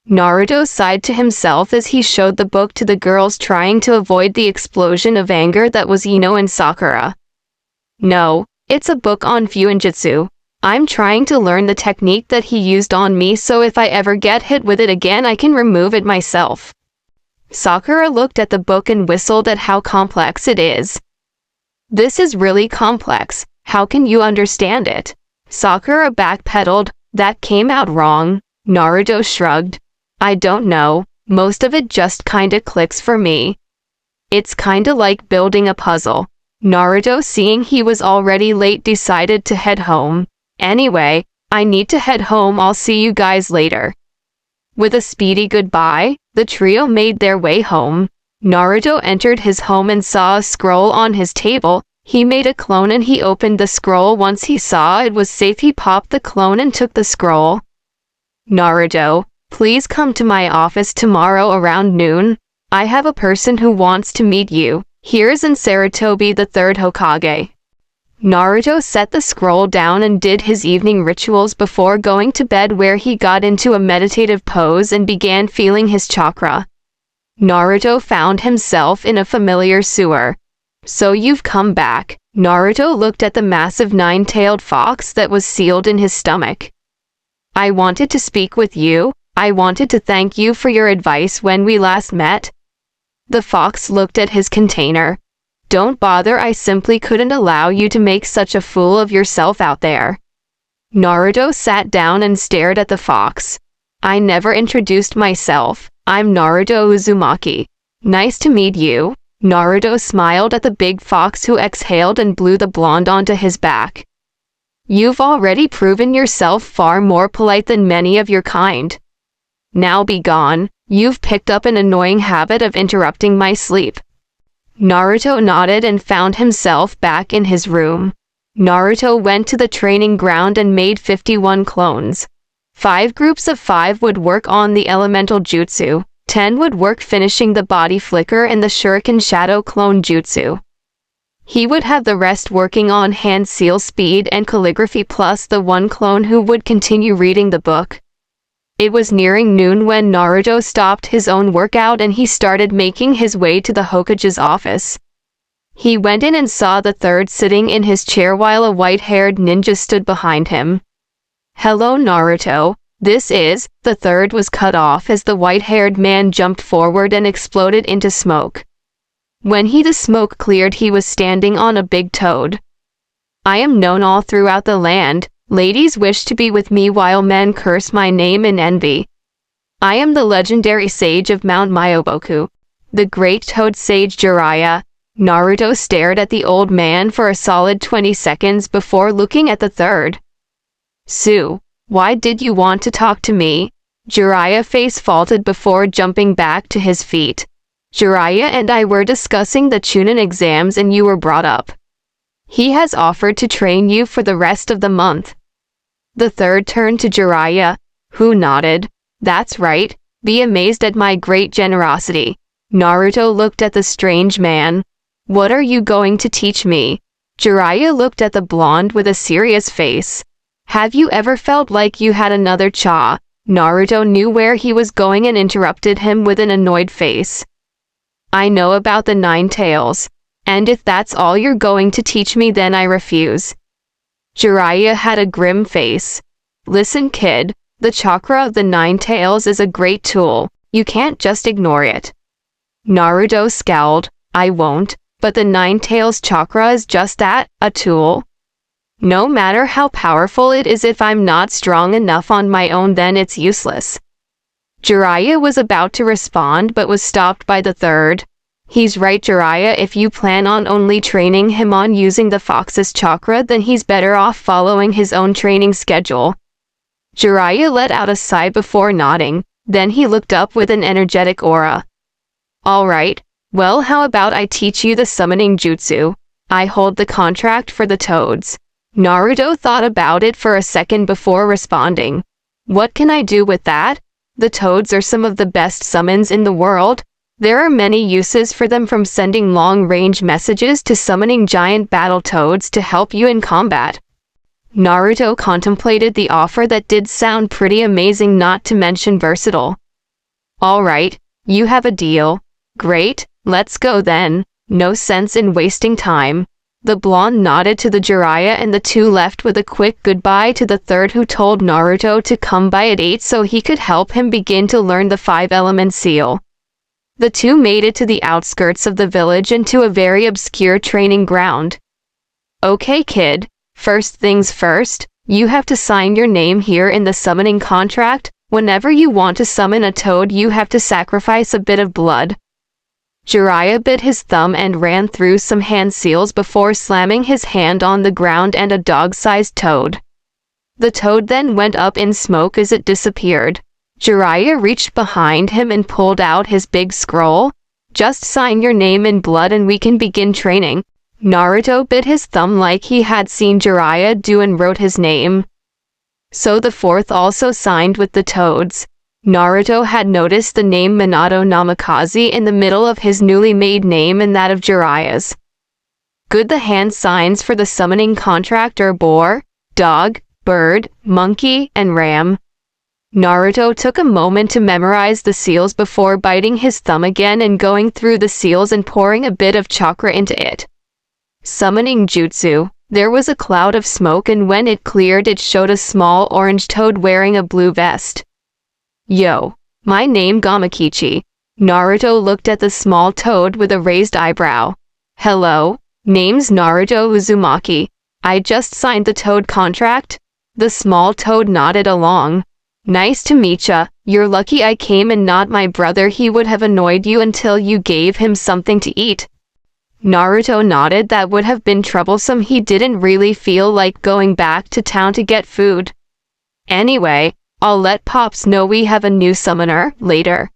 Naruto sighed to himself as he showed the book to the girls, trying to avoid the explosion of anger that was Ino and Sakura. "No, it's a book on Fuinjutsu. I'm trying to learn the technique that he used on me, so if I ever get hit with it again, I can remove it myself." Sakura looked at the book and whistled at how complex it is. "This is really complex. How can you understand it?" Sakura backpedaled. "That came out wrong." Naruto shrugged. "I don't know. Most of it just kinda clicks for me. It's kinda like building a puzzle." Naruto, seeing he was already late, decided to head home. "Anyway, I need to head home. I'll see you guys later." With a speedy goodbye, the trio made their way home. Naruto entered his home and saw a scroll on his table. He made a clone and he opened the scroll. Once he saw it was safe, he popped the clone and took the scroll. "Naruto, please come to my office tomorrow around noon. I have a person who wants to meet you. Here's in Sarutobi, the third Hokage. Naruto set the scroll down and did his evening rituals before going to bed, where he got into a meditative pose and began feeling his chakra. Naruto found himself in a familiar sewer. So you've come back. Naruto looked at the massive nine-tailed fox that was sealed in his stomach. I wanted to speak with you. I wanted to thank you for your advice when we last met. The fox looked at his container. Don't bother, I simply couldn't allow you to make such a fool of yourself out there. Naruto sat down and stared at the fox. I never introduced myself. I'm Naruto Uzumaki. Nice to meet you. Naruto smiled at the big fox, who exhaled and blew the blonde onto his back. You've already proven yourself far more polite than many of your kind. Now be gone. You've picked up an annoying habit of interrupting my sleep. Naruto nodded and found himself back in his room. Naruto went to the training ground and made 51 clones. 5 groups of 5 would work on the elemental jutsu, 10 would work finishing the body flicker and the shuriken shadow clone jutsu. He would have the rest working on hand seal speed and calligraphy, plus the 1 clone who would continue reading the book. It was nearing noon when Naruto stopped his own workout and he started making his way to the Hokage's office. He went in and saw the third sitting in his chair while a white-haired ninja stood behind him. Hello Naruto, the third was cut off as the white-haired man jumped forward and exploded into smoke. When the smoke cleared, he was standing on a big toad. I am known all throughout the land. Ladies wish to be with me while men curse my name in envy. I am the legendary sage of Mount Myoboku, the great toad sage Jiraiya. Naruto stared at the old man for a solid 20 seconds before looking at the third. Sue, why did you want to talk to me? Jiraiya face faulted before jumping back to his feet. Jiraiya and I were discussing the Chunin exams and you were brought up. He has offered to train you for the rest of the month. The third turned to Jiraiya, who nodded. That's right, be amazed at my great generosity. Naruto looked at the strange man. What are you going to teach me? Jiraiya looked at the blonde with a serious face. Have you ever felt like you had another cha? Naruto knew where he was going and interrupted him with an annoyed face. I know about the 9 tails. And if that's all you're going to teach me, then I refuse. Jiraiya had a grim face. Listen kid, the chakra of the 9 tails is a great tool. You can't just ignore it. Naruto scowled. I won't, but the 9 tails chakra is just that, a tool. No matter how powerful it is, if I'm not strong enough on my own, then it's useless. Jiraiya was about to respond but was stopped by the third. He's right Jiraiya, if you plan on only training him on using the fox's chakra, then he's better off following his own training schedule. Jiraiya let out a sigh before nodding, then he looked up with an energetic aura. Alright, well how about I teach you the summoning jutsu? I hold the contract for the toads. Naruto thought about it for a second before responding. What can I do with that? The toads are some of the best summons in the world. There are many uses for them, from sending long-range messages to summoning giant battle toads to help you in combat. Naruto contemplated the offer. That did sound pretty amazing, not to mention versatile. Alright, you have a deal. Great, let's go then. No sense in wasting time. The blonde nodded to the Jiraiya and the two left with a quick goodbye to the third, who told Naruto to come by at 8 so he could help him begin to learn the 5-element seal. The two made it to the outskirts of the village and to a very obscure training ground. Okay kid, first things first, you have to sign your name here in the summoning contract. Whenever you want to summon a toad, you have to sacrifice a bit of blood. Jiraiya bit his thumb and ran through some hand seals before slamming his hand on the ground and a dog-sized toad. The toad then went up in smoke as it disappeared. Jiraiya reached behind him and pulled out his big scroll. Just sign your name in blood and we can begin training. Naruto bit his thumb like he had seen Jiraiya do and wrote his name. So the fourth also signed with the toads. Naruto had noticed the name Minato Namikaze in the middle of his newly made name and that of Jiraiya's. Good the hand signs for the summoning contract are boar, dog, bird, monkey, and ram. Naruto took a moment to memorize the seals before biting his thumb again and going through the seals and pouring a bit of chakra into it. Summoning jutsu. There was a cloud of smoke, and when it cleared it showed a small orange toad wearing a blue vest. Yo, my name Gamakichi. Naruto looked at the small toad with a raised eyebrow. Hello, name's Naruto Uzumaki. I just signed the toad contract. The small toad nodded along. Nice to meet ya. You're lucky I came and not my brother. He would have annoyed you until you gave him something to eat. Naruto nodded. That would have been troublesome. He didn't really feel like going back to town to get food. Anyway, I'll let Pops know we have a new summoner later.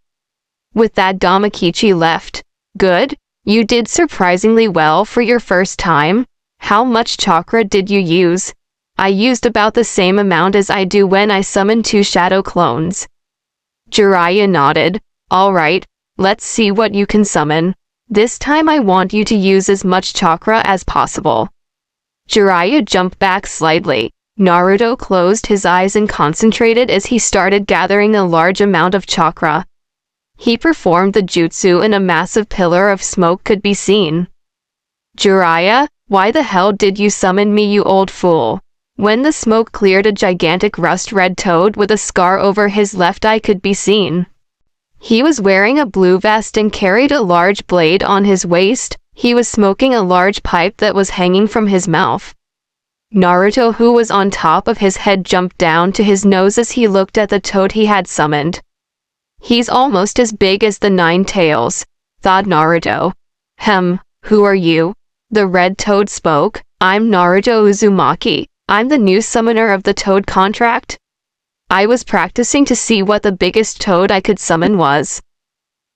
With that, Gamakichi left. Good. You did surprisingly well for your first time. How much chakra did you use? I used about the same amount as I do when I summon 2 shadow clones. Jiraiya nodded. Alright, let's see what you can summon. This time I want you to use as much chakra as possible. Jiraiya jumped back slightly. Naruto closed his eyes and concentrated as he started gathering a large amount of chakra. He performed the jutsu and a massive pillar of smoke could be seen. Jiraiya, why the hell did you summon me, you old fool? When the smoke cleared, a gigantic rust-red toad with a scar over his left eye could be seen. He was wearing a blue vest and carried a large blade on his waist. He was smoking a large pipe that was hanging from his mouth. Naruto, who was on top of his head, jumped down to his nose as he looked at the toad he had summoned. He's almost as big as the 9 tails, thought Naruto. Who are you? The red toad spoke. I'm Naruto Uzumaki. I'm the new summoner of the toad contract. I was practicing to see what the biggest toad I could summon was.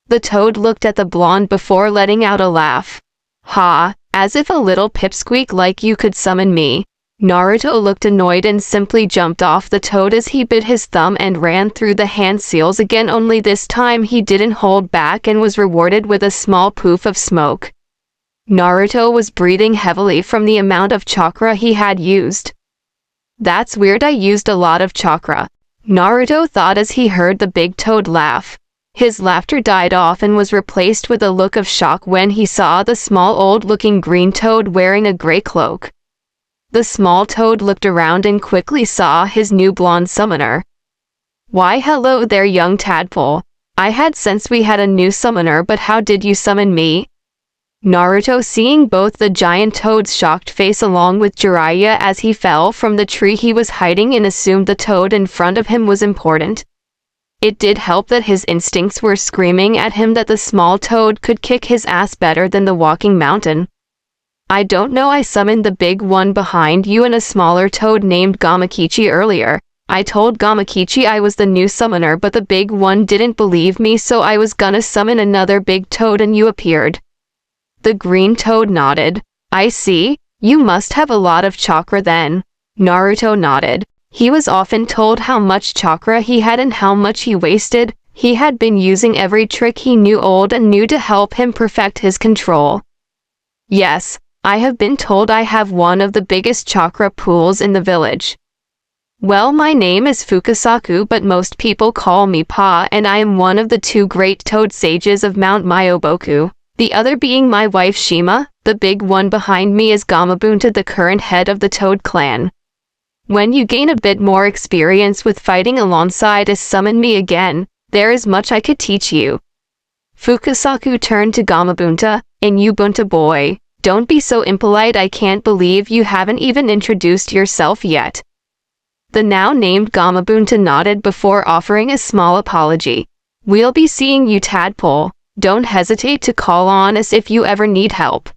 The toad looked at the blonde before letting out a laugh. Ha, as if a little pipsqueak like you could summon me. Naruto looked annoyed and simply jumped off the toad as he bit his thumb and ran through the hand seals again, only this time he didn't hold back and was rewarded with a small poof of smoke. Naruto was breathing heavily from the amount of chakra he had used. That's weird, I used a lot of chakra, Naruto thought as he heard the big toad laugh. His laughter died off and was replaced with a look of shock when he saw the small old-looking green toad wearing a gray cloak. The small toad looked around and quickly saw his new blonde summoner. Why hello there, young tadpole. I had sensed we had a new summoner, but how did you summon me? Naruto, seeing both the giant toad's shocked face along with Jiraiya as he fell from the tree he was hiding in, assumed the toad in front of him was important. It did help that his instincts were screaming at him that the small toad could kick his ass better than the walking mountain. I don't know, I summoned the big one behind you and a smaller toad named Gamakichi earlier. I told Gamakichi I was the new summoner, but the big one didn't believe me, so I was gonna summon another big toad and you appeared. The green toad nodded. I see, you must have a lot of chakra then. Naruto nodded. He was often told how much chakra he had and how much he wasted. He had been using every trick he knew, old and new, to help him perfect his control. Yes, I have been told I have one of the biggest chakra pools in the village. Well, my name is Fukasaku, but most people call me Pa, and I am one of the 2 great toad sages of Mount Myoboku. The other being my wife Shima. The big one behind me is Gamabunta, the current head of the Toad clan. When you gain a bit more experience with fighting alongside us, summon me again. There is much I could teach you. Fukasaku turned to Gamabunta. And you, Bunta boy, don't be so impolite. I can't believe you haven't even introduced yourself yet. The now named Gamabunta nodded before offering a small apology. We'll be seeing you, tadpole. Don't hesitate to call on us if you ever need help.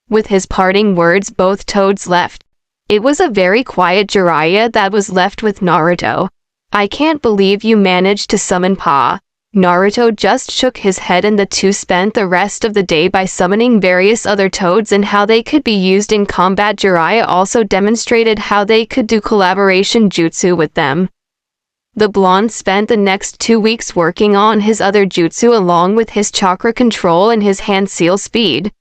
With his parting words, both toads left. It was a very quiet Jiraiya that was left with Naruto. I can't believe you managed to summon Pa. Naruto just shook his head, and the 2 spent the rest of the day by summoning various other toads and how they could be used in combat. Jiraiya also demonstrated how they could do collaboration jutsu with them. The blonde spent the next 2 weeks working on his other jutsu along with his chakra control and his hand seal speed.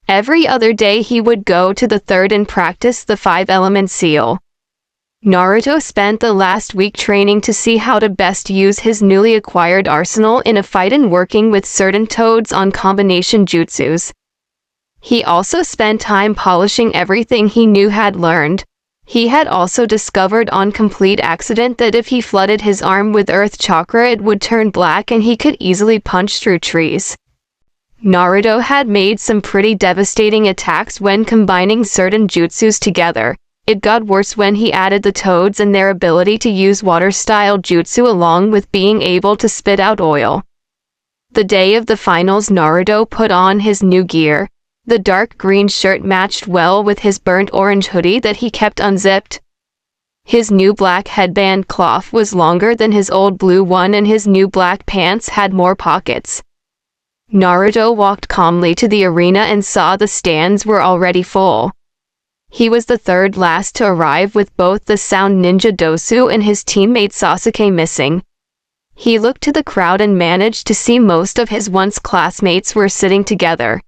Every other day he would go to the third and practice the 5-element seal. Naruto spent the last week training to see how to best use his newly acquired arsenal in a fight and working with certain toads on combination jutsus. He also spent time polishing everything he knew had learned. He had also discovered on complete accident that if he flooded his arm with earth chakra it would turn black and he could easily punch through trees. Naruto had made some pretty devastating attacks when combining certain jutsus together. It got worse when he added the toads and their ability to use water-style jutsu along with being able to spit out oil. The day of the finals, Naruto put on his new gear. The dark green shirt matched well with his burnt orange hoodie that he kept unzipped. His new black headband cloth was longer than his old blue one and his new black pants had more pockets. Naruto walked calmly to the arena and saw the stands were already full. He was the third last to arrive with both the Sound Ninja Dosu and his teammate Sasuke missing. He looked to the crowd and managed to see most of his once classmates were sitting together.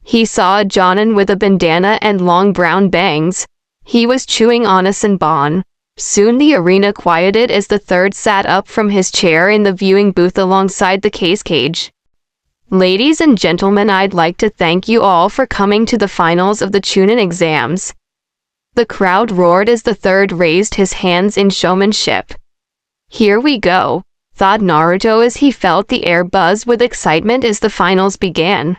He saw a Jonin with a bandana and long brown bangs. He was chewing on a Senbon. Soon the arena quieted as the third sat up from his chair in the viewing booth alongside the cage. Ladies and gentlemen, I'd like to thank you all for coming to the finals of the Chunin exams. The crowd roared as the third raised his hands in showmanship. Here we go, thought Naruto as he felt the air buzz with excitement as the finals began.